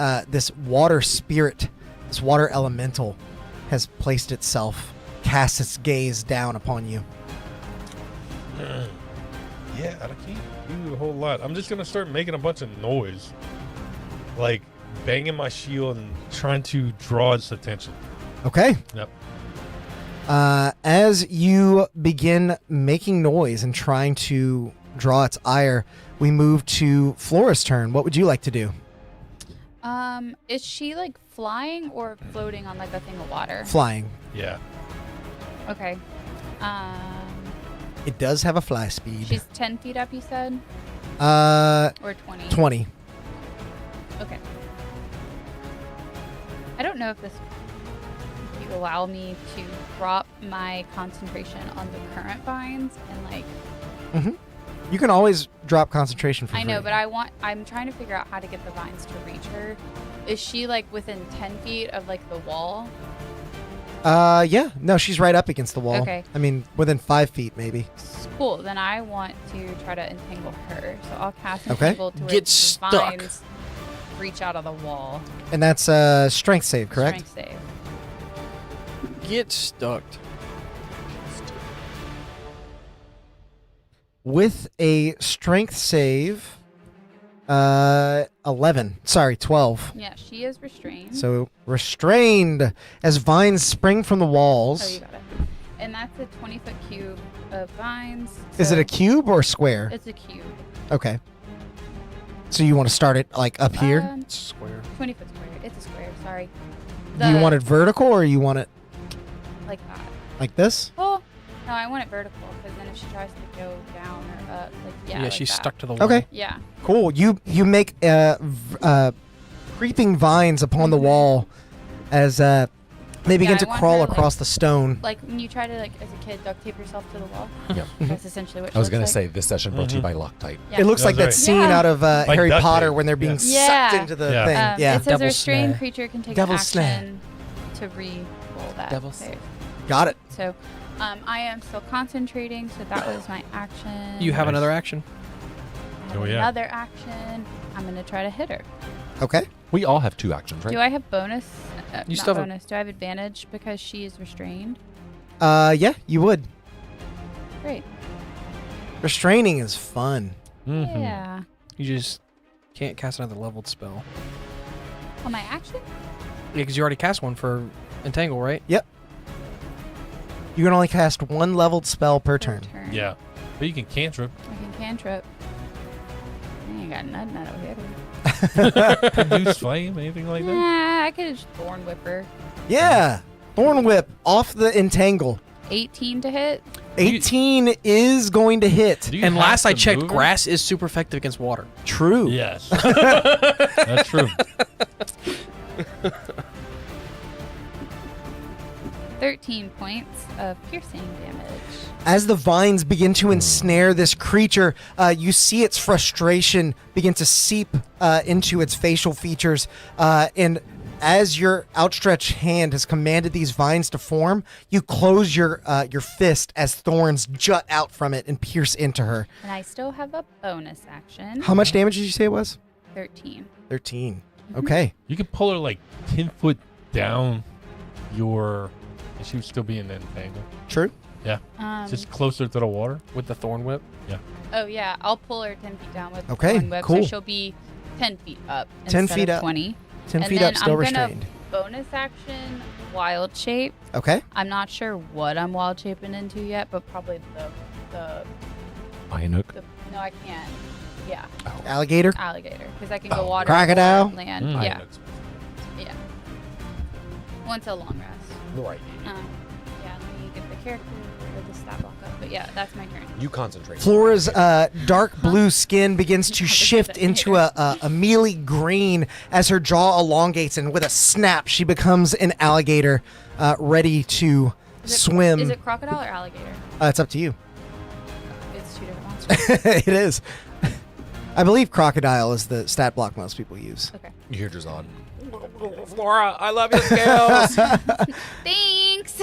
water spirit, this water elemental, has placed itself, casts its gaze down upon you. yeah, I can't do a whole lot. I'm just gonna start making a bunch of noise, like banging my shield and trying to draw its attention. Okay. Yep. As you begin making noise and trying to draw its ire, we move to Flora's turn. What would you like to do? Is she like flying or floating on like a thing of water? Flying. Yeah. Okay. It does have a fly speed. She's 10 feet up, you said? Uh, Or 20? 20. Okay. I don't know if this you allow me to drop my concentration on the current vines and like You can always drop concentration for I know, free. but I'm trying to figure out how to get the vines to reach her. Is she like within 10 feet of like the wall? Yeah. No, she's right up against the wall. Okay. I mean, within 5 feet, maybe. Cool. Then I want to try to entangle her. So I'll cast Okay. entangle to where Get the stuck. vines reach out of the wall. And that's a strength save, correct? Strength save. Get stuck. With a strength save, 11. Sorry, 12. Yeah, she is restrained. So restrained as vines spring from the walls. Oh, you got it. And that's a 20-foot cube of vines. Is it so a cube or a square? It's a cube. Okay. So you want to start it like up here? Square. 20-foot square. It's a square. Sorry. Do you want it vertical or you want it like that? like this? Well, no, I want it vertical because then if she tries to go down or up, like Yeah, like she's that. stuck to the wall. Okay. Yeah. Cool. You make creeping vines upon the wall as they begin Yeah, to I want crawl her, like- across the stone. Like when you try to like as a kid duct tape yourself to the wall. Yep. That's essentially what. I was she going to looks say this session brought to you by Loctite. Yeah. It looks like that That's scene Yeah. out of Like Harry duct Potter tape. when they're being Yeah. sucked into the Yeah. thing. Yeah. It says Devil a restrained snare. creature can take Devil an snare. action to re-roll that. Devil save. Got it. So, I am still concentrating. So that was my action. You have Nice. another action. I have Oh, yeah. Another action. I'm gonna try to hit her. Okay. We all have 2 actions, right? Do I have bonus? You not still have a- bonus. Do I have advantage because she is restrained? Yeah, you would. Great. Restraining is fun. Mhm. Yeah. You just can't cast another leveled spell. On my action? Yeah, because you already cast one for Entangle, right? Yep. You can only cast one leveled spell per turn. Yeah. But you can cantrip. I can cantrip. I ain't got nothing out of here. Produce flame, anything like that? Nah, I could just thorn whip her. Yeah. Thorn Whip off the entangle. 18 to hit. 18 is going to hit. Do you And have last I to checked, move her? grass is super effective against water. True. Yes. That's true. 13 points of piercing damage. As the vines begin to ensnare this creature, you see its frustration begin to seep into its facial features. And as your outstretched hand has commanded these vines to form, you close your fist as thorns jut out from it and pierce into her. And I still have a bonus action. How much damage did you say it was? 13. 13. Okay. You could pull her like 10 foot down your. And she would still be in the entangle. True. Yeah. Just closer to the water. With the Thorn Whip. Oh, yeah. I'll pull her 10 feet down with the Okay, thorn whip. cool. So she'll be 10 feet up 10 instead feet of up. 20. 10 And feet then up, still I'm gonna restrained. bonus action, wild shape. Okay. I'm not sure what I'm wild shaping into yet, but probably the Iron Hook. no, I can't. Yeah, Alligator. alligator, because I can go water, Crocodile? water, land. Mm. Yeah, yeah. Once a long rest. Right. Yeah, let me get the character or the stat block up. But yeah, that's my turn. You concentrate. Flora's dark blue skin begins to shift into a mealy green as her jaw elongates, and with a snap, she becomes an alligator ready to swim. Is it crocodile or alligator? It's up to you. It's two different monsters. It is. I believe crocodile is the stat block most people use. Okay. You hear Drazad. Flora, I love your skills. Thanks.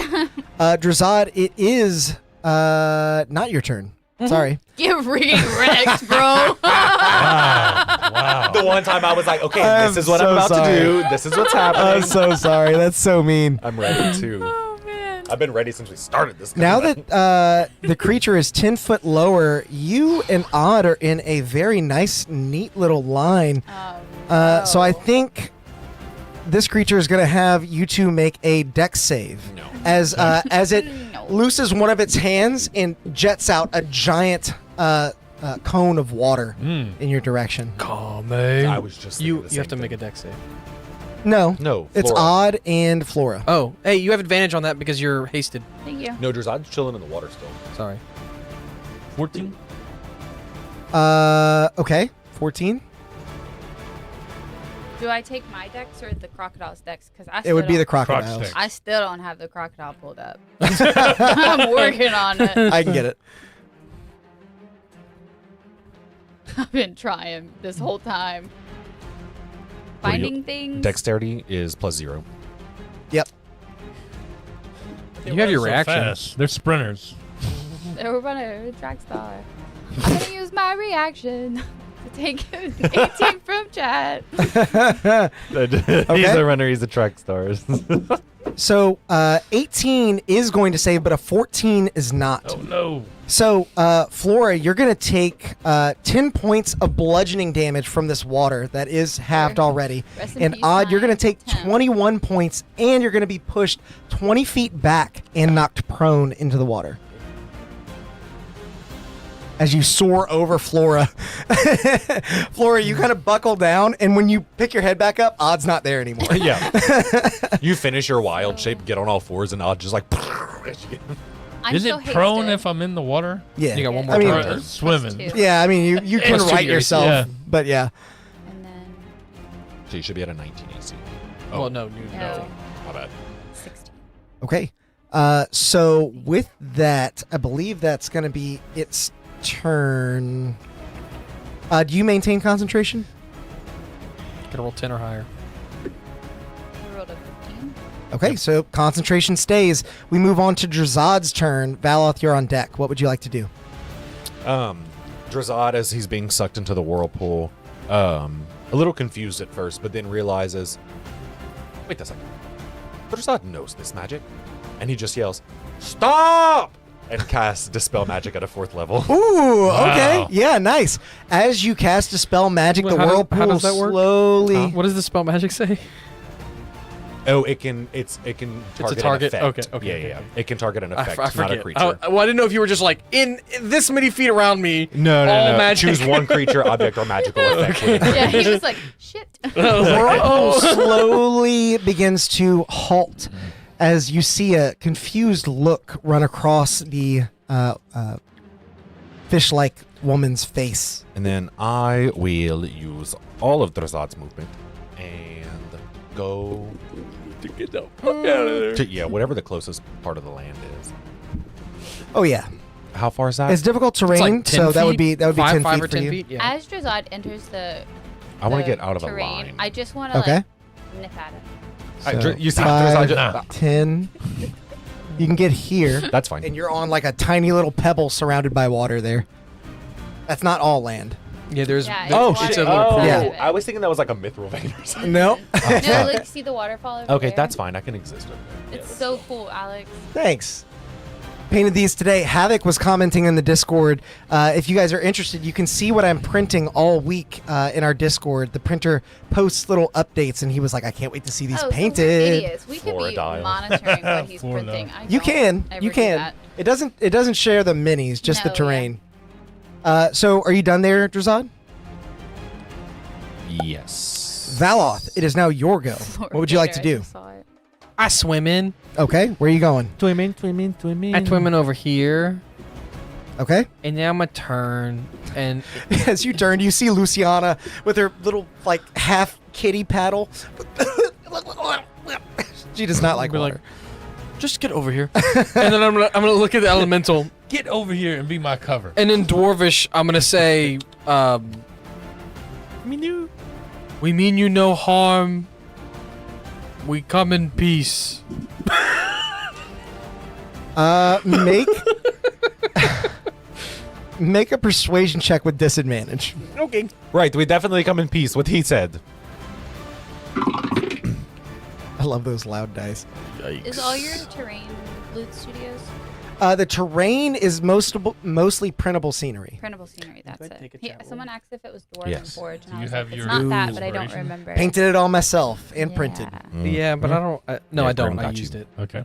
Drazad, it is not your turn. Sorry. Get wrecked, bro. Wow. The one time I was like, okay, I'm this is what so I'm about sorry. to do. This is what's happening. I'm so sorry. That's so mean. I'm ready too. Oh man. I've been ready since we started this. Now that the creature is 10 foot lower, you and Odd are in a very nice, neat little line. So I think this creature is going to have you two make a dex save. No. As it looses one of its hands and jets out a giant cone of water in your direction. I was just You thinking the have to same make a thing. dex save. No. No, It's Flora. Odd and Flora. Oh, hey, you have advantage on that because you're hasted. Thank you. No, Drazad's chilling in the water still. Sorry. 14. Okay. 14. Do I take my dex or the crocodile's dex? Because I It would be the still crocodiles. dex. I still don't have the crocodile pulled up. I'm working on it. I can get it. I've been trying this whole time. What do you- Finding things. Dexterity is +0. Yep. You have your So reaction. fast. They're sprinters. We're running track star. I'm gonna use my reaction to take 18 from chat. He's a runner. He's a track star. So 18 is going to save, but a 14 is not. Oh no. So, Flora, you're going to take 10 points of bludgeoning damage from this water that is halved already. Rest in And peace, Odd, you're going to take Temp. 21 points, and you're going to be pushed 20 feet back and knocked prone into the water. As you soar over Flora. Flora, you kind of buckle down, and when you pick your head back up, Odd's not there anymore. Yeah. You finish your wild shape, get on all fours, and I'll just like. I'm Is so it prone hasted. if I'm in the water? Yeah. You got one more I mean, turn. Plus Swimming. 2. Yeah, I mean, you can Plus two right to your AC. yourself, Yeah. but yeah. And then So you should be at a 19 AC. Well, no. no, My bad. 16. Okay. So with that, I believe that's going to be its turn. Do you maintain concentration? Gotta roll 10 or higher. I rolled a 15. Okay, so concentration stays. We move on to Drazad's turn. Valoth, you're on deck. What would you like to do? Drazad, as he's being sucked into the whirlpool, a little confused at first, but then realizes, wait a second. Drazad knows this magic. And he just yells, "Stop!" and casts Dispel Magic at a 4th level. Ooh, okay. Wow. Yeah, nice. As you cast Dispel Magic, Well, the how whirlpool does that work? slowly... What does the spell magic say? Oh, it can target target? an effect. Okay, Yeah. okay. It can target an I effect, forget. not a creature. Well, I didn't know if you were just like in this many feet around me. No. all magic. Choose one creature, object, or magical effect. Yeah, he was like, shit. The whirlpool slowly begins to halt as you see a confused look run across the fish-like woman's face. And then I will use all of Drazad's movement and go To get the fuck out of there. whatever the closest part of the land is. Oh yeah, How far is that? it's difficult terrain, It's like 10 so that would feet? be 10 five feet or for 10 you. feet. Yeah. As Drazad enters the I want the to get out of terrain, a line. I just want to Okay. like nip at it. So You see, 5, Drazad 10. You can get here, that's fine. and you're on like a tiny little pebble surrounded by water there. That's not all land. Yeah, there's. Yeah, Oh, it's shit. water Oh, inside Yeah. of it. I was thinking that was like a mithril vein or something. No. No, like see the waterfall over Okay, there? that's fine. I can exist with it. It's so cool, Alex. Thanks. Painted these today. Havoc was commenting in the Discord. If you guys are interested, you can see what I'm printing all week in our Discord. The printer posts little updates, and he was like, "I can't wait to see these Oh, so we're painted." idiots. We could be Floridile. monitoring what he's Floridile. printing. I You don't can. ever You do can. that. It doesn't share the minis, just the No, yeah. terrain. So, are you done there, Drazad? Yes. Valoth, it is now your go. What would you like to I do? just saw it. I swim in. Okay, where are you going? Swim in. I swim in over here, Okay. and now my turn. And As you turn, you see Luciana with her little like half kitty paddle. She does not like Be like, water. just get over here. And then I'm gonna look at the elemental. Get over here and be my cover. And in Dwarvish, I'm gonna say, we mean you no harm. We come in peace. Make a persuasion check with disadvantage. Okay. Right, we definitely come in peace. What he said. I love those loud dice. Is all your terrain Loot Studios? The terrain is mostly printable scenery. Printable scenery, that's If I take it. a chat Someone asked if it was Dwarven Yes. Forge, and Do I you was have like, your it's not that, but I don't inspiration? remember. Painted it all myself and printed. Yeah. Yeah, but I don't. No, Yeah, I don't. Grim I got used you. it. Okay.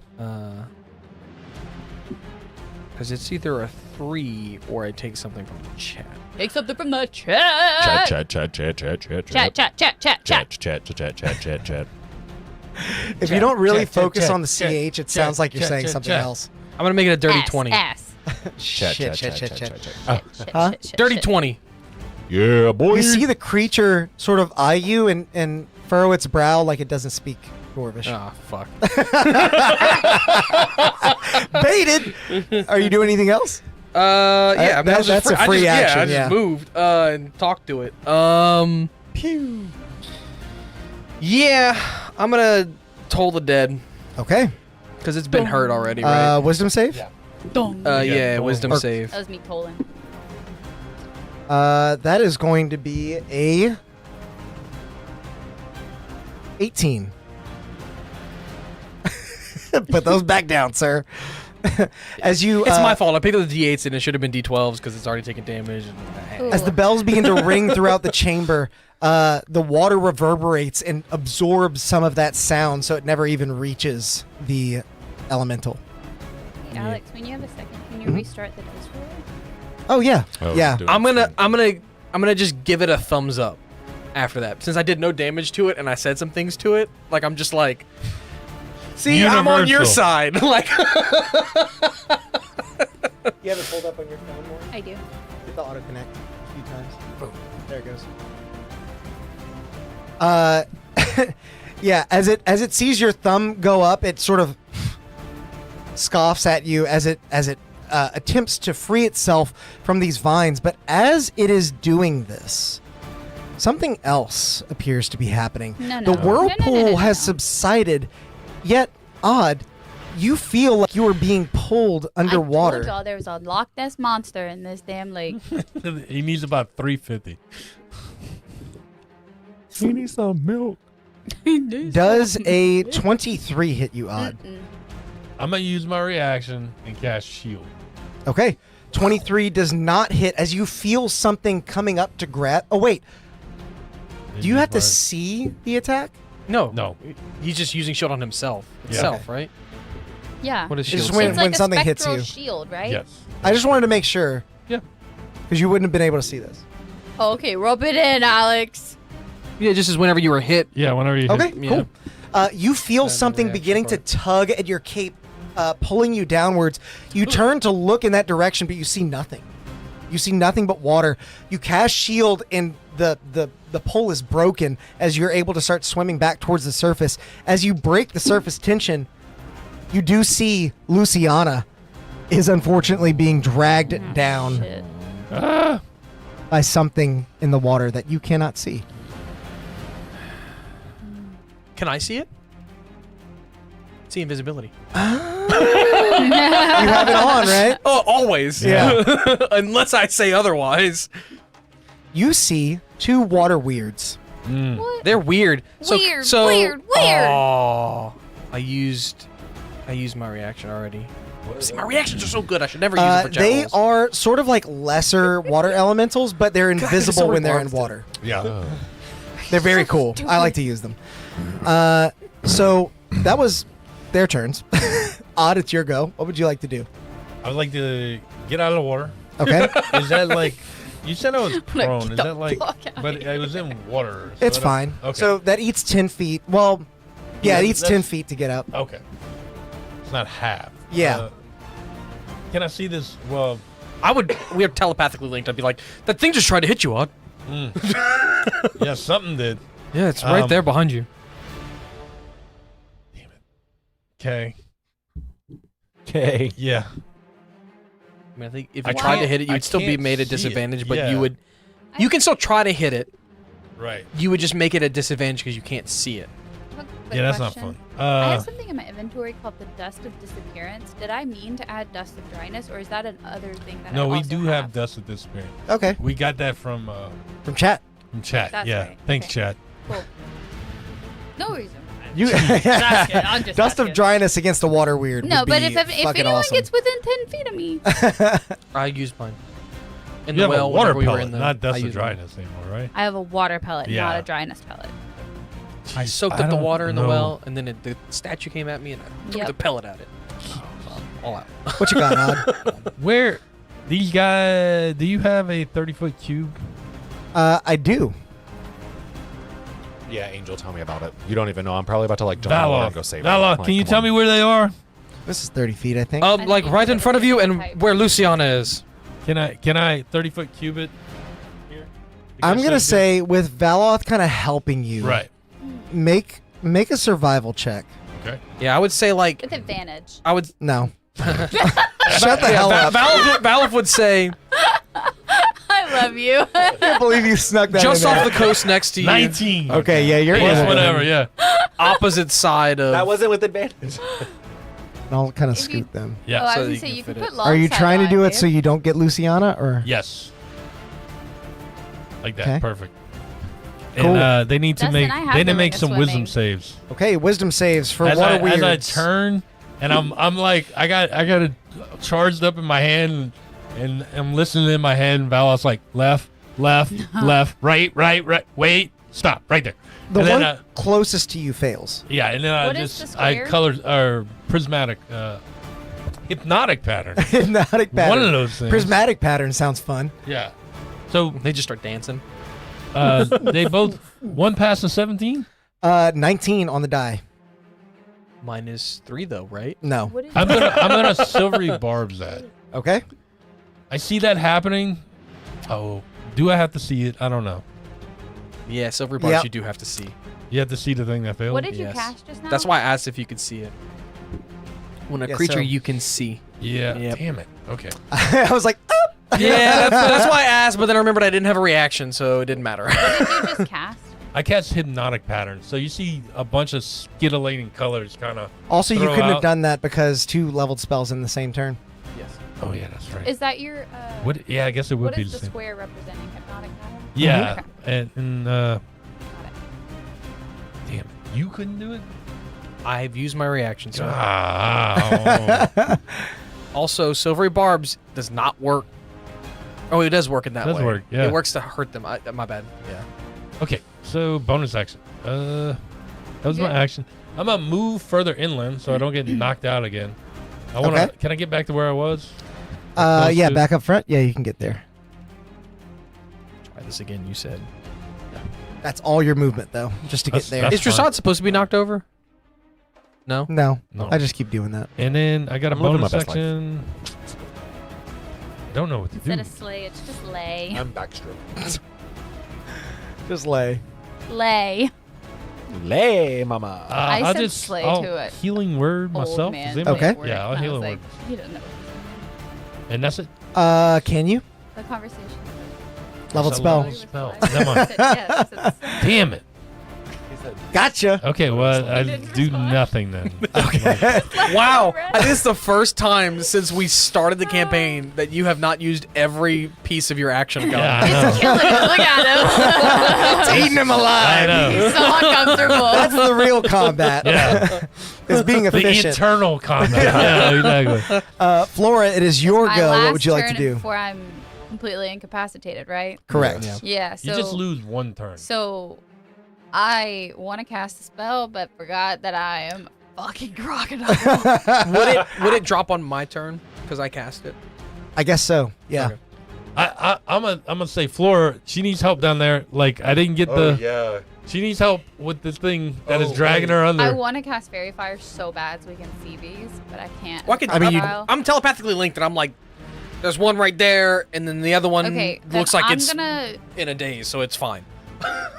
Because it's either a 3 or I take something from the chat. Take something from the chat. Chat. If you don't really chat, focus chat, on the chat, CH, it chat, sounds like you're chat, saying chat, something chat. else. I'm gonna make it a dirty Ass, 20. Ass. Shit. Huh? Dirty 20. Yeah, boy. You see the creature sort of eye you and furrow its brow like it doesn't speak Dwarvish. Ah, fuck. Baited! Are you doing anything else? Yeah, I mean, that's a free action, I just yeah. moved and talked to it. Pew. Yeah, I'm gonna toll the dead Okay. because it's been hurt already, right? Wisdom save? Yeah. Yeah, toll. wisdom Or- save. That was me tolling. That is going to be a 18. Put those back down, sir. As you, It's my fault. I picked up the D8s and it should have been D12s because it's already taken damage. And, as the bells begin to ring throughout the chamber, the water reverberates and absorbs some of that sound, so it never even reaches the elemental. Hey, Alex, when you have a second, can you restart the dice roller? Oh yeah, Oh, yeah. do it. I'm gonna just give it a thumbs up after that. Since I did no damage to it and I said some things to it, like I'm just like, see, I'm on your Universal. side. Like, You have it pulled up on your phone more? I do. Hit the auto connect a few times. Boom. There it goes. Yeah, as it sees your thumb go up, it sort of scoffs at you as it attempts to free itself from these vines. But as it is doing this, something else appears to be happening. No. The whirlpool No. has subsided, yet odd. You feel like you are being pulled I underwater. told y'all there was a Loch Ness monster in this damn lake. He needs about 350. He needs some milk. Does a 23 hit you, Odd? I'm gonna use my reaction and cast shield. Okay. 23 does not hit as you feel something coming up to grab. Oh, wait. Do you have to see the attack? no, he's just using shield on himself. Itself, right? Yeah. What is It's shield? just when- It's like a something hits spectral you. shield, right? Yes. I just wanted to make sure. Yeah. Because you wouldn't have been able to see this. Oh, okay, rub it in, Alex. Yeah, just as whenever you were hit. Yeah, whenever you Okay, hit. cool. You feel something reaction beginning to tug at your cape, pulling you downwards. You turn to look in that direction, but you see nothing. You see nothing but water. You cast shield, and the pull is broken as you're able to start swimming back towards the surface. As you break the surface tension, you do see Luciana is unfortunately being dragged down Shit. by something in the water that you cannot see. Can I see it? See invisibility. You have it on, right? Oh, always. Yeah. Unless I say otherwise. You see two water weirds. They're weird. Weird. Oh, I used my reaction already. See, my reactions are so good. I should never use them for They generals. are sort of like lesser water elementals, but they're invisible so when they're in remarked. water. Yeah. They're very cool. I like to use them. So that was their turns. Odd, it's your go. What would you like to do? I would like to get out of the water. Okay. Is that like? You said I was prone. Is get that like? the fuck out But I was in water. so It's I don't- fine. Okay. So that eats 10 feet. Well, yeah, it Yeah, eats 10 feet to get up. Okay. It's not half. Yeah. Can I see this? Well, We are telepathically linked. I'd be like, that thing just tried to hit you, Odd. yeah, something did. Yeah, it's right there behind you. Damn it. Okay. okay. Yeah. I mean, I think if I you tried to can't- hit it, I you'd still be can't made a see it. disadvantage, but Yeah. you would. You can still try to hit it. Right. You would just make it a disadvantage because you can't see it. I have a quick Yeah, that's question. not fun. I have something in my inventory called the Dust of Disappearance. Did I mean to add Dust of Dryness, or is that another thing that I no, we also do have Dust of Disappearance. Okay. We got that from Chat. chat. That's yeah. right. Thanks, Okay. chat. Cool. No reason. You Just asking. I'm just Dust of asking. dryness against a water weird. No, would but be if fucking anyone awesome. gets within 10 feet of me, I used mine. In You the have well, a water whenever we were pellet, in the, not I dust of used mine. dryness anymore, right? I have a water pellet, Yeah. not a dryness pellet. I soaked I up the don't water in the know. well, and then the statue came at me, and I threw Yep. the pellet at it. All out. What you got, Odd? Where these guys? Do you have a 30-foot cube? I do. Yeah, Angel, tell me about it. You don't even know. I'm probably about to like jump in the water and go save Vala, it. Like, can you come tell on. me where they are? This is 30 feet, I think. Like think right it's in front of you, and type. where Luciana is. Can I 30-foot cube it? Here? I'm Because gonna that's say with Valoth kind of helping you. right. Make a survival check. Okay. Yeah, I would say like With advantage. I would. No. Shut the hell up. Valve would say I love you. I can't believe you snuck that just in off there. the coast next to you, 19. Okay, yeah, you're Plus in it. whatever. Yeah. opposite side of. wasn't with advantage. I'll kind of If you- scoot them. Yeah. Oh, I so was that gonna you say can you fit can it. put long Are you side trying to do on, it so you don't get Luciana, or? Yes. Like that. Okay. Perfect. Cool. And they need to Dustin, make I have they need to the make ring of some wisdom swimming. saves. Okay, wisdom saves for as water I, weirds. as I turn, and I'm like I got it charged up in my hand, and I'm listening in my head, and Val's like left, left, right, wait, stop right there. The and one then, closest to you fails. yeah, and then What I is just the I square? colored or prismatic, hypnotic pattern. Hypnotic pattern. One of those things. Prismatic pattern sounds fun. Yeah. So They just start dancing. they both one passed a 17. 19 on the die. Mine is 3 though, right? No. What is I'm gonna silvery barbs that. Okay. I see that happening. Oh, do I have to see it? I don't know. Yeah, silver bars Yep. you do have to see. You have to see the thing that failed. What did you Yes. cast just now? That's why I asked if you could see it. When a Yeah, creature so- you can see. Yeah. Yep. Damn it. Okay. I was like, oh. Yeah, that's why I asked, but then I remembered I didn't have a reaction, so it didn't matter. What did you just cast? I cast hypnotic patterns, so you see a bunch of scintillating colors, kind of. Also, you Throw couldn't have out. done that because 2 leveled spells in the same turn. Yes. Oh yeah, that's right. Is that your? What? Yeah, I guess it would What be is the the same. square representing hypnotic pattern? Yeah, Okay. and Got it. damn, it, you couldn't do it. I've used my reaction, so. Ah, Also, silvery barbs does not work. Oh, it does work in that Does way. work, yeah. It works to hurt them. My bad. Yeah. okay, so bonus action. That was my Good. action. I'm gonna move further inland so I don't get knocked out again. I wanna. Okay. Can I get back to where I was? Close Yeah, to- back up front. Yeah, you can get there. Try this again, you said. That's all your movement, though, just to get That's- there. that's Is fine. Dressage supposed to be knocked over? No? No, No. I just keep doing that. And then I got a I'm living bonus my best life. action. Don't know what to Instead do. of slay, it's just lay. I'm backstroke. Just lay. Lay. Lay, mama. I I'll said just slay I'll to it. healing word Old myself. man Does anybody- Okay. word, Yeah, I'll and I heal was a like, word. he doesn't know. And that's it. Can you? The conversation. Leveled It's a spell. level spell. Never mind. I said yes, it's- Damn it. Gotcha. Okay, well I didn't do respond. nothing then. Okay. Wow. I think this is the first time since we started the campaign that you have not used every piece of your action card. Yeah, I know. It's killing it. Look at him. It's eating him I alive. know. He's so uncomfortable. That's the real combat. Yeah. Is being The efficient. eternal combat. Yeah, exactly. Flora, it is your My go. last What would you like to turn do? before I'm completely incapacitated, right? Correct. Yeah. Yeah. So You just lose one turn. So I want to cast a spell, but forgot that I am a fucking crocodile. Would it drop on my turn because I cast it? I guess so. Yeah. Okay. I'm gonna say Flora. She needs help down there. Like I didn't get the. yeah. She needs help with this thing that is Oh, dragging right. her under. I want to cast Fairy Fire so bad so we can see these, but I can't. Well, I mean, you- I'm telepathically linked, and I'm like, there's one right there, and then the other one Okay, then looks like I'm it's gonna. in a daze, so it's fine.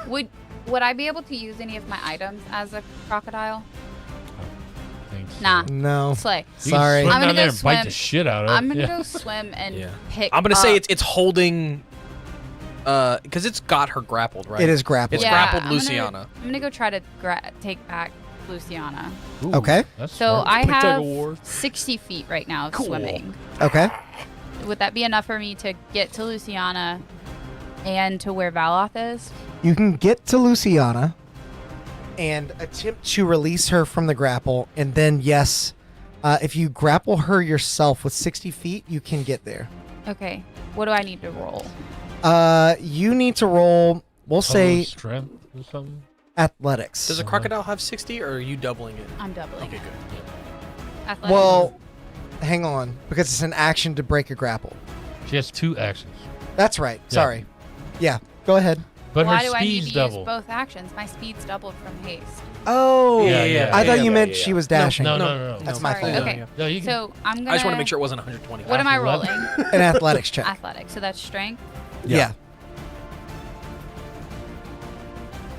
Would I be able to use any of my items as a crocodile? Thank Nah. No. Slay. You Sorry. can swim I'm gonna down there go and bite swim. the shit out of it. I'm gonna Yeah. go swim and Yeah. pick. I'm gonna say up- it's holding, because it's got her grappled, right? It is grappled. It's Yeah, grappled I'm gonna- Luciana. I'm gonna go try to take back Luciana. Ooh, Okay. That's So smart. I Quick tug have of war. 60 feet right now of Cool. swimming. Okay. Would that be enough for me to get to Luciana and to where Valoth is? You can get to Luciana and attempt to release her from the grapple, and then yes, if you grapple her yourself with 60 feet, you can get there. Okay. What do I need to roll? You need to roll, we'll say, Strength or something. athletics. Does a crocodile have 60, or are you doubling it? I'm doubling. Okay, good. Athletics. Well, hang on, because it's an action to break a grapple. She has 2 actions, That's right. Yeah. Sorry. Yeah, go ahead. but why her do I need speed's to double. use both actions? My speed's doubled from haste. Oh, Yeah. I thought you yeah, meant yeah, she yeah. was dashing. No. That's No. my Sorry. fault. Okay. No, you can. So I'm gonna. I just want to make sure it wasn't 120. What am I Athletic. rolling? An athletics check. Athletics. So that's strength. Yeah.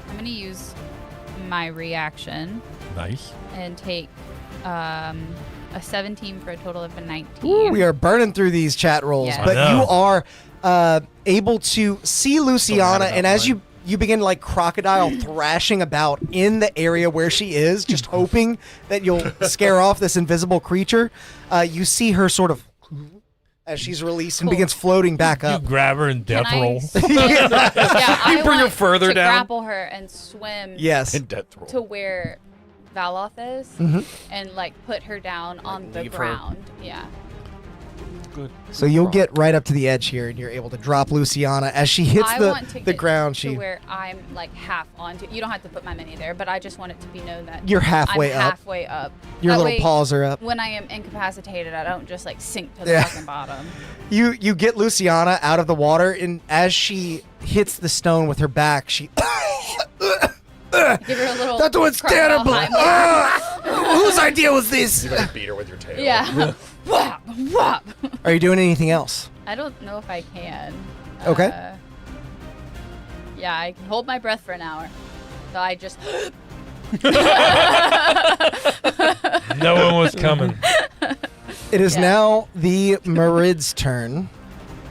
I'm gonna use my reaction Nice. and take a 17 for a total of a 19. Ooh, we are burning through these chat rolls, Yes. but I know. you are able to see Luciana, about and as mine. you begin like crocodile thrashing about in the area where she is, just hoping that you'll scare off this invisible creature, you see her sort of as she's released and Cool. begins floating back You up. grab her and Can death I roll. swim- yeah, I bring her want further to down? grapple her and swim Yes. And death roll. to where Valoth is Mhm. and like put her down on the leave her. ground. Yeah. So you'll get right up to the edge here, and you're able to drop Luciana as she hits I want to the get ground. to She where I'm like half onto. You don't have to put my mini there, but I just want it to be known that You're halfway I'm up. halfway up. your That little way, paws are up. When I am incapacitated, I don't just like sink to the Yeah. fucking bottom. You get Luciana out of the water, and as she hits the stone with her back, she Give her a little. That was crocodile terrible. Heimlich. Ah! Whose idea was this? You gotta beat her with your tail. Yeah. Whop, whop. Are you doing anything else? I don't know if I can. Okay. Yeah, I can hold my breath for an hour. So I just. No one was coming. It is Yeah. now the Marid's turn.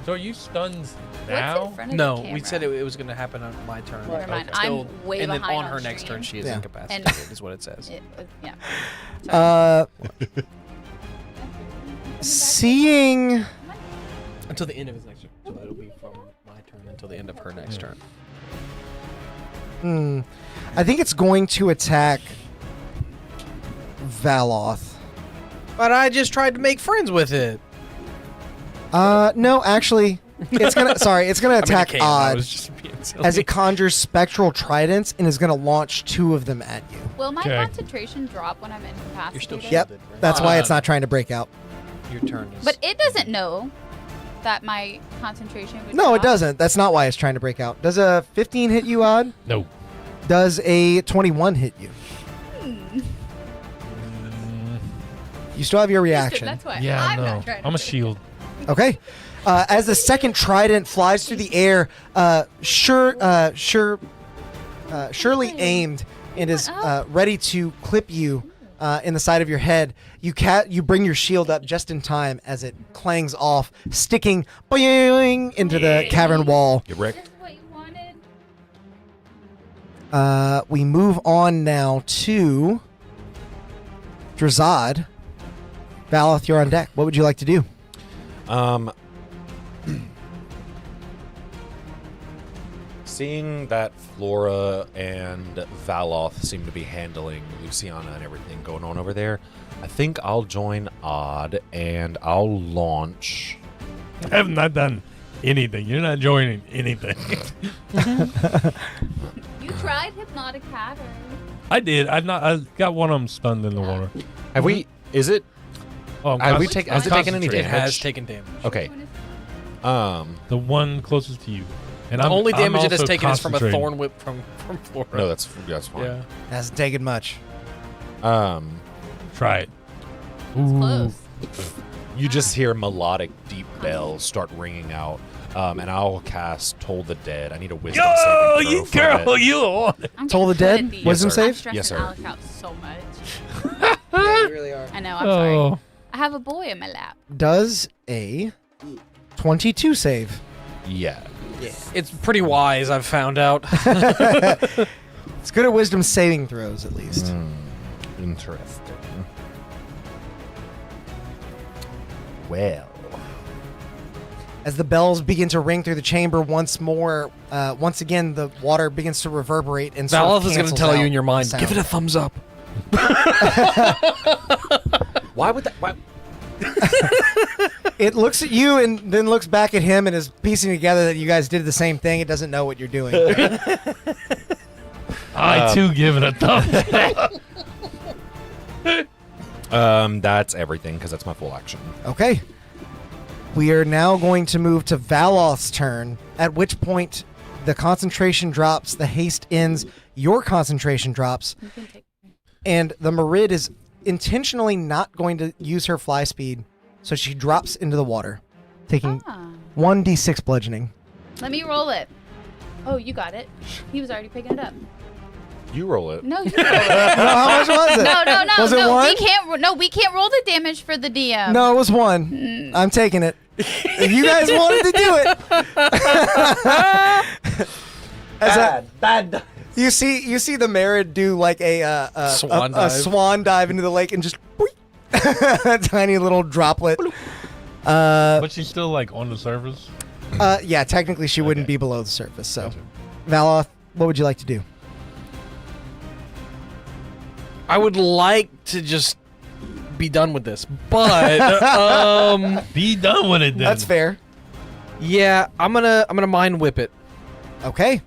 So are you stunned What's now? in front of No, the we camera? said it was going to happen on my turn. Never mind. Okay. I'm way and then behind on on her next stream. turn, she is Yeah. incapacitated, is what it says. Yeah. Seeing Until the end of his next turn. So it'll be from my turn until the end of her next turn. I think it's going to attack Valoth. But I just tried to make friends with it. No, actually, it's gonna. Sorry, it's gonna attack I mean, it came, I Odd was just being silly. as it conjures spectral tridents and is gonna launch 2 of them at you. Will my Okay. concentration drop when I'm incapacitated? You're still Yep, shielded, right? that's why it's not trying to break out. Your turn is. But it doesn't know that my concentration would No, it drop. doesn't. That's not why it's trying to break out. Does a 15 hit you, Odd? No. Does a 21 hit you? You still have your reaction. That's why Yeah, I'm no. not trying to I'm a break shield. Okay. As the second trident flies through the air, surely aimed and is ready to clip you in the side of your head. You bring your shield up just in time as it clangs off, sticking boing into the cavern wall. Get wrecked. This is what you wanted. We move on now to Drazad. Valoth, you're on deck. What would you like to do? Seeing that Flora and Valoth seem to be handling Luciana and everything going on over there, I think I'll join Odd and I'll launch. I have not done anything. You're not joining anything. You tried hypnotic pattern. I did. I got one of them stunned in the water. Have we? Is it? Oh, I'm Have we Which taken? one? Has it taken any it damage? has taken damage. Okay. Which one is- the one closest to you. And The only damage it has also taken is from a concentrating. thorn whip from Flora. No, that's fine. Yeah. Hasn't taken much. Try it. It's close. You just hear melodic, deep bells start ringing out, and I'll cast Toll the Dead. I need a wisdom Yo, saving throw you for girl, it. you on it. I'm Toll the getting good Dead? at these. Wisdom Yes, sir. save? I'm stressing Yes, sir. Alex out so much. Yeah, you really are. I know. I'm sorry. Oh. I have a boy in my lap. Does a 22 save? Yeah. It's pretty wise, I've found out. It's good at wisdom saving throws, at least. Interesting. Well. As the bells begin to ring through the chamber once more, once again the water begins to reverberate and sort of Valeth is going to cancels tell you out in your mind, the give it a sound. thumbs up. Why would that? Why? It looks at you and then looks back at him and is piecing together that you guys did the same thing. It doesn't know what you're doing. I too give it a thumbs. That's everything because that's my full action. Okay. We are now going to move to Valoth's turn, at which point the concentration drops, the haste ends, your concentration drops, You can take. and the Marid is intentionally not going to use her fly speed, so she drops into the water, taking Ah. 1d6 bludgeoning. Let me roll it. Oh, you got it. He was already picking it up. You roll it. No, you roll it. How much was it? No. Was it no. one? We can't. No, we can't roll the damage for the DM. No, it was 1. I'm taking it. If you guys wanted to do it. Bad. You see the Marid do like a Swan a dive. swan dive into the lake and just a tiny little droplet. But she's still like on the surface. Yeah, technically she wouldn't be below the surface. So, Valoth, what would you like to do? I would like to just be done with this, but Be done with it then. That's fair. yeah, I'm gonna mind whip it. Okay.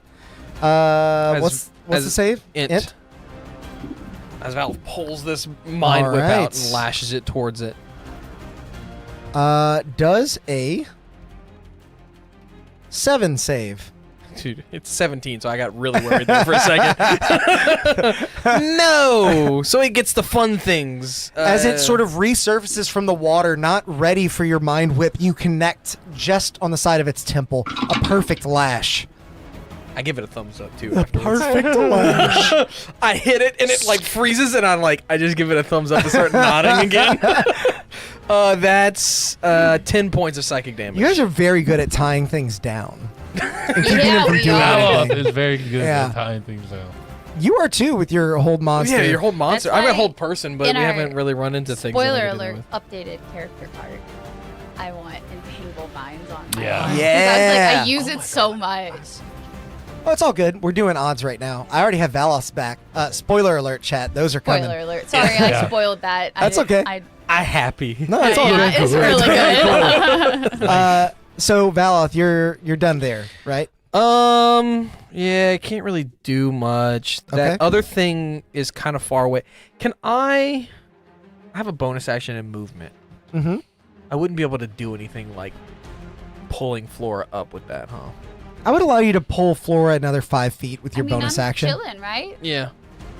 What's the as save? Int. As Val pulls this mind whip out Alright. and lashes it towards it. Does a 7 save? Dude, it's 17, so I got really worried there for a second. No! So it gets the fun things. As it sort of resurfaces from the water, not ready for your mind whip, you connect just on the side of its temple. A perfect lash. I give it a thumbs up, too. A afterwards. perfect lash. I hit it, and it, like, freezes, and I just give it a thumbs up to start nodding again. That's 10 points of psychic damage. You guys are very good at tying things down. And keeping Yeah, them from we doing are. Valoth anything. is very good Yeah. at tying things down. You are too with your hold monster. Yeah, your whole monster. That's I'm a why whole person, but in we our haven't really run into things. that I Spoiler could do alert, with. updated character card. I want entangle vines on my Yeah. arm. 'Cause Yeah. I use it so much. Oh, it's all good. We're doing odds right now. I already have Valos back. Spoiler alert, chat. Those are coming. Spoiler alert. Sorry, Yeah. I spoiled that. That's okay. I happy. No, it's all Yeah, good. it's really good. So Valoth, you're done there, right? Yeah, I can't really do much. That Okay. other thing is kind of far away. Can I have a bonus action in movement? Mm-hmm. I wouldn't be able to do anything like pulling Flora up with that, huh? I would allow you to pull Flora another 5 feet with your I mean, bonus I'm action. chilling, right? Yeah.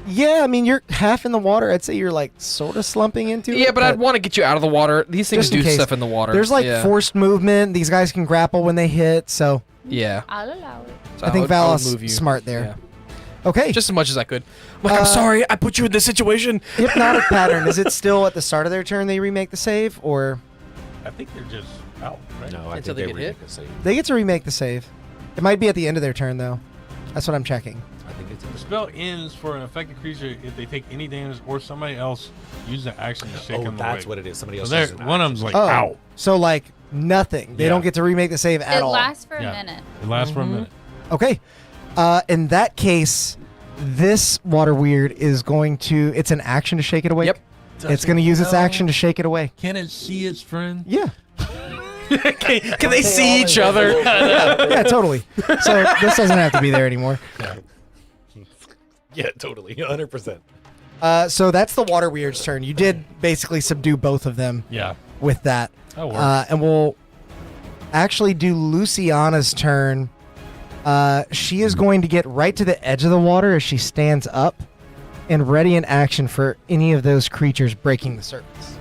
Yeah, I mean you're half in the water. I'd say you're like sort of slumping into it. Yeah, but I'd want to get you out of the water. These things Just in do case. stuff in the water. There's like yeah. forced movement. These guys can grapple when they hit. So Yeah. I'll allow it. So I think would Valos move you. smart there. Yeah. okay. Just as much as I could. I'm like, I'm sorry, I put you in this situation. Hypnotic pattern. Is it still at the start of their turn they remake the save, or I think they're just out, right? No, I Until think they they get hit? remake a save. they get to remake the save? It might be at the end of their turn though. That's what I'm checking. I think it's The spell ends for an affected creature if they take any damage or somebody else uses an action to shake them that's away. what it is. Somebody else. So uses an one of action. them's like Oh, out. so like nothing. They Yeah. don't get to remake the save at It all. lasts for Yeah. a minute. It lasts for a minute. Okay. In that case, this water weird is going to. It's an action to shake it away. Yep. It's going to use its action to shake it away. Can it see its friend? Yeah. Can they see each other? Yeah, totally. So this doesn't have to be there anymore. Yeah, totally, 100%. So that's the water weird's turn. You did basically subdue both of them Yeah. with that. That works. And we'll actually do Luciana's turn. She is going to get right to the edge of the water as she stands up and ready in action for any of those creatures breaking the surface.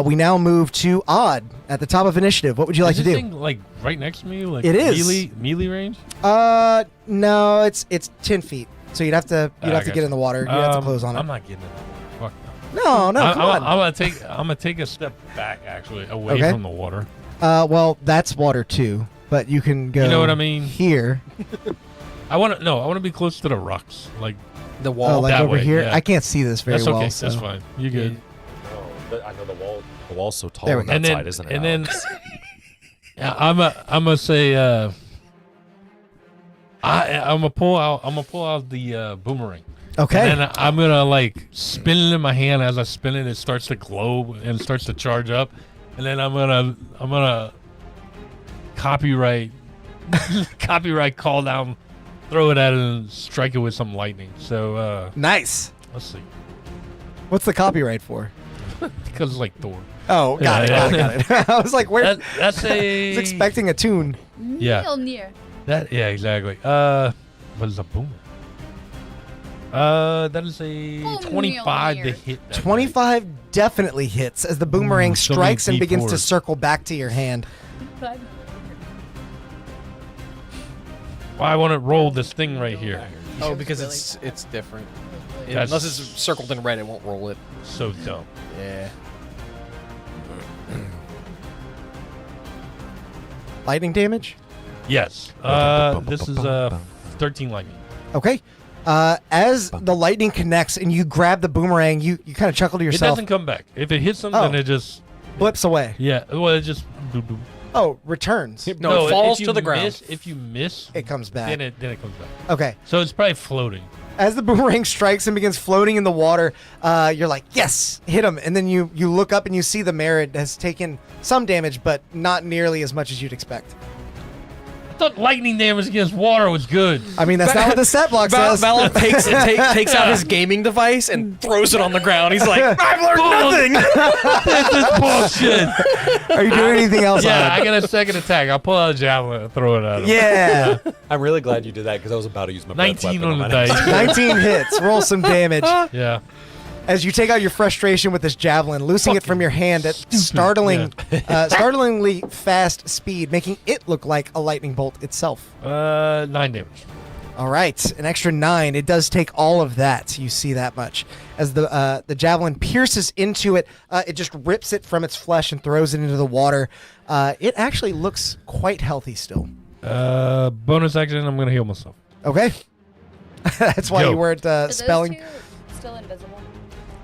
We now move to Odd at the top of initiative. What would you like Is to this do? thing like right next to me? Like It is. melee range? No, it's 10 feet. So you'd have to I get in the water. You'd have to close on it. I'm not getting it. No, come on. I'm gonna take a step back, actually, away Okay. from the water. Well, that's water too, but you can go. You know what I mean? Here. I want to be close to the rocks, like The Oh, wall. like that over way, here. yeah. I can't see this very that's okay. well. So. That's fine. You good? Oh, I know the wall. The wall's so tall There we on go. that And then, side, isn't it? and then, Alex? yeah, I'm gonna say, I'm gonna pull out the boomerang. Okay. And then I'm gonna like spin it in my hand. As I spin it, it starts to glow and starts to charge up. And then I'm gonna copyright call down, throw it at it, and strike it with some lightning. So Nice. let's see, What's the copyright for? because it's like Thor. Oh, got Yeah, it. I was like, where? That's I a was expecting a tune. Yeah. Mjolnir. Yeah, exactly. What is a boomer? That is a Oh, 25 to Mjolnir. hit. that 25 definitely hits as the boomerang Ooh, so many strikes and begins to D4s. circle back to your hand. guy. Well, I want to roll this thing right here. Oh, because it's different. That's- Unless it's circled in red, it won't roll it. So dumb. Yeah. Lightning damage? Yes. This is 13 lightning. Okay. As the lightning connects and you grab the boomerang, you kind of chuckle to It yourself. doesn't come back. If it hits them, Oh. then it just Blips away. yeah. Well, it just doop, doop. Oh, returns. No, it falls if to you the ground. If you miss, It comes back. then it comes back. Okay. So it's probably floating. As the boomerang strikes and begins floating in the water, you're like, yes, hit him. And then you look up and you see the Merid has taken some damage, but not nearly as much as you'd expect. I thought lightning damage against water was good. I mean, that's not what the stat block says. Valor takes out his gaming device and throws it on the ground. He's like, I've learned nothing. This is bullshit. Are you doing anything else Yeah, on I got a second attack. I'll pull out a javelin and throw it at him. it? Yeah. I'm really glad you did that because I was about to use my breath 19 weapon on the my next- dice. 19 hits. Roll some damage. Yeah. As you take out your frustration with this javelin, loosing it from your hand at startlingly fast speed, making it look like a lightning bolt itself. 9 damage. All right, an extra 9. It does take all of that. You see that much. As the javelin pierces into it, it just rips it from its flesh and throws it into the water. It actually looks quite healthy still. Bonus action, I'm going to heal myself. Okay. That's why Yo. you weren't Are those spelling. two still invisible?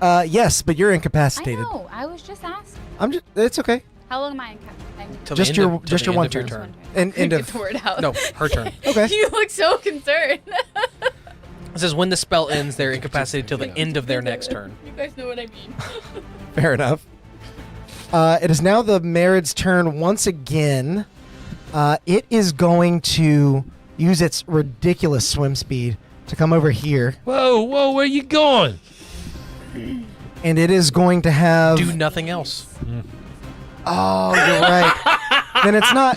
Yes, but you're I incapacitated. know. I was just asking. It's okay. How long am I incapacitated? Till the Just end your of- till just the your end one of your turn. turn. And end Get of the word out. No, her turn. Okay. You look so concerned. It says when the spell ends, they're incapacitated till the end of their next turn. You guys know what I mean. Fair enough. It is now the Merid's turn once again. It is going to use its ridiculous swim speed to come over here, Whoa, where you going? and it is going to have. Do nothing else. Oh, you're right. Then it's not.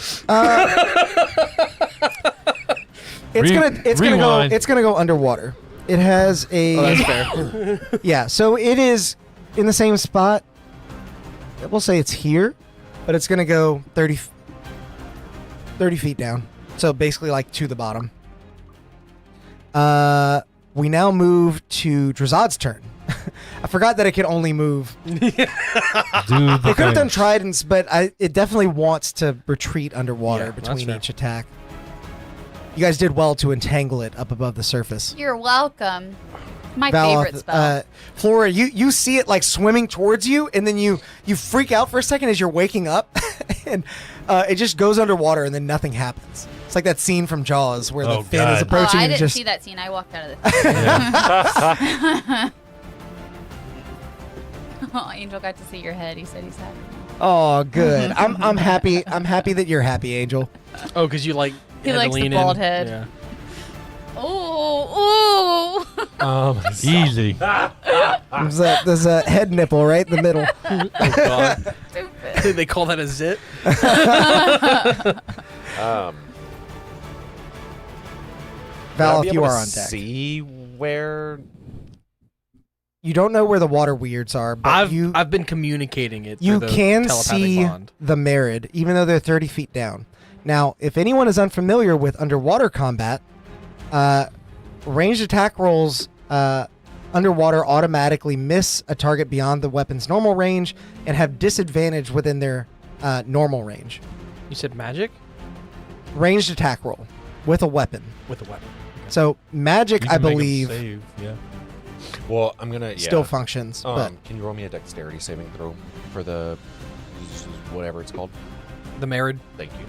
It's gonna go. Rewind. It's gonna go underwater. It has a. Oh, that's fair. Yeah, so it is in the same spot. We'll say it's here, but it's going to go 30 feet down. So basically like to the bottom. We now move to Drazad's turn. I forgot that it could only move. Dude, It could have done tridents, but it definitely wants to retreat underwater Yeah, that's between fair. each attack. You guys did well to entangle it up above the surface. You're welcome. My Valoth, favorite spell. Flora, you see it like swimming towards you, and then you freak out for a second as you're waking up, and it just goes underwater, and then nothing happens. It's like that scene from Jaws where Oh, the fin is God. approaching I and didn't just. see that scene. I walked out of the. Oh, Angel got to see your head. He said he's happy. Oh, good. I'm happy. I'm happy that you're happy, Angel. Oh, because you like. He had to likes the lean bald in. head. Yeah. Oh, Easy. There's a head nipple right in the middle. Oh God. stupid. They call that a zit. Val, I'd if be you able are to on deck. See where? You don't know where the water weirds are, but I've been communicating it. you through the can telepathic see bond. the Merid, even though they're 30 feet down. Now, if anyone is unfamiliar with underwater combat, ranged attack rolls underwater automatically miss a target beyond the weapon's normal range and have disadvantage within their normal range. You said magic? Ranged attack roll with a weapon. With a weapon. So magic, You I can make 'em believe, save, yeah. Well, I'm gonna still functions. But Can you roll me a dexterity saving throw for the whatever it's called? The Merid. Thank you.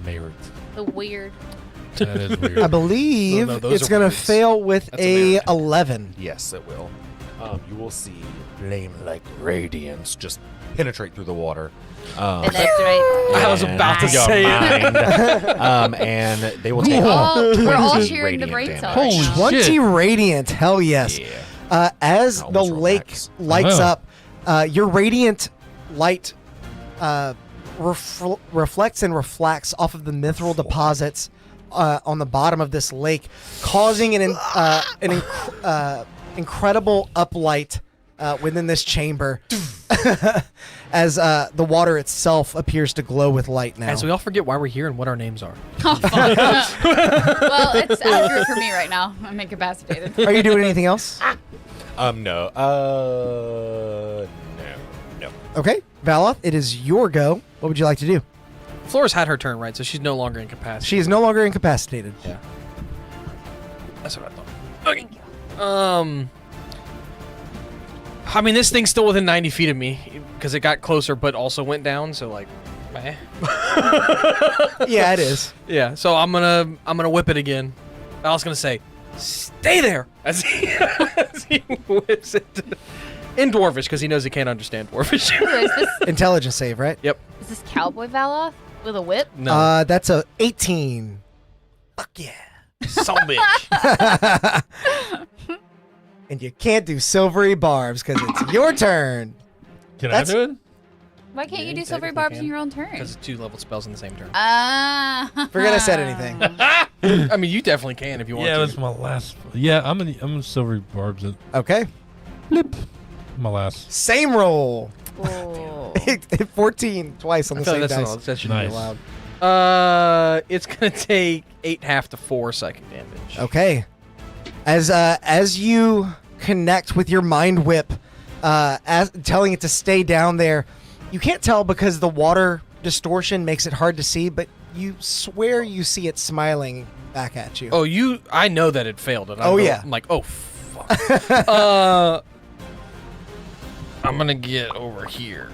Merit. The weird. That is weird. I believe No, those it's are going to words. fail with That's a a merit. 11. Yes, it will. You will see flame-like radiance just penetrate through the water. And that's right. I was about to Your say it. mind. And they will take We're all 20 sharing the radiant brain damage. cells. Holy 20 shit. radiant. Hell yes. Yeah. As I the almost rolled lake max. lights Wow. up, your radiant light reflects and reflects off of the mithril deposits on the bottom of this lake, causing an incredible uplight within this chamber as the water itself appears to glow with light now. And so we all forget why we're here and what our names are. Oh, fuck. Well, it's accurate for me right now. I'm incapacitated. Are you doing anything else? No. No. Okay, Valoth, it is your go. What would you like to do? Flora's had her turn, right? So she's no longer incapacitated. She is no longer incapacitated. Yeah. That's what I thought. Okay. I mean, this thing's still within 90 feet of me because it got closer, but also went down. So like, meh. Yeah, it is. Yeah. So I'm gonna whip it again. I was gonna say, stay there as he whips it in Dwarvish because he knows he can't understand Dwarvish. Is this, Intelligence save, right? Yep. is this Cowboy Valoth with a whip? No. That's a 18. Fuck yeah. Son of a bitch. And you can't do silvery barbs because it's your turn. Can That's- I do it? Why can't you do Yeah, silvery technically barbs can. in your own turn? Because it's 2 level spells in the same turn. Forget I said anything. I mean, you definitely can if you want Yeah, to. that's my last. Yeah, I'm in silver barbs. At Okay. blip. My last. Same roll. Oh. 14 twice on I the feel same like dice. that shouldn't Nice. be allowed. It's gonna take 8.5 to 4 psychic damage. Okay. As you connect with your mind whip, as telling it to stay down there, you can't tell because the water distortion makes it hard to see, but you swear you see it smiling back at you. Oh, I know that it failed. And Oh, yeah. I'm like, oh, fuck. I'm gonna get over here.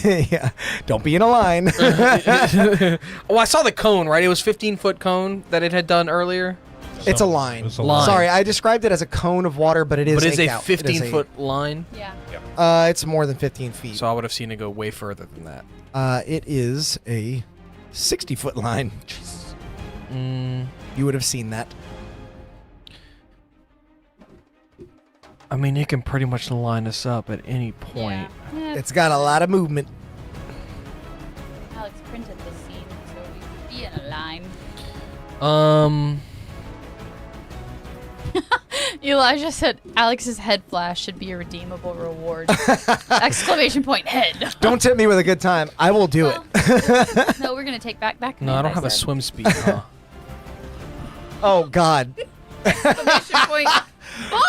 Yeah. Don't be in a line. Oh, I saw the cone, right? It was 15-foot cone that it had done earlier. It's a line. It's a Line. Sorry, I described it as a cone of water, but it is But it's a eight out. It is 15-foot line. Yeah. It's more than 15 feet. So I would have seen it go way further than that. It is a 60-foot line. Mm, You would have seen that. I mean, it can pretty much line us up at any point. Yeah. It's got a lot of movement. Alex printed this scene, so we be in a line. Elijah said Alex's head flash should be a redeemable reward. Exclamation point head. Don't tip me with a good time. I will do it. No, we're gonna take back. No, I don't have a said. swim speed. Huh? Oh, God. Exclamation point.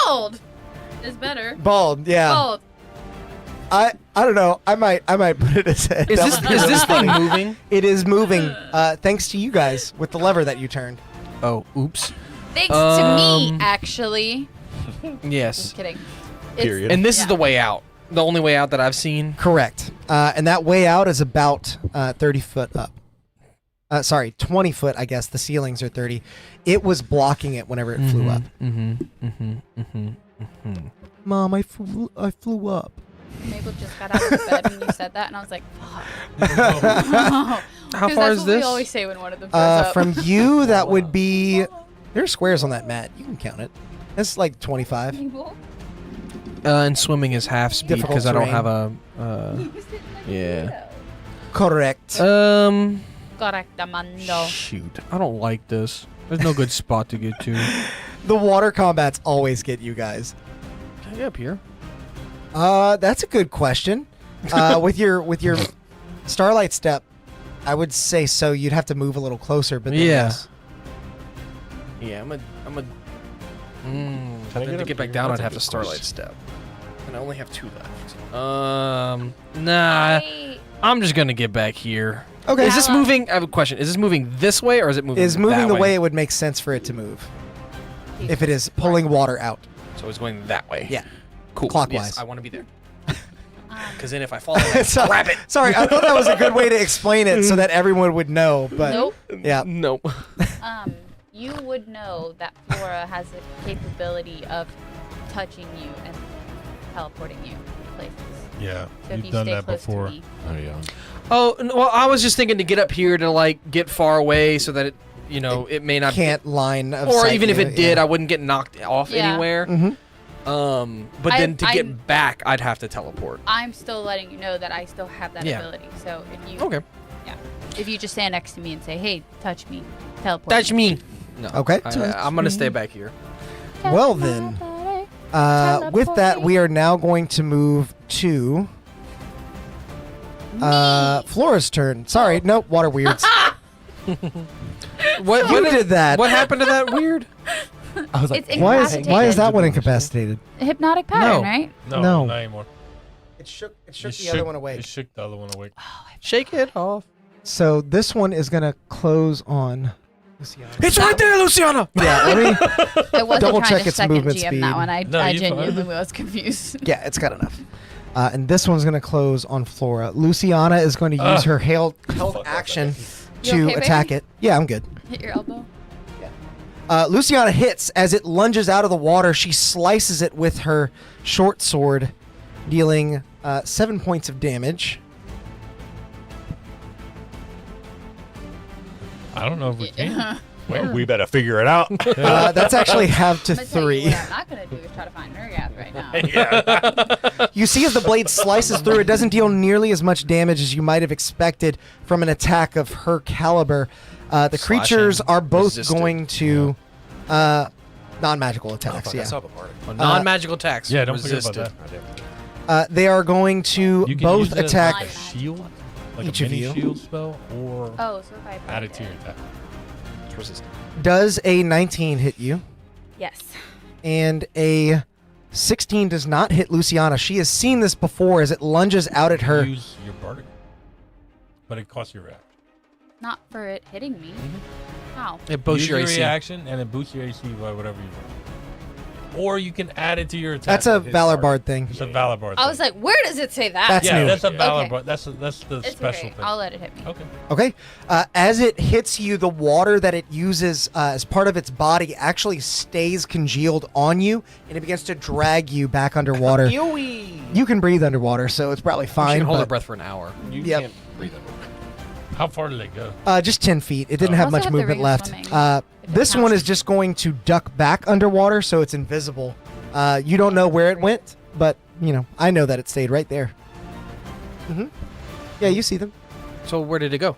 Bold is better. Bald, yeah. Bold. I don't know. I might put it as head. Is That this would be is really this thing funny. moving? It is moving, thanks to you guys with the lever that you turned. Oh, oops. Thanks to me, Um, actually. Yes. Just kidding. Period. And this is Yeah. the way out. The only way out that I've seen. Correct. And that way out is about 30 foot up. Sorry, 20 foot, I guess. The ceilings are 30. It was blocking it whenever it flew up. Mom, I flew up. Mabel just got out of bed when you said that, and I was like, fuck. How 'Cause far that's is what this? we always say when one of them goes up. From you, that would be... There are squares on that mat. You can count it. It's like 25. And swimming is half speed Difficult because I don't terrain. have a. Yeah. Correct. Correctamundo. Shoot. I don't like this. There's no good spot to get to. The water combats always get you guys. Can I get up here? That's a good question. With your starlight step, I would say so. You'd have to move a little closer, but then Yeah. yes. Yeah, I'm a. Then to get back down, I'd have to Starlight Step. And I only have 2 left. Nah. I'm just going to get back here. Okay. Is this moving? I have a question. Is this moving this way or is it moving Is moving that the way it would make sense for it to move. If it is pulling water out. So it's going that way. Yeah. Cool. Clockwise. Yes, I want to be there. Because then if I fall, I So- grab it. Sorry, I thought that was a good way to explain it so that everyone would know. But Nope. yeah. Nope. You would know that Flora has the capability of touching you and teleporting you places. Yeah, So if you've you done stay that close before. to me. Oh yeah. Oh, well, I was just thinking to get up here to, like, get far away so that, it may not... Can't line of Or sight even if you, it did, yeah. I wouldn't get knocked off Yeah. anywhere. But then to get back, I'd have to teleport. I'm still letting you know that I still have that Yeah. ability. So if you Okay. if you just stand next to me and say, "Hey, touch me," teleport. Touch me. No. Okay. I'm going to stay back here. Well then, with that, we are now going to move to Flora's turn. Sorry, nope, water weirds. What did that. What happened to that weird? I was like, It's Why incapacitated. is that one incapacitated? Hypnotic pattern, No. right? No, No. not anymore. It shook It the other one awake. It shook the other one awake. Shake it off. So this one is gonna close on Luciana. It's right there, Luciana. Yeah, let me. I wasn't Double trying check to its second movement GM speed. that one. I No, you're genuinely fine. was confused. Yeah, it's got enough. And this one's gonna close on Flora. Luciana is going to use her health action You to okay, attack baby? it. Yeah, I'm good. Hit your elbow. Luciana hits as it lunges out of the water. She slices it with her short sword, dealing 7 points of damage. I don't know if we can. well, we better figure it out. That's actually half to I'm gonna tell you 3. what I'm not gonna do is try to find Nurgath right now. You see as the blade slices through, it doesn't deal nearly as much damage as you might have expected from an attack of her caliber. The creatures are both resistant. going to non-magical attacks. Fuck, I Yeah, saw the party. Non-magical attacks. Yeah, don't forget resisted. about that. they are going to You can both use it as attack. like a shield, like Each a of mini you. shield spell, or Oh, so if I add it to your break attack. It's resistant. Does a 19 hit you? Yes. And a 16 does not hit Luciana. She has seen this before as it lunges out at her. Use your bardic, but it costs your reaction. Not for it hitting me. How? It boosts Use your your AC. reaction, and it boosts your AC by whatever you want. Or you can add it to your attack. That's a with his Valor bardic. Bard thing. It's a Valor Bard. I was thing. like, where does it say that? That's yeah, new. that's a Valor Okay. Bard. That's the It's special okay. thing. I'll let it hit me. Okay. Okay. As it hits you, the water that it uses as part of its body actually stays congealed on you, and it begins to drag you back underwater. You can breathe underwater, so it's probably You fine. can hold your but, breath for an hour. You Yep. can't breathe it. How far did they go? just 10 feet. It didn't Oh. have Also much have the movement ring of left. swimming, if This it one counts. is just going to duck back underwater, so it's invisible. You don't know where it went, but, I know that it stayed right there. Yeah, you see them. So where did it go?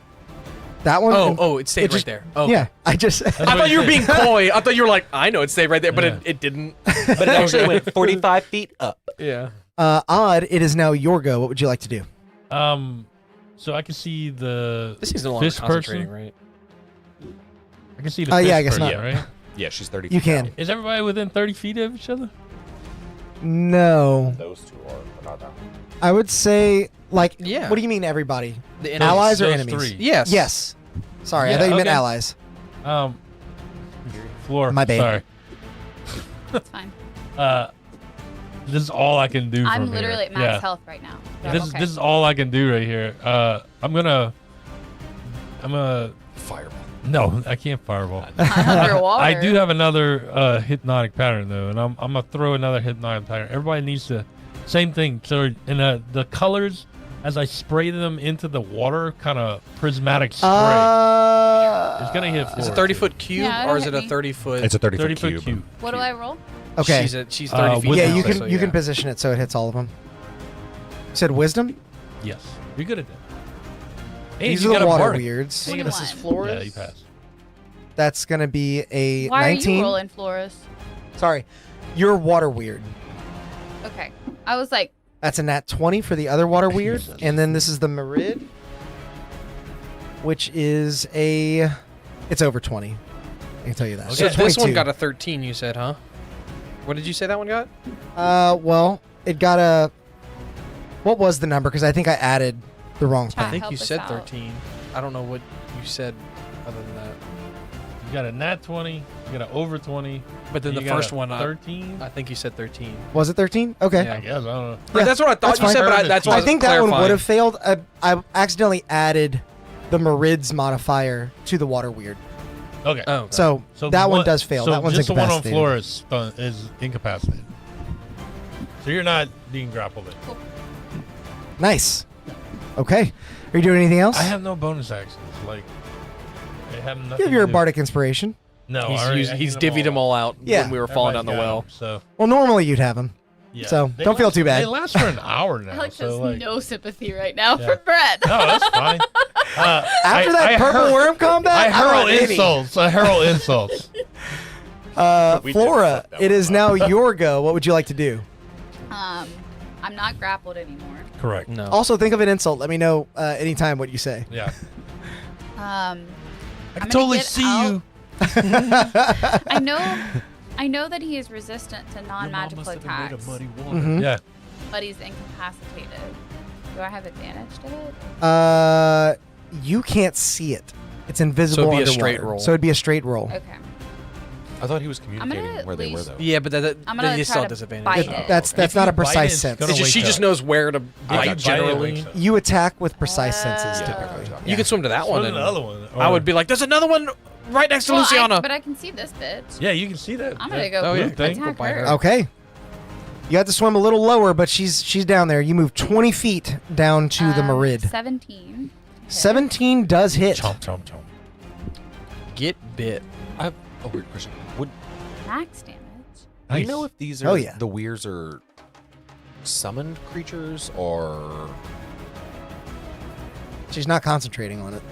That one. and- It stayed just- right there. Oh, Yeah, I just. That's I what thought you were it being said. coy. I thought you were like, I know it stayed right there, but Yeah. it didn't. But it actually went 45 feet up. Yeah. Odd, it is now your go. What would you like to do? So I can see the This seems no longer fish concentrating, person. right? I can see the fish yeah, I guess person, not. right? Yeah, she's 30 You feet can. down. Is everybody within 30 feet of each other? No. Those two are, but not that one. I would say, like, Yeah. what do you mean everybody? The Allies enemies. or Those enemies? three. Yes. Yes. Sorry, I Yeah, thought you meant okay. allies. Floor. My bad. Sorry. It's fine. This is all I can do. I'm from literally here. at max health right now. So This okay. this is all I can do right here. I'm gonna Fireball. no, I can't fireball. Underwater. I do have another hypnotic pattern though, and I'm gonna throw another hypnotic pattern. Everybody needs to same thing. So in the colors, as I spray them into the water, kind of prismatic spray. It's gonna hit. Is it Floor, 30-foot cube Yeah, or is hit it a me. 30-foot? It's a 30 30 foot foot cube. cube. What do I roll? Okay. She's 30 feet. Yeah, down, you can so you can yeah. position it so it hits all of them. You said wisdom? Yes, you're good at that. Hey, These you are got the a water bardic. weirds. Hey, This is Flores. Yeah, you pass. That's going to be a Why 19. are you rolling, Flores? Sorry. You're water weird. Okay. I was like, That's a nat 20 for the other water weird. And then this is the Merid, which is it's over 20. I can tell you that. So It's this one 22. got a 13, you said, huh? What did you say that one got? Well, it got a. What was the number? Because I think I added the wrong Chat, I thing. think help you us said out. 13. I don't know what you said other than that. You got a nat 20. You got an over 20. But then you the got first a one, 13. I think you said 13. Was it 13? Okay. Yeah. I guess I don't know. Yeah, That's what I thought that's you fine. said, but that's why I think that one would have clarifying. failed. I accidentally added the Merid's modifier to the water weird. Okay. Oh, okay. So, that one does fail. So That one's just the one on incapacitated. floor is incapacitated. So you're not being grappled in. Nice. Okay. Are you doing anything else? I have no bonus actions. Like, I have nothing. You have your to do. bardic inspiration. No, he's divvied them all out Yeah. when we were falling down the well. So Well, normally you'd have them. yeah. So, They don't feel last- too bad. They last for an hour now. Alex so has like, no sympathy right now Yeah. for Brett. no, that's fine. After that purple worm combat, I don't hurl want any. insults. I hurl insults. We did Flora, fuck that it one is up. now your go. What would you like to do? I'm not grappled anymore. Correct. No. Also, think of an insult. Let me know anytime what you say. Yeah. I I can totally see you. I know that he is resistant to non-magical attacks, Mhm. Yeah. but he's incapacitated. Do I have advantage to it? You can't see it. It's invisible. So it'd be a underwater. straight roll. So it'd be a straight roll. Okay. I thought he was gonna communicating at where they were, least- though. Yeah, but I'm then gonna you try still to have disadvantage. bite It- it. that's If not you a bite it, precise it's sense. gonna It's just, she wake just up. knows where to I bite can bite it, generally. wakes up. You attack with precise senses typically. You can swim to that one. Swim And to the other one. I would be like, there's another one right next to Well, Luciana. but I can see this bitch. Yeah, you can see that. I'm gonna that go Oh, yeah. blue thing. attack Go bite her. her. Okay. You have to swim a little lower, but she's down there. You move 20 feet down to the Merid. 17. 17 does hit. Chomp, chomp, chomp. Get bit. I have a weird question. Max damage. Do you know if these are Oh, yeah. the weirs are summoned creatures or She's not concentrating on it.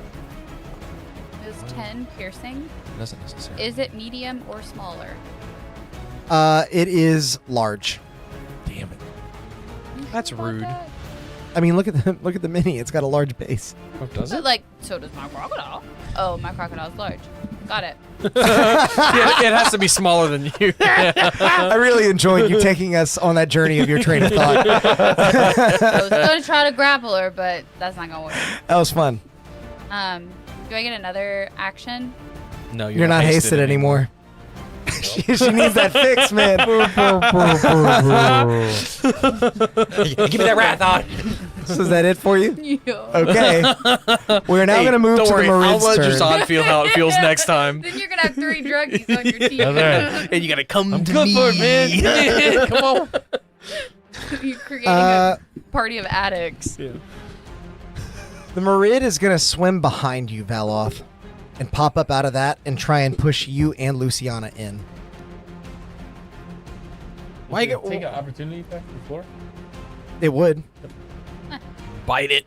Is 10 piercing? doesn't necessarily? Is it medium or smaller? It is large. Damn it. That's About rude. that? I mean, look at the mini. It's got a large base. Oh, does But it? like, so does my crocodile. Oh, my crocodile's large. Got it. Yeah, it has to be smaller than you. I really enjoyed you taking us on that journey of your train of thought. I was gonna try to grapple her, but that's not gonna work. That was fun. Do I get another action? No, You're not hasted anymore. she needs that fix, man. Give me that wrath on. So is that it for you? Yeah. Okay. We're now going to move don't to worry, the I'll Merid's let turn. Jazan feel how it feels next time. Then you're gonna have 3 druggies on your team. That's right. And you gotta come I'm to good me. for it, man. Come on. You're creating Uh, a party of addicts. The Merid is going to swim behind you, Valoth, and pop up out of that and try and push you and Luciana in. Why you Take an opportunity attack before? It would. bite it?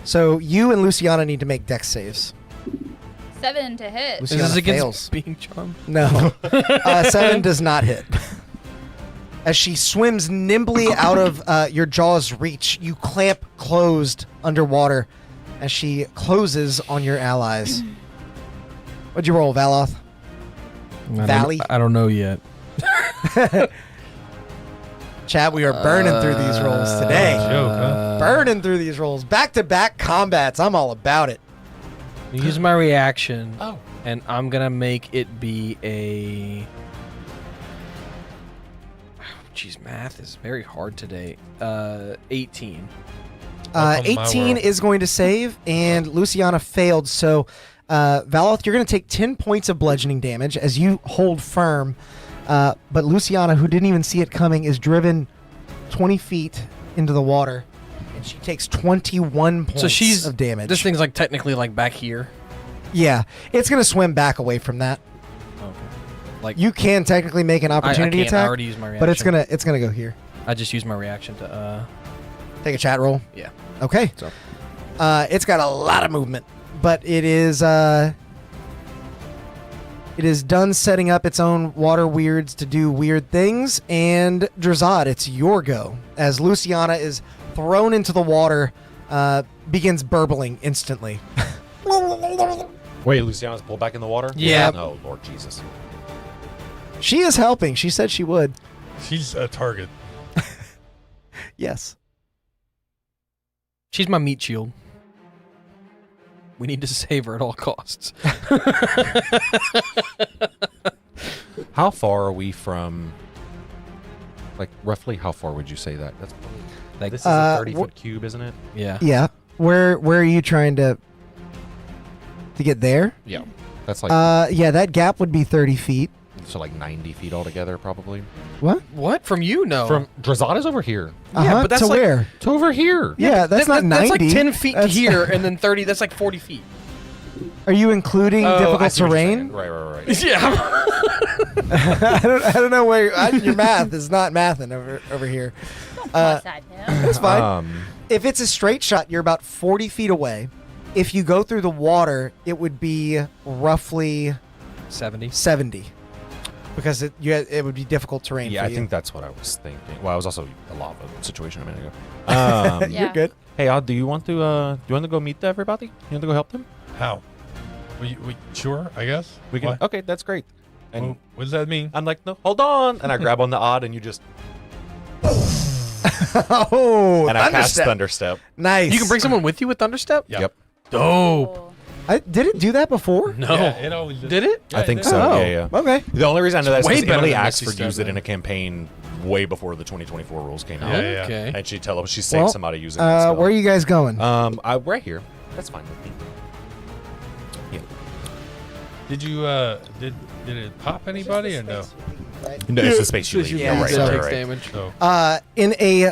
So you and Luciana need to make dex saves. 7 to hit. Is Luciana this against fails. being charmed? No. 7 does not hit. As she swims nimbly out of your jaw's reach, you clamp closed underwater as she closes on your allies. What'd you roll, Valoth? Valley? I don't know yet. Chat, we are burning through these rolls today. Joke, huh? Burning through these rolls. Back-to-back combats. I'm all about it. Use my reaction. Oh. And I'm gonna make it be a. Jeez, math is very hard today. 18. Welcome to my 18 world. is going to save, and Luciana failed. So, Valoth, you're going to take 10 points of bludgeoning damage as you hold firm. But Luciana, who didn't even see it coming, is driven 20 feet into the water, and she takes 21 points So she's of damage. This thing's like technically like back here. Yeah, it's going to swim back away from that. Okay. Like You can technically make an opportunity I can't. I attack, already used my reaction. but it's gonna go here. I just used my reaction to. Take a chat roll. Yeah. Okay. So. It's got a lot of movement, but it is done setting up its own water weirds to do weird things. And Drazad, it's your go as Luciana is thrown into the water, begins burbling instantly. Wait, Luciana's pulled back in the water? Yeah. Oh, Lord Jesus. She is helping. She said she would. She's a target. Yes. She's my meat shield. We need to save her at all costs. How far are we from? Like roughly, how far would you say that? That's probably, like this is a 30-foot cube, isn't it? Yeah. Yeah. Where are you trying to get there? Yeah. That's like Yeah, that gap would be 30 feet. so like 90 feet altogether, probably. What? From you? No. From Drazada's over here but that's to like- where? to over here. Yeah, that's not 90. That's like 10 feet That's- here, and then 30. That's like 40 feet. Are you including I difficult see what you're terrain? Right. Yeah. I don't know where your math is not mathing over here. Plus that him. That's fine. If it's a straight shot, you're about 40 feet away. If you go through the water, it would be roughly 70. 70. Because it would be difficult terrain Yeah, for I you. think that's what I was thinking. Well, I was also a lava situation a minute ago. Yeah. You're good. Hey, Odd, do you want to go meet everybody? You want to go help them? How? We sure, I guess. We can. What? Okay, that's great. And What does that mean? I'm like, no, hold on, and I grab on the Odd, and you just Oh, and I cast Thunderstep. Thunderstep. Nice. You can bring someone with you with Thunderstep? Yeah. Yep. Dope. Did it do that before? No. Yeah, it always does. Did it? Yeah, I think it so. does. Oh, Yeah. Okay. The only reason I know that is way because better Emily than asked for Misty use Step, it in then. a campaign way before the 2024 rules came out. Yeah, yeah. Okay. And she tell them she saved Well, somebody using it. and where are you guys going? stuff. Right here. That's fine with me. Yeah. Did you did it pop anybody or no? No, it's the space you leave. Yeah, right, so- right, takes right. damage. So In a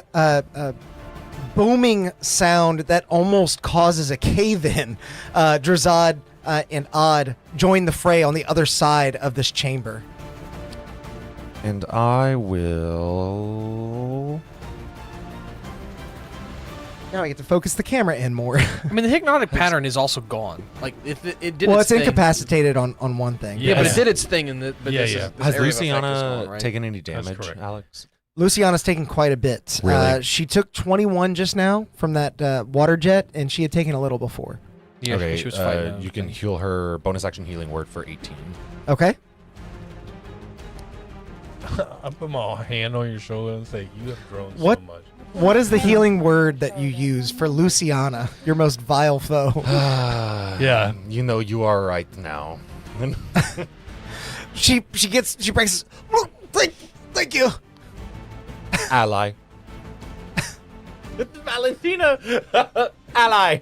booming sound that almost causes a cave-in, Drazad and Odd join the fray on the other side of this chamber. And I will. Now I get to focus the camera in more. I mean, the hypnotic pattern is also gone. Like, it did Well, its it's thing. incapacitated on one thing. Yeah, but Yeah. it did its thing in the. But Yeah, this yeah. Is, this Has area of effect is Luciana gone, right? taken any That's damage, correct. Alex? Luciana's taken quite a bit. Really? She took 21 just now from that water jet, and she had taken a little before. Yeah, Okay, she was fighting. you can heal her bonus action healing word for 18. Okay. I put my hand on your shoulder and say, "You have grown What? so much." What is the healing word that you use for Luciana, your most vile foe? Yeah. You know you are right now. she breaks. Thank you. Ally. Valentina! Ally!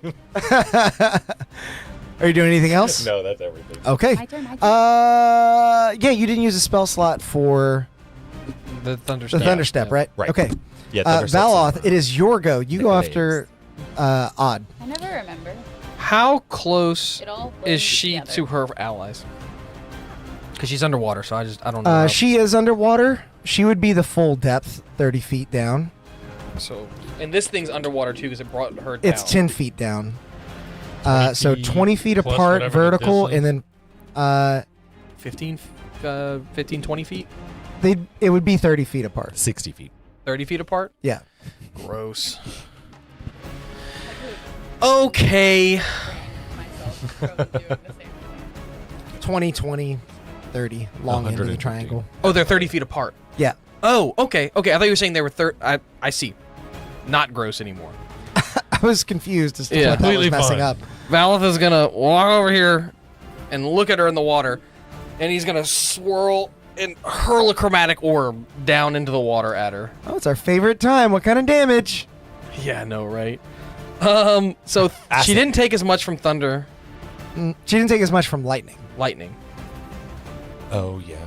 Are you doing anything else? No, that's everything. Okay. My turn. Yeah, you didn't use a spell slot for The the Thunderstep. Thunderstep, right? Right. Okay. Yeah, Thunderstep's Valoth, it is your go. You go It is. after Odd. I never remember. How close It all is blends she together. to her allies? Because she's underwater, so I don't know. how- She is underwater. She would be the full depth, 30 feet down. So, and this thing's underwater too, because it brought her down. It's 10 feet down. 20 So feet 20 feet plus apart, whatever the vertical, and distance. then 15, 20 feet, it would be 30 feet apart. 60 feet. 30 feet apart. Yeah. Gross. Okay. Myself probably doing the same thing. 20, 20, 30, long end of the 150. triangle. Oh, they're 30 feet apart. Yeah. Oh, okay. Okay, I thought you were saying they were I see. Not gross anymore. I was confused as to Yeah. what that was Completely messing fine. up. Valith is gonna walk over here and look at her in the water, and he's gonna swirl and hurl a chromatic orb down into the water at her. Oh, it's our favorite time. What kind of damage? Yeah, I know, right? So she Acid. didn't take as much from thunder, She didn't take as much from lightning. lightning. Oh, yeah.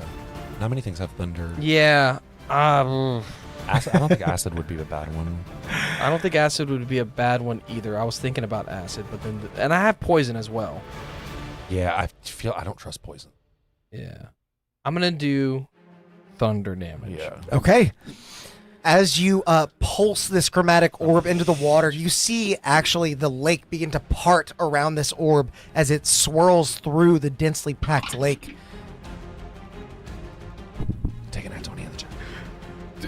Not many things have thunder. Yeah. Acid, I don't think acid would be the bad one. I don't think acid would be a bad one either. I was thinking about acid, but then and I have poison as well. Yeah, I feel I don't trust poison. Yeah. I'm gonna do thunder damage. Yeah. Okay. As you pulse this chromatic orb into the water, you see actually the lake begin to part around this orb as it swirls through the densely packed lake. Take an at 20 in the chat.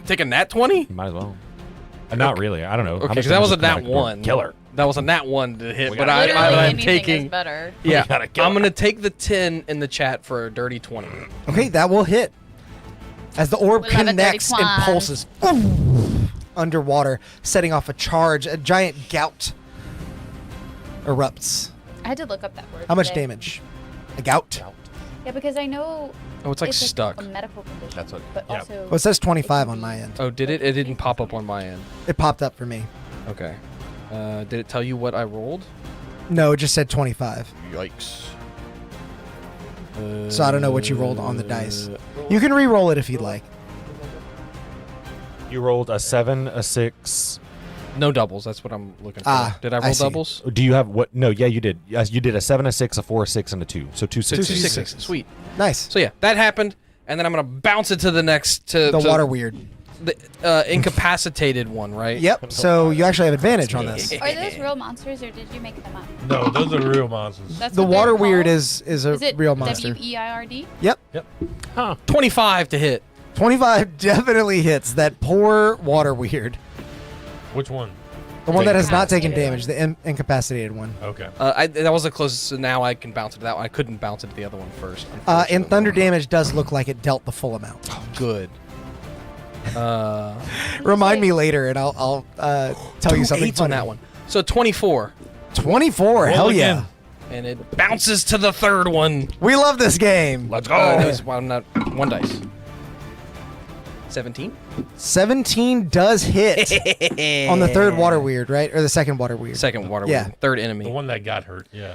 Take a nat 20? You might as well. Not really. I don't know. Okay, How much because that damage was a does nat chromatic orb? 1. Killer. That was a nat 1 to hit, We but gotta I'm Literally anything taking. is better. Yeah, gotta kill I'm her. gonna take the 10 in the chat for a dirty 20. Okay, that will hit. As the orb We'll have a connects dirty and plan. pulses underwater, setting off a charge. A giant gout erupts. I had to look up that word. How much today. damage? A gout? Yeah, because I know. Oh, it's like stuck. a medical condition. That's what- But yeah. also. Well, it says 25 can on be- my end. Oh, did it? It didn't pop up on my end. It popped up for me. Okay. Did it tell you what I rolled? No, it just said 25. Yikes. So I don't know what you rolled on the dice. You can re-roll it if you'd like. You rolled a 7, a 6. No doubles. That's what I'm looking for. Ah, Did I I roll see. doubles? Do you have what? No, yeah, you did. Yes, you did a 7, a 6, a 4, a 6, and a 2. So two Two sixes. sixes. Sweet. Nice. So yeah, that happened, and then I'm gonna bounce it to the next to The to water weird. the incapacitated one, right? Yep. So you actually have advantage on this. Are those real monsters or did you make them up? No, those are real monsters. That's The what they're water weird called? is a Is it real monster. WEIRD? Yep. 25 to hit. 25 definitely hits that poor water weird. Which one? The one that has not taken Incapacitated. damage, the incapacitated one. Okay. That was the closest, so now I can bounce it to that one. I couldn't bounce it to the other one first. And unfortunately. thunder damage does look like it dealt the full amount. Good. Remind me later, and I'll tell you something Eights on funny. that one. So 24, 24. Roll Hell again. yeah! and it bounces to the third one. We love this game. Let's Well, I'm not one dice. 17. 17 does hit on the third water weird, right? Or the second water weird. Second water. Yeah. One. Third enemy. The one that got hurt. Yeah.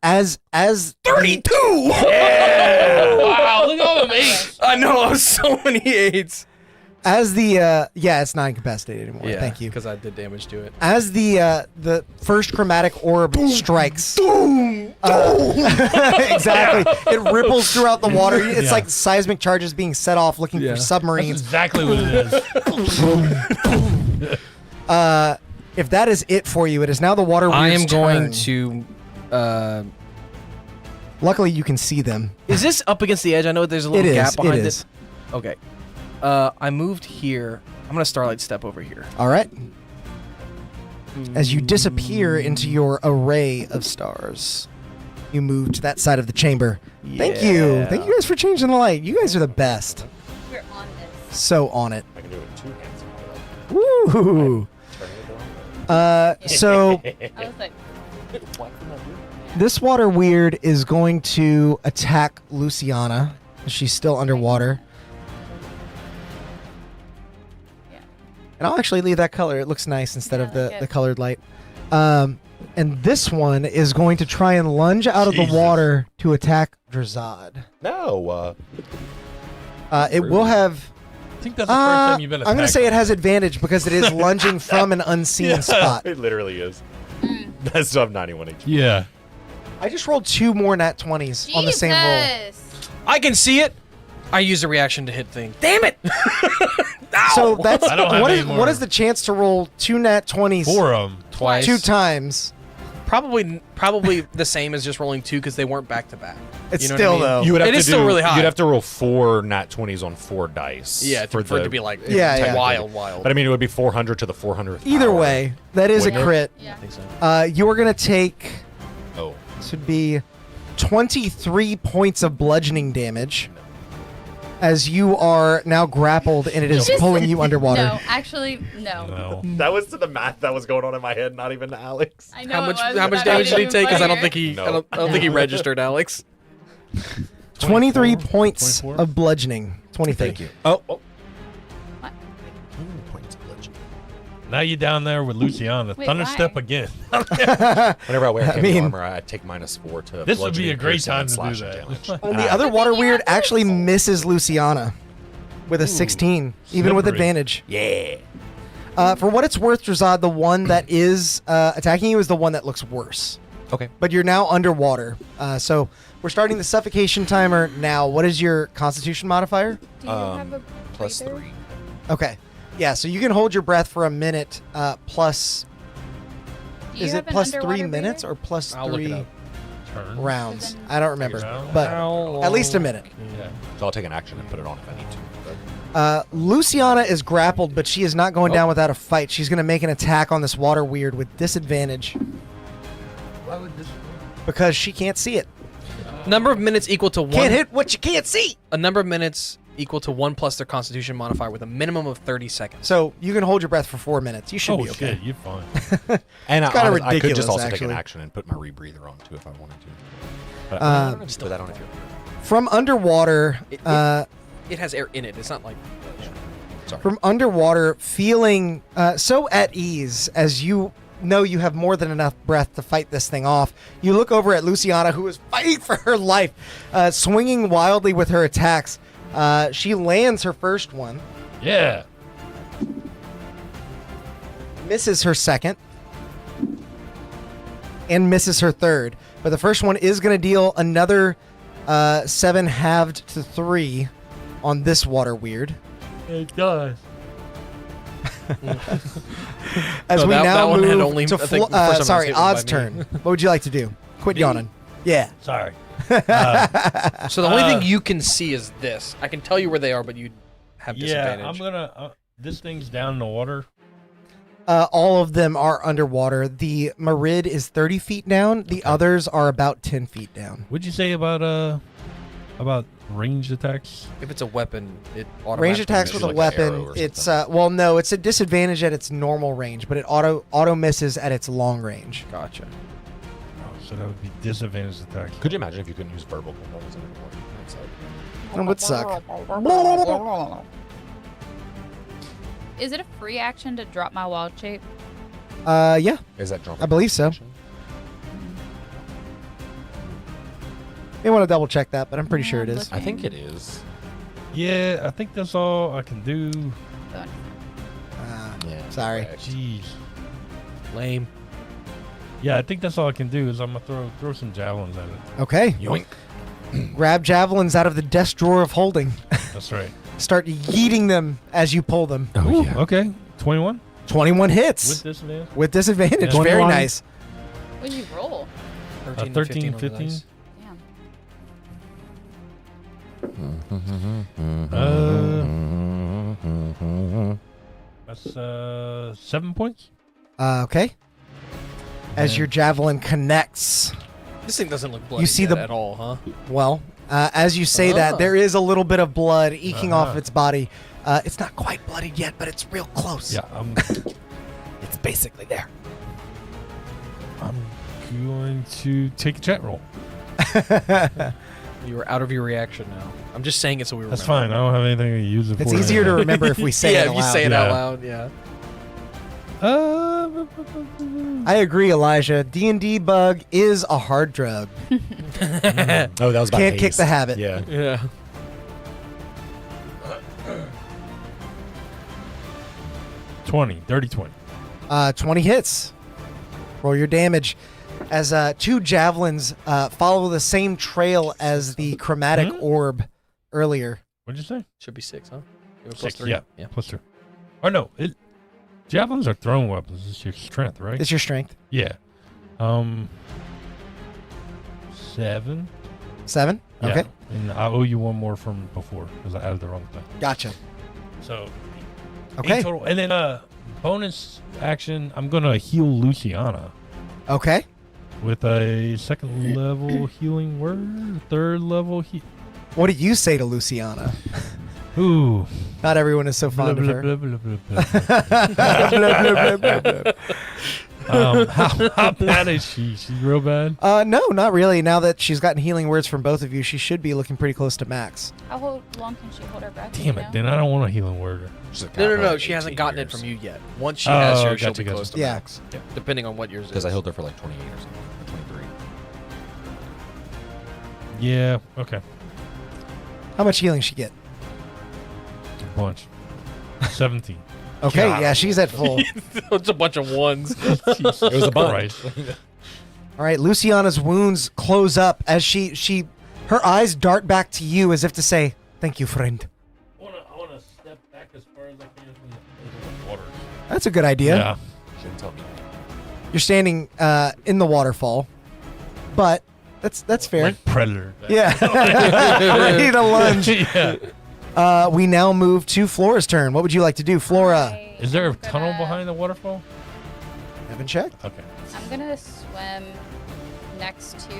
As 32. Wow! Look at all them eights. I know. So many eights. as the yeah, it's not incapacitated anymore. Yeah. Thank you. Because I did damage to it. As the first chromatic orb strikes, exactly, it ripples throughout the water. It's Yeah. like seismic charges being set off, looking Yeah. for That's submarines. exactly what it is. If that is it for you, it is now the water weird's I am going turn. to. Luckily, you can see them. Is this up against the edge? I know there's a little It gap is. behind It is. Okay. I moved here. I'm gonna Starlight Step over here. All right. As you disappear into your array of stars, you move to that side of the chamber. Thank you. Yeah. Thank you guys for changing the light. You guys are the best. We're on this. So on it. I can do it with 2 hands. Woo! So I was like, this water weird is going to attack Luciana. She's still underwater. yeah. And I'll actually leave that color. It looks nice instead of Yeah, the colored light. And this one is going to try and lunge out of the Jesus. water to attack Drazad. No. It will have. I think that's the first time you've been attacked. I'm going to say it has advantage because it is lunging from an unseen spot. It literally is. I still have 91 HP. Yeah. I just rolled 2 more nat 20s on the same roll. Jesus. I can see it. I use a reaction to hit thing. Damn it! So that's I don't have what any is more. what is the chance to roll 2 nat 20s 4 of them. Twice. 2 times? Probably the same as just rolling 2 because they weren't back to back. It's You know still what I mean? though. You would have It to is still really high. You'd have to roll 4 nat 20s on 4 dice. Yeah, for it to be like Yeah. wild. But I mean, it would be 400 to the 400th. Either power. way, that is a Wouldn't it? crit. Yeah. I think so. You are going to take Oh. this would be 23 points of bludgeoning damage as you are now grappled and it is Just- pulling you underwater. No, actually, no. No. That was to the math that was going on in my head, not even to Alex. I know How it much was, how but much that damage made did he it take? Because I don't funnier. think he No. I don't think he registered, Alex. 23 points 24? of bludgeoning. 23. Thank you. Oh. What? Points of bludgeoning. Now you're down there with Luciana. Wait, Thunder why? step again. Whenever I wear heavy mean- armor, I take -4 to. This would be bludgeoning, a great piercing, time and to do slashing that. damage. And And the I- other water thinking weird Alex. actually misses Luciana with a 16, even with Slippery. advantage. Yeah. For what it's worth, Drazad, the one that is attacking you is the one that looks worse. Okay. But you're now underwater. So we're starting the suffocation timer now. What is your constitution modifier? Do you have a Plus breather? 3. Okay. Yeah, so you can hold your breath for a minute plus. Do you Is have it an plus 3 underwater minutes breather? or plus I'll look it 3 up. Turn. rounds? So then- I don't remember. Round? But How at least a long? minute. Yeah. So I'll take an action and put it on if I need to. Luciana is grappled, but she is not going down without a fight. She's going to make an attack on this water weird with disadvantage Why would this? because she can't see it. Number of minutes equal to one. Can't hit what you can't see. A number of minutes equal to 1 plus their Constitution modifier with a minimum of 30 seconds. So you can hold your breath for 4 minutes. You should Oh be okay. shit, you're fine. And It's kinda I could ridiculous, just also take actually. an action and put my rebreather on too if I wanted to. But I don't know, just put that on if you're. From underwater, It has air in it. It's not like. Sorry. from underwater, feeling so at ease as you know you have more than enough breath to fight this thing off, you look over at Luciana, who is fighting for her life, swinging wildly with her attacks. She lands her first one, Yeah. misses her second, and misses her third. But the first one is going to deal another 7 halved to 3 on this water weird. It does. As No, we that now one had move only- to I think the first time it was sorry, hit was by Odd's me. turn. What would you like to do? Quit yawning. Yeah. Sorry. So the only thing you can see is this. I can tell you where they are, but you have disadvantage. Yeah, I'm gonna. This thing's down in the water. All of them are underwater. The Marid is 30 feet down. The others are about 10 feet down. What'd you say about range attacks? If it's a weapon, it Range automatically attacks misses. with a like an arrow weapon. or It's something. well, no, it's a disadvantage at its normal range, but it auto misses at its long range. Gotcha. Oh, so that would be disadvantage attacks. Could you imagine if you couldn't use verbal controls anymore? That would suck. Is it a free action to drop my wild shape? Yeah, Is that drunk? I believe so. You want to double check that, but I'm pretty sure it is. I think it is. Yeah, I think that's all I can do. Yeah. Sorry. correct. Jeez. Lame. Yeah, I think that's all I can do is I'm gonna throw some javelins at it. Okay. Yoink. Grab javelins out of the desk drawer of holding. That's right. Start yeeting them as you pull them. Oh Ooh, yeah. okay. 21 21 hits with this man. with disadvantage. Yeah. Very 21. nice. What did you roll? 13, 13, 15. 15. Damn. That's 7 points. Okay. As Yeah. your javelin connects, This thing doesn't look bloody see yet the- at all, huh? well, as you say Oh. that, there is a little bit of blood eking off Uh-huh. its body. It's not quite bloodied yet, but it's real close. Yeah, I'm It's basically there. going to take a chat roll. You were out of your reaction now. I'm just saying it so we remember. That's fine. I don't have anything to use it for. It's easier to remember if we say yeah, it if out you loud. say it Yeah. out loud, yeah. I agree, Elijah. D&D bug is a hard drug. Oh, that was about Can't kick haste. the habit. Yeah. Yeah. 20, dirty 20. 20 hits. Roll your damage. As 2 javelins follow the same trail as the chromatic orb earlier. What'd you say? Should be 6, huh? You have a plus 6. 3? Yeah, plus 3. Oh no, javelins are thrown weapons. It's your strength, right? It's your strength. Yeah. 7. 7? Yeah. Okay. And I owe you one more from before because I added the wrong thing. Gotcha. So, Okay. 8 total. And then bonus action, I'm gonna heal Luciana Okay. with a 2nd level healing word, 3rd level heal. What do you say to Luciana? Ooh. Not everyone is so Blah, fond of blah, her. blah, blah, blah, blah. How bad is she? She's real bad. No, not really. Now that she's gotten healing words from both of you, she should be looking pretty close to max. How long can she hold her breath? Damn it! Then I don't want a healing word. No. She hasn't gotten it from you yet. Once she has yours, she'll gotcha, be gotcha. close to Yeah. max. Depending on what yours is. Because I held her for like 28 or something. Or 23. Yeah. Okay. How much healing she get? A bunch. 17. Okay, God. yeah, she's at full. It's a bunch of ones. It was a bunch. All right, Luciana's wounds close up as her eyes dart back to you as if to say, "Thank you, friend." I want to step back as far as I can from the water. That's a good idea. Yeah. Shouldn't tell me. You're standing in the waterfall, but that's fair. Like Predator. Yeah, ready to lunge. Yeah. We now move to Flora's turn. What would you like to do, Flora? Is there a tunnel behind the waterfall? Haven't checked. Okay. I'm gonna swim next to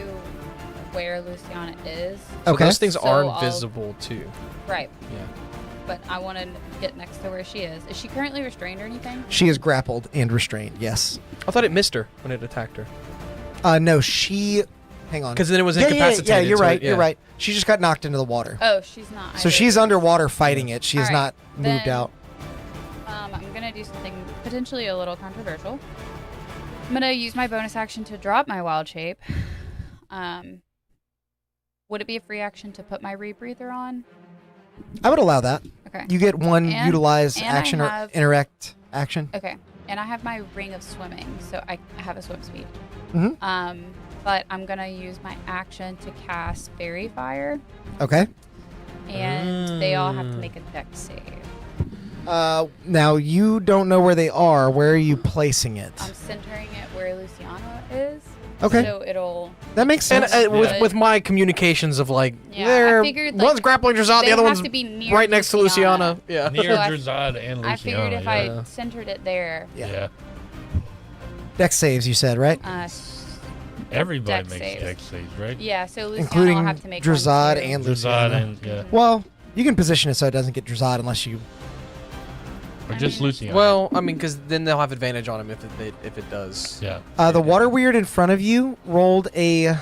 where Luciana is. So Okay. those things So are I'll- invisible too. Right. Yeah. But I want to get next to where she is. Is she currently restrained or anything? She is grappled and restrained. Yes. I thought it missed her when it attacked her. No, she. Hang on. Because then it was Yeah, incapacitated. you're so right. it- yeah. You're right. She just got knocked into the water. Oh, she's not. So either. she's underwater fighting it. She is All right, not moved then- out. I'm gonna do something potentially a little controversial. I'm gonna use my bonus action to drop my wild shape. Would it be a free action to put my rebreather on? I would allow that. Okay. You get one And- utilize and I action or have- interact action. Okay. And I have my ring of swimming, so I have a swim speed. Mhm. But I'm gonna use my action to cast Fairy Fire, Okay. and they all have to make a dex save. Now you don't know where they are. Where are you placing it? I'm centering it where Luciana is. Okay. So it'll. That makes And sense. with my communications of like, Yeah, I they're figured, one's like, grappling Drazad, they the other have one's to be near right next to Luciana. Yeah. Near So I- Drazad and Luciana. I figured if yeah. I centered it there, Yeah. Dex saves, you said, right? Everybody Dex makes saves. dex saves, right? yeah. So Luciana Including will have to make one Drazad too. and Drazad Luciana. and yeah, Well, you can position it so it doesn't get Drazad unless you. or just Luciana. Well, I mean, because then they'll have advantage on him if it does. yeah. The water weird in front of you rolled a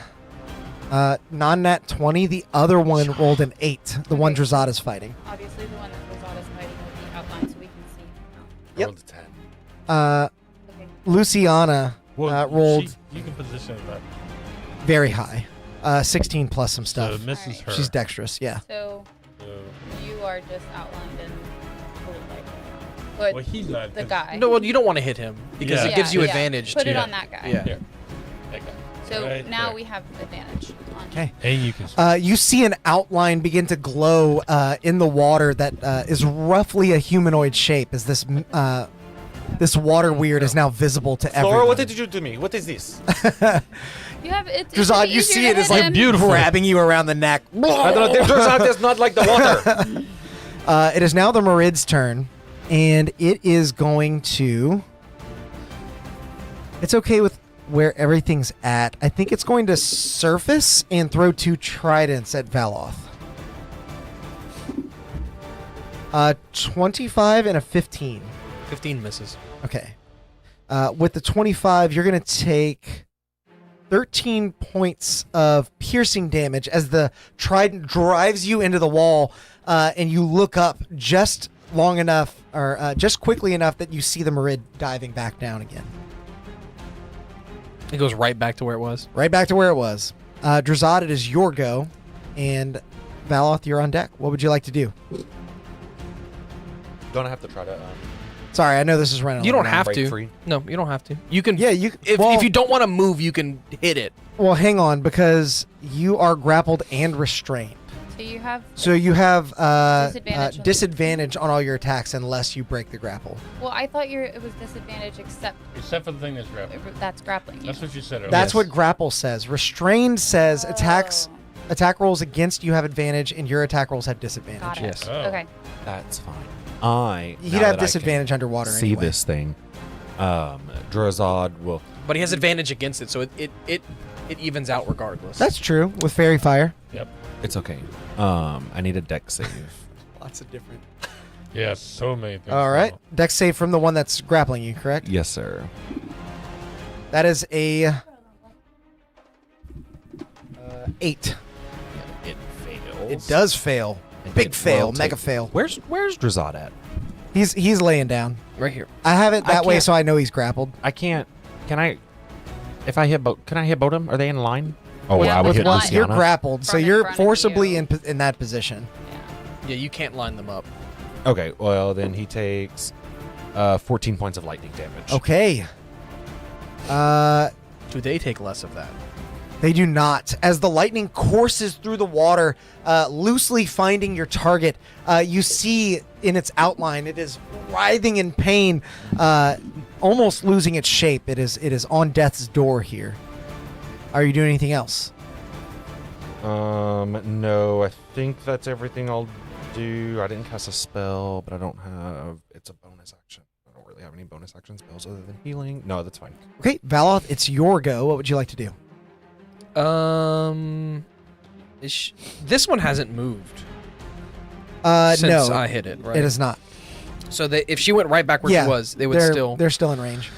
non-nat 20. The other one rolled an 8. The one Okay. Drazad is fighting. Obviously, the one that Drazad is fighting will be outlined so we can see. Yep. Rolled a 10. Okay. Luciana Well, rolled you can position that. very high. 16 plus some So stuff. it misses Alright. her. She's dexterous, yeah. So So, you are just outlined in blue light. But well, he's not. the 'cause- guy. No, well, you don't want to hit him because Yeah. it gives you Yeah. advantage Put too. it on that guy. Yeah. Here. That guy. So Right now there. we have advantage. On Okay. And you can. You see an outline begin to glow in the water that is roughly a humanoid shape as this water weird is now visible to everyone. Flora, what did you do to me? What is this? You have it's Drazad, you see it as like beautiful. grabbing you around the neck. I don't know. Drazad is not like the water. It is now the Marid's turn, and it is going to. It's okay with where everything's at. I think it's going to surface and throw 2 tridents at Valoth. 25 and a 15. 15 misses. Okay. With the 25, you're going to take 13 points of piercing damage as the trident drives you into the wall, and you look up just long enough, or just quickly enough that you see the Marid diving back down again. It goes right back to where it was. Right back to where it was. Drazad, it is your go, and Valoth, you're on deck. What would you like to do? Don't I have to try to. Sorry, I know this is running. You a don't long have break to. free? No, you don't have to. You can. Yeah, you. If you don't want to move, you can hit it. Well, hang on, because you are grappled and restrained. So you have. So you have Disadvantage on- disadvantage on all your attacks unless you break the grapple. Well, I thought it was disadvantage except Except for the thing that's grabbing. that's grappling you. That's what you said earlier. That's what grapple says. Restrained says attack rolls against you have advantage and your attack rolls have disadvantage. Got it. Yes. Oh. Okay. That's fine. He'd now have that I can disadvantage underwater See anyway. this thing. Drazad will. But he has advantage against it, so it evens out regardless. That's true with fairy fire. Yep. It's okay. I need a deck save. Lots of different. Yeah, so many things. All right, now. dex save from the one that's grappling you, correct? Yes, sir. That is a 8. It fails. It does fail. And Big it fail, will mega take- fail. Where's Drazad at? He's laying down. right here. I have it I that way can't- so I know he's grappled. I can't. Can I? If I hit both, can I hit both of them? Are they in line? Oh, Yeah, I would with hit one- Luciana. You're grappled, so From in you're front of forcibly you. in that position. Yeah, you can't line them up. Okay, well then he takes 14 points of lightning damage. Okay. Do they take less of that? They do not. As the lightning courses through the water, loosely finding your target, you see in its outline it is writhing in pain, almost losing its shape. It is on death's door here. Are you doing anything else? No, I think that's everything I'll do. I didn't cast a spell, but I don't have. It's a bonus action. I don't really have any bonus action spells other than healing. No, that's fine. Okay, Valoth, it's your go. What would you like to do? This one hasn't moved No, since I hit it, right? it is not. So if she went right back where she was, they would still... They're still in range.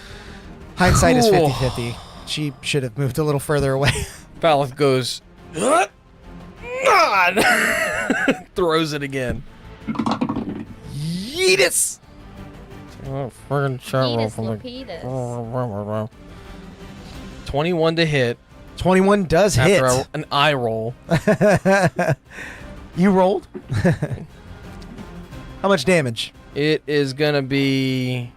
Hindsight is 50-50. She should have moved a little further away. Valith goes... throws it again. Yeetus! Oh, friggin' shot roll from the... Lapidus. 21 to hit. 21 does hit. After an eye roll. You rolled? How much damage? It is gonna be...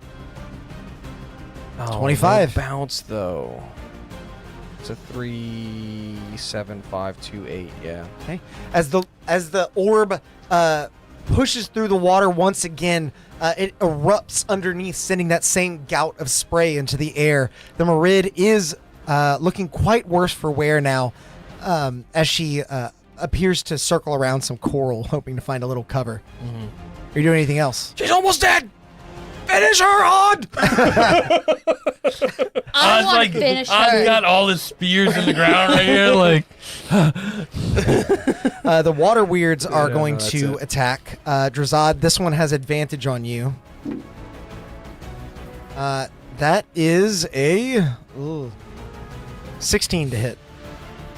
25. No bounce, though. It's a 3, 7, 5, 2, 8, yeah. Okay. As the orb pushes through the water once again, it erupts underneath, sending that same gout of spray into the air. The Marid is looking quite worse for wear now, as she appears to circle around some coral, hoping to find a little cover. Mm-hmm. Are you doing anything else? She's almost dead! Finish her, Odd! I want to finish I've her. got all his spears in the ground right here, like... The water weirds are Yeah, going no, that's to it. attack. Drazad, this one has advantage on you. That is a 16 to hit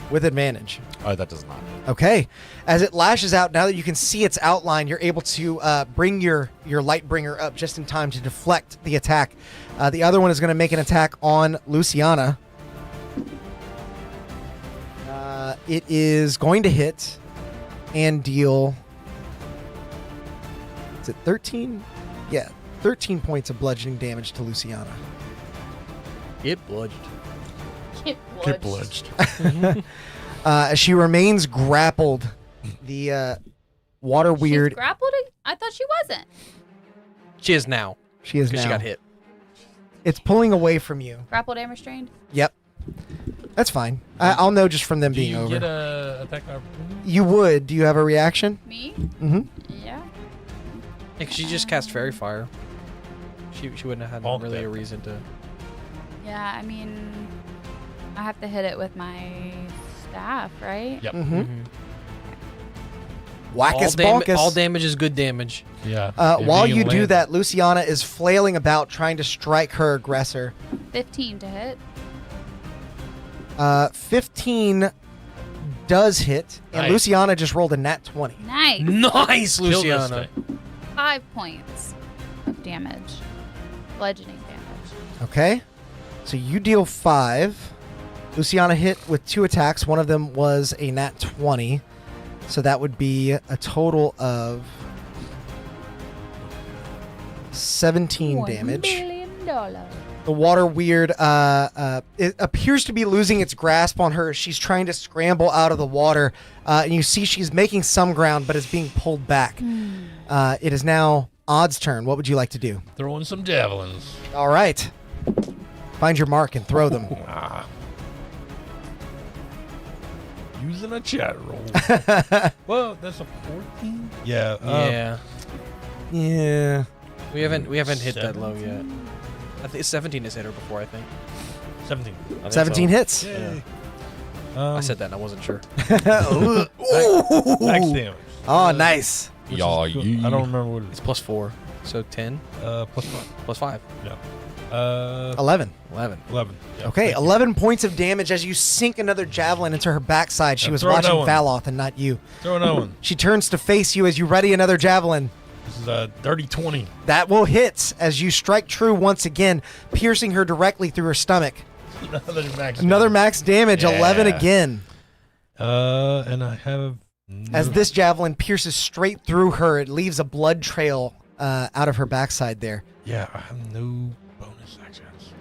with advantage. That does not. Okay. As it lashes out, now that you can see its outline, you're able to bring your Lightbringer up just in time to deflect the attack. The other one is going to make an attack on Luciana. It is going to hit and deal... Is it 13? Yeah, 13 points of bludgeoning damage to Luciana. Get bludged. Get bludged. As she remains grappled, the water weird... She's grappled? I thought she wasn't. She is now. She is Because now. she got hit. It's pulling away from you. Grappled and restrained? Yep. That's fine. I'll know just from them Do being you over. get a attack opportunity? You would. Do you have a reaction? Me? Mm-hmm. Yeah. Yeah, 'cause she just cast Fairy Fire. She wouldn't have had Bonk really that a reason to... Yeah, I mean, I have to hit it with my staff, right? Yep. Mm-hmm. Wackus All bonkus. damage is good damage. Yeah. While If you can do land- that, Luciana is flailing about trying to strike her aggressor. 15 to hit. 15 does hit, and Nice. Luciana just rolled a nat 20. Nice. Nice, Kill this Luciana. thing. 5 points of damage. Bludgeoning damage. Okay. So you deal 5. Luciana hit with 2 attacks. One of them was a nat 20. So that would be a total of 17 damage. $1 billion. The water weird it appears to be losing its grasp on her. She's trying to scramble out of the water. And you see she's making some ground, but is being pulled back. It is now Odd's turn. What would you like to do? Throwing some javelins. All right. Find your mark and throw them. Ah. Using a chat roll. Well, that's a 14? Yeah. Yeah. Yeah. We haven't hit that low yet. 17? I think 17 has hit her before, I think. 17. I think 17 so. hits. Yay. I said that and I wasn't sure. Max damage. Oh, nice. Which Yeah, is good. yeah. I don't remember what it It's is. plus 4. So 10 Plus 5. plus 5. Yeah. 11. 11. 11. Yeah, Okay, thank you. 11 points of damage as you sink another javelin into her backside. She Yeah, was throw watching another one. Valoth and not you. Throw another one. She turns to face you as you ready another javelin. This is a dirty 20. That will hit as you strike true once again, piercing her directly through her stomach. Another max. Another max damage, 11 Yeah. again. And I have. As this javelin pierces straight through her, it leaves a blood trail out of her backside there. Yeah, I have no bonus actions.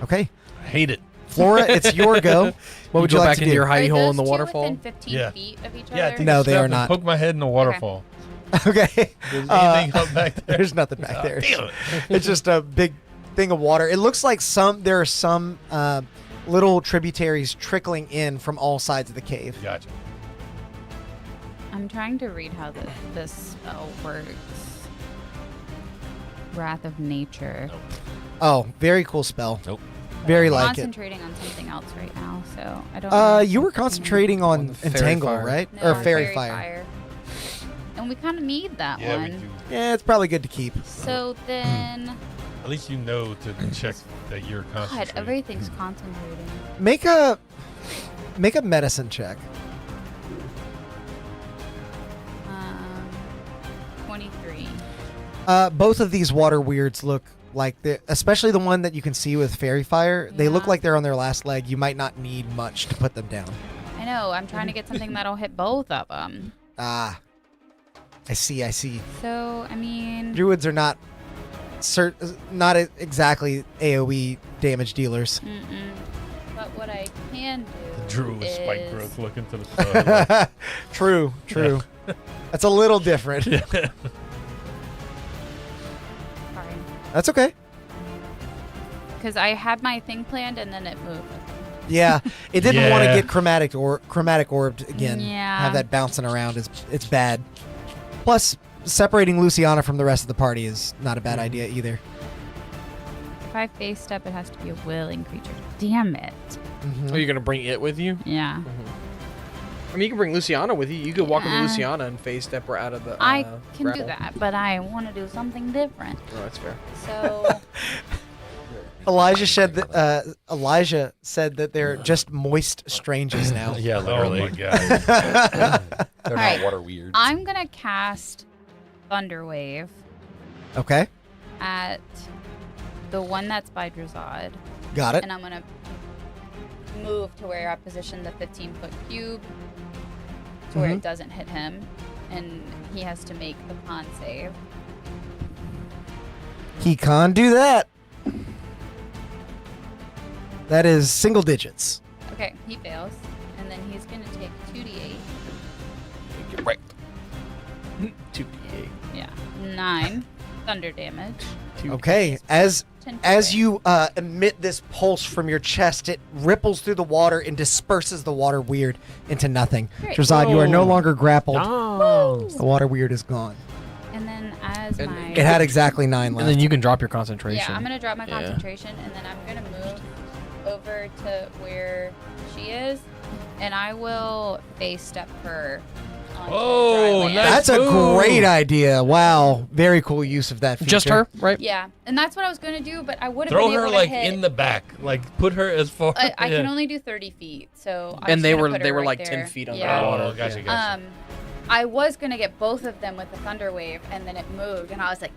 Okay. I hate it. Flora, it's your go. What would you go like back to into do? your hidey Are hole in those the two waterfall? within 15 Yeah. feet of each Yeah, other? take No, a they step are and not. Poke my head in the waterfall. Okay. There's anything up back there? There's nothing back there. Damn it. It's just a big thing of water. It looks like there are some little tributaries trickling in from all sides of the cave. Gotcha. I'm trying to read how this spell works. Wrath of Nature. Oh, very cool spell. Nope. Very like it. Concentrating on something else right now, so I don't know. You were concentrating on the fairy Entangle, fire. right? No, Or Fairy Fire. And we kind of need that Yeah, we one. do. Yeah, it's probably good to keep. So then, At least you know to check that you're God, concentrating. everything's concentrating. Make a medicine check. 23. Both of these water weirds look like especially the one that you can see with Fairy Fire. They look Yeah. like they're on their last leg. You might not need much to put them down. I know. I'm trying to get something that'll hit both of them. Ah, I see. So I mean, Druids are not not exactly AOE damage dealers. but what I can do Drew with is spike growth looking to the side. True. That's a little different. Sorry. That's okay. Because I had my thing planned and then it moved. Yeah, it didn't want to Yeah. get chromatic orbed again. Yeah. Have that bouncing around it's bad. Plus, separating Luciana from the rest of the party is not a bad idea either. If I face step, it has to be a willing creature. Damn it. Are you gonna bring it with you? Yeah. I mean, you can bring Luciana with you. You could walk with Yeah. Luciana and phase step her out of the. I can grapple. do that, but I want to do something different. Oh, that's fair. So Elijah said that they're just moist strangers now. Yeah, Oh literally. my god. They're Alright. not water weird. I'm going to cast Thunderwave Okay, at the one that's by Drazad. got it. And I'm going to move to where I position the 15-foot cube to where it doesn't hit him. And he has to make the con save. He can't do that. That is single digits. Okay, he fails. And then he's going to take 2d8. Get right. 2d8. Yeah. 9 thunder damage. Okay, as 10 As today. you emit this pulse from your chest, it ripples through the water and disperses the water weird into nothing. Great. Drazad, you are no Whoa. longer grappled. No. The water weird is gone. And then as And my... It had exactly 9 left. And then you can drop your concentration. Yeah, I'm going to drop my Yeah. concentration, and then I'm going to move over to where she is, and I will face step her onto Oh, dry land. nice. That's a Ooh. great idea. Wow. Very cool use of that feature. Just her, right? Yeah, and that's what I was going to do, but I would have Throw been able her to like hit... in the back. Like put her as far. I can yeah. only do 30 feet, so I'm And just they gonna were put they her were right like there. 10 feet under Yeah. the water. Oh, gotcha, Yeah. gotcha. I was going to get both of them with the thunder wave, and then it moved, and I was like,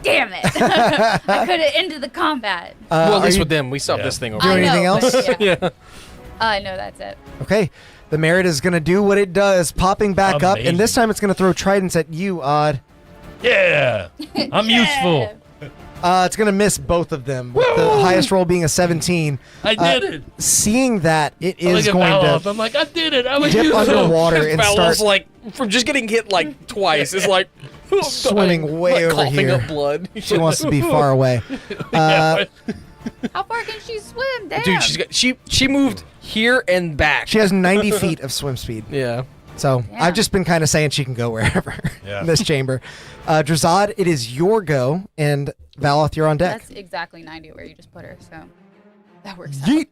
damn it. I could have ended the combat. Well, at are least you with them, we still have Yeah. this thing over doing I here. anything know, else? but yeah. Yeah. No, that's it. Okay. The merit is going to do what it does, popping back up, and this Amazing. time it's going to throw tridents at you, Odd. Yeah. I'm useful. It's going to miss both of them, with the highest roll being a 17. I did it. Seeing that, it I look is at going Valoth, to I'm like, I did it. I was dip useful. underwater and Val's start like, from just getting hit like twice, is like swimming way like over coughing here. up blood. She wants to be far away. How far can she swim? Damn. Dude, she moved here and back. She has 90 feet of swim speed. Yeah. So Yeah. I've just been kind of saying she can go wherever Yeah. in this chamber. Drazad, it is your go, and Valoth, you're on deck. That's exactly 90 where you just put her, so that works out. Yeet.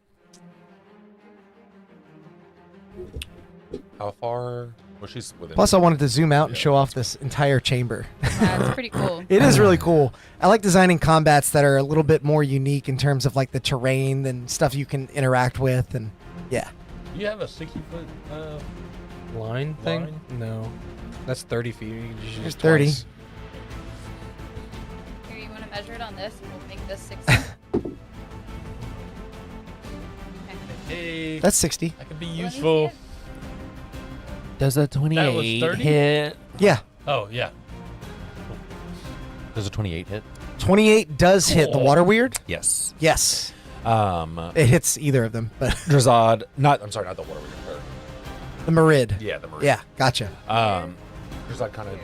How far was she within? Plus, I wanted to zoom out and show off this entire chamber. That's pretty cool. It is really cool. I like designing combats that are a little bit more unique in terms of like the terrain and stuff you can interact with, and yeah. You have a 60-foot. Line thing? Line? No. That's 30 feet. You can just use Here's 30. twice. Here, you want to measure it on this, and we'll make this 60. Hey, That's 60. I can be Let me see useful. it. Does a 28 30? hit? Yeah. Oh yeah. Does a 28 hit? 28 does hit the water weird. Yes. Yes. Um, It hits either of them, but Drazad, I'm sorry, not the water weird. the Merid. Yeah, the Marie. Yeah, gotcha. Drazad kind of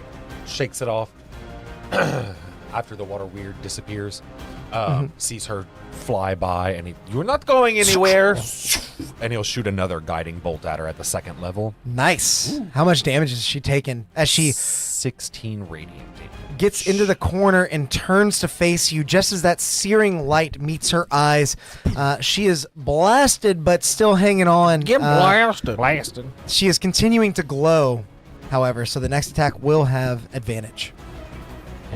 shakes it off after the water weird disappears. sees her fly by, and you're not going anywhere. And he'll shoot another guiding bolt at her at the second level. Nice. How much damage is she taking as she 16 radiant damage. gets into the corner and turns to face you just as that searing light meets her eyes? She is blasted, but still hanging on. Get blasted. Blasted. She is continuing to glow, however, so the next attack will have advantage.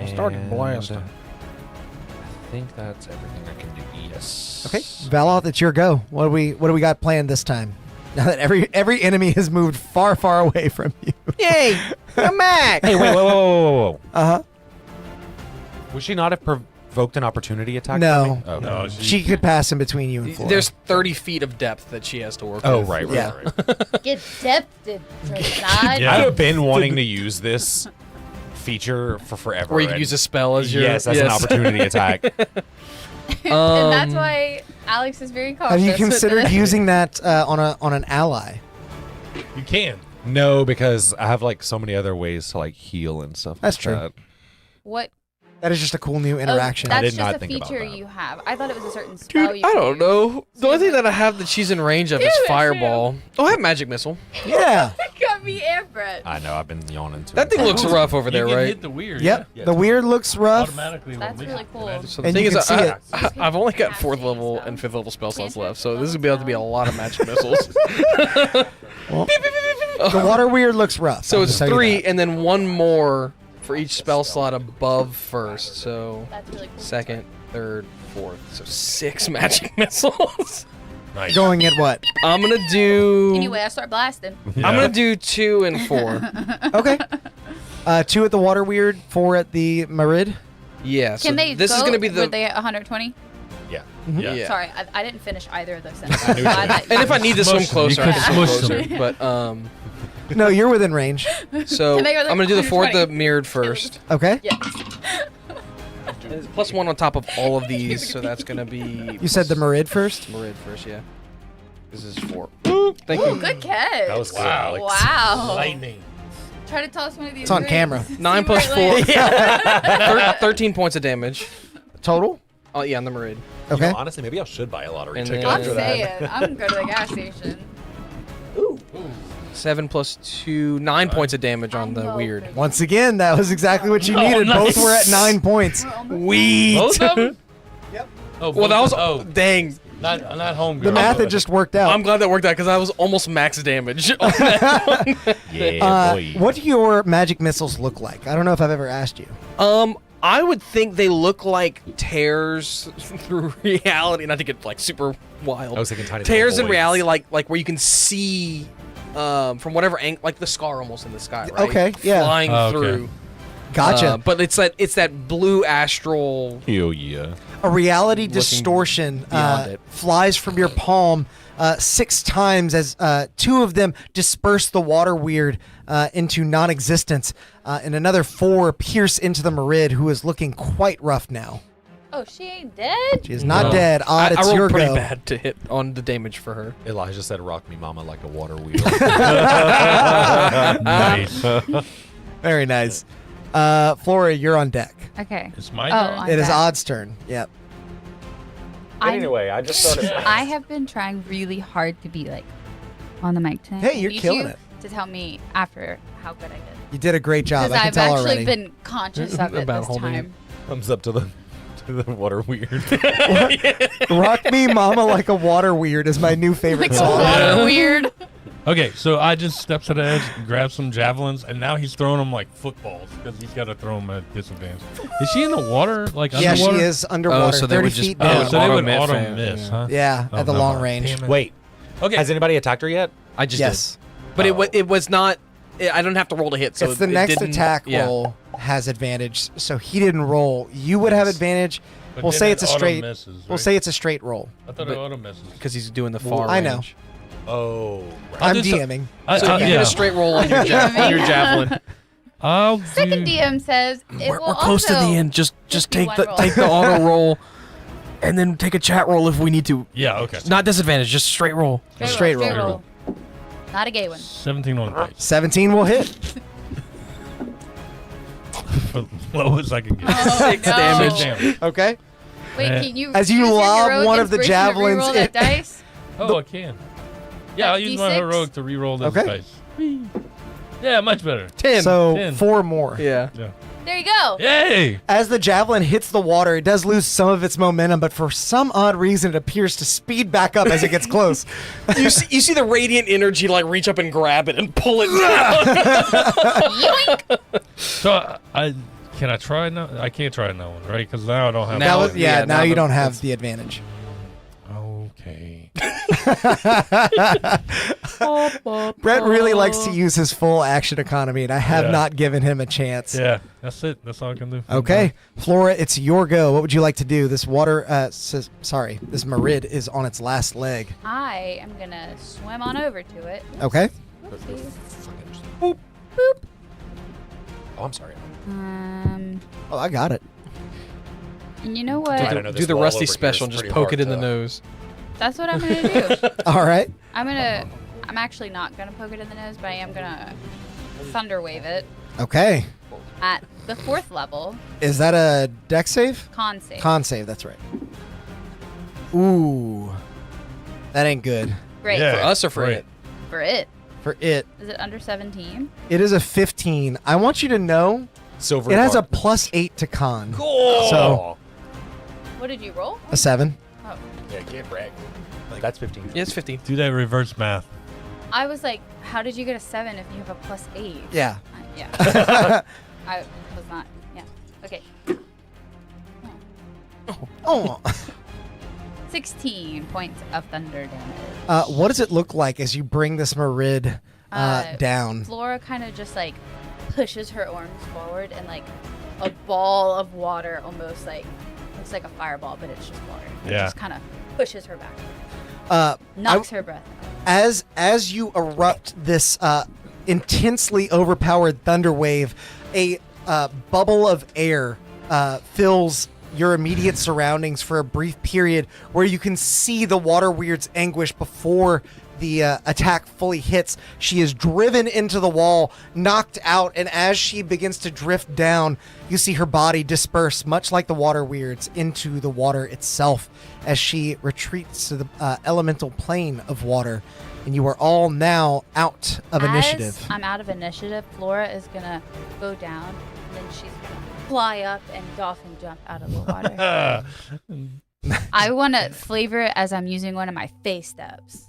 Started blasting. I think that's everything I can do. Yes. Okay, Valoth, it's your go. What do we got planned this time? Now that every enemy has moved far, far away from you. Yay! Come back! Hey, wait, whoa. Uh-huh. Would she not have provoked an opportunity attack? No. From me? No, She could pass in between you and Flora. There's 30 feet of depth that she has to work Oh, with. right. Yeah. Get depthed, Prasad. Yeah. I've been wanting to use this feature for forever. Where you can and- use a spell as your... Yes, as an opportunity attack. And that's why Alex is very cautious. Have you with considered this. using that on an ally? You can. No, because I have like so many other ways to like heal and stuff. That's like true. that. What? That is just a cool new interaction. Oh, that's did just not a think about feature that. you have. I thought it was a certain spell Dude, you I could don't use. know. The only thing that I have that she's in range of is Do it, Fireball. Oh, I have Magic Missile. Yeah. Got me and Brett. I know. I've been yawning too. That thing looks rough over there, you can right? hit the weird. Yep. Yeah. The weird looks rough. Automatically. That's really cool. So the And thing you is, can see it. I've only got 4th level and 5th level spell slots left, so this is going to be able to be a lot of Magic Missiles. The water weird looks rough. So I'll it's just tell you 3 that. and then 1 more for each spell slot above first. So That's really cool. 2nd, 3rd, 4th. So 6 Magic Missiles. Nice. Going at what? I'm going to do... Anyway, I start blasting. I'm going to do 2 and 4. Okay. 2 at the water weird, 4 at the Marid. Yeah, so Can they this go? is going to be the... Were they at 120? Yeah. Yeah. Yeah. Sorry, I didn't finish either of those I knew sentences. you Glad did. that And if I need to swim Smush them. closer, You I can can swim smush closer. them. But, No, you're within range. so Can they go to I'm going to do the 4th, 120? the mirrored first. Okay. Yes. And it's +1 on top of all of these, so that's going to be... You said the Marid first? Marid first, yeah. This is 4. Thank Ooh, you. good catch. That was good, Wow. Alex. Wow. Lightning. Try to toss one of these. It's on rings. camera. See 9 where plus it 4. lands. 13 points of damage. Total? Oh, yeah, on the Marid. Okay. You know, honestly, maybe I should buy a lottery And ticket then- I'm after that. saying, I'm gonna go to the gas station. 7 plus 2, 9 points of damage on the weird. Once again, that was exactly what you Oh, needed. nice. Both were at 9 points. Weed. Both of them? Yep. Oh, Well, that was... oh, Dang. not home. The math had just worked out. I'm glad that worked out because I was almost max damage on that one. Yeah, boy. What do your magic missiles look like? I don't know if I've ever asked you. I would think they look like tears through reality, and I think it's like super wild. I was thinking tiny tears little in voids. reality, like where you can see from whatever angle, like the scar almost in the sky, right? Okay, yeah. flying Oh, okay. through. Gotcha. But it's that blue astral. Hell yeah. A reality Looking distortion beyond it. flies from your palm 6 times as 2 of them disperse the water weird into non-existence, and another 4 pierce into the Marid, who is looking quite rough now. Oh, she ain't dead? She is not No. dead. Odd, I it's your rolled pretty go. bad to hit on the damage for her. Elijah said, "Rock me, mama, like a water wheel." Nice. Very nice. Flora, you're on deck. Okay. It's my Oh, turn. I'm It is back. Odd's turn. Yep. anyway, I just started. I have been trying really hard to be like on the mic tonight. Hey, you're Need killing you it. To tell me after how good I did. You did a great job. Because I can I've tell actually already. been conscious of it About this holding time. Thumbs up to the water weird. Rock Me Mama Like a Water Weird is my new favorite Like song. water weird. Okay, so I just steps to the edge, grabs some javelins, and now he's throwing them like footballs because he's got to throw them at disadvantage. Is she in the water? Like Yeah, she underwater? is underwater. so they 30 would just- feet Oh, down. so they would Auto-miss, auto yeah. miss, huh? Yeah, Oh, at the no. long range. Damn it. Wait, Okay. has anybody attacked her yet? I just Yes. did. But it was not. I don't have to roll to hit. So It's the it next didn't- attack yeah. roll has advantage, so he didn't roll. You would have advantage. But We'll then say it it's a auto straight. misses, We'll right? say it's a straight roll. I thought it auto misses. because he's doing the far I know. range. Oh, right. I'll I'm do so- DMing. So you get a straight roll on your, on your javelin. I'll Second do. DM says it We're will close to the also end. Just take 51 the roll. take the auto roll, and then take a chat roll if we need to. Yeah, okay. Not disadvantage, just straight roll. Straight roll. Not a gay one. 17 on the dice. 17 will hit. For the lowest I can get. Oh, 6 no. damage. Damn. Okay. Wait, can you As you use your lob heroic one of the inspiration to javelins reroll that dice? Oh, I can. Yeah, I'll use my D6? heroic to reroll those Okay. dice. Whee. Yeah, much better. 10. So 10. 4 more. yeah. Yeah. There you go. Yay! As the javelin hits the water, it does lose some of its momentum, but for some odd reason, it appears to speed back up as it gets close. You see the radiant energy like reach up and grab it and pull it down. Yoink. So can I try now? I can't try it now, right? Because now I don't have. Now- Now, now you the- don't have the advantage. Okay. Brett really likes to use his full action economy, and I have Yeah. not given him a chance. Yeah, that's it. That's all I can do. Okay, Flora, it's your go. What would you like to do? This this Marid is on its last leg. I am gonna swim on over to it. Okay. Whoopsies. Oh, I'm sorry. Oh, I got it. And you know what? I don't know, Do this the wall rusty over here special is and just pretty poke hard it in the to- nose. That's what I'm gonna do. All right. I'm actually not gonna poke it in the nose, but I am gonna thunder wave it Okay. at the 4th level. Is that a dex save? Con save. Con save, that's right. Ooh. That ain't good. Great. Yeah. For us or for Right. it? For it. For it, Is it under 17? it is a 15. I want you to know Silver. it has a bar. +8 to con. Oh. So, What did you roll? a 7. Oh. Yeah, can't brag. That's 15. Yeah, it's 15. Do that reverse math. I was like, how did you get a 7 if you have a +8? Yeah. Yeah. I was not. Yeah. Okay. Oh. 16 points of thunder damage. What does it look like as you bring this Marid down? Flora kind of just like pushes her arms forward and like a ball of water almost like looks like a fireball, but it's just water. It Yeah. just kind of pushes her back. I- Knocks her breath out. As you erupt this intensely overpowered thunder wave, a bubble of air fills your immediate surroundings for a brief period where you can see the water weird's anguish before the attack fully hits. She is driven into the wall, knocked out, and as she begins to drift down, you see her body disperse, much like the water weirds, into the water itself as she retreats to the elemental plane of water. And you are all now out of initiative. I'm out of initiative. Flora is gonna go down, and then she's gonna fly up and dolphin jump out of the water. I want to flavor it as I'm using one of my face steps.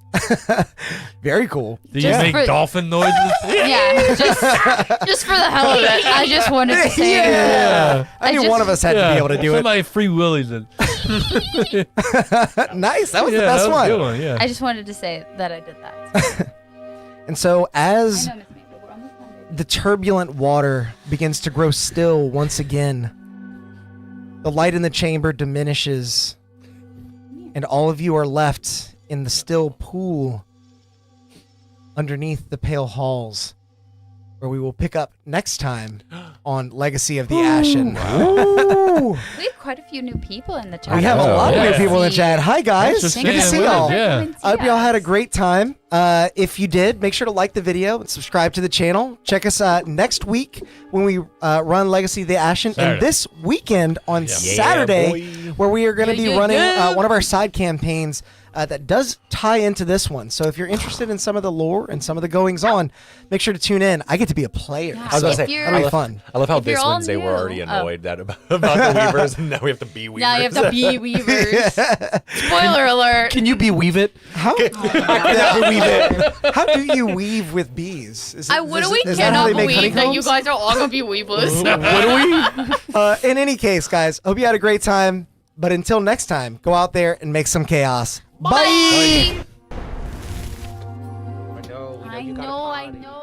Very cool. Do you Just make for- dolphin noises? Yeah, just for the hell of it. I just wanted to say Yeah. I knew just- one of us had to be able to do Somebody free willies it. it. Nice. That was the Yeah, best that was a one. good one. Yeah. I just wanted to say that I did that. And so I as know, Miss Maple, we're almost done, baby. the turbulent water begins to grow still once again, the light in the chamber diminishes, and all of you are left in the still pool underneath the pale halls, where we will pick up next time on Legacy of the Ashen. We have quite a few new people in the chat. We have a lot of Yeah. new people in the chat. Hi, guys. Thanks for Good to staying see with us, y'all. yeah. I hope y'all had a great time. If you did, make sure to like the video and subscribe to the channel. Check us next week when we run Legacy of the Ashen, and Saturday. this weekend on Yeah. Saturday, where we are going to be Yeah, running yeah. one of our side campaigns that does tie into this one. So if you're interested in some of the lore and some of the goings on, make sure to tune in. I get to be a player. Yeah. I was gonna If say, you're- That'll be fun. I love how If you're this all Wednesday we're new- already oh. annoyed about the Weavers, and now we have to be Weavers. Now you have to be weavers. Spoiler alert. Can you be weave it? How, how do you weave with bees? Is it- I is literally it- is that how cannot they make believe that you honeycombs? guys are all gonna be weebless. In any case, guys, hope you had a great time. But until next time, go out there and make some chaos. Bye. I know.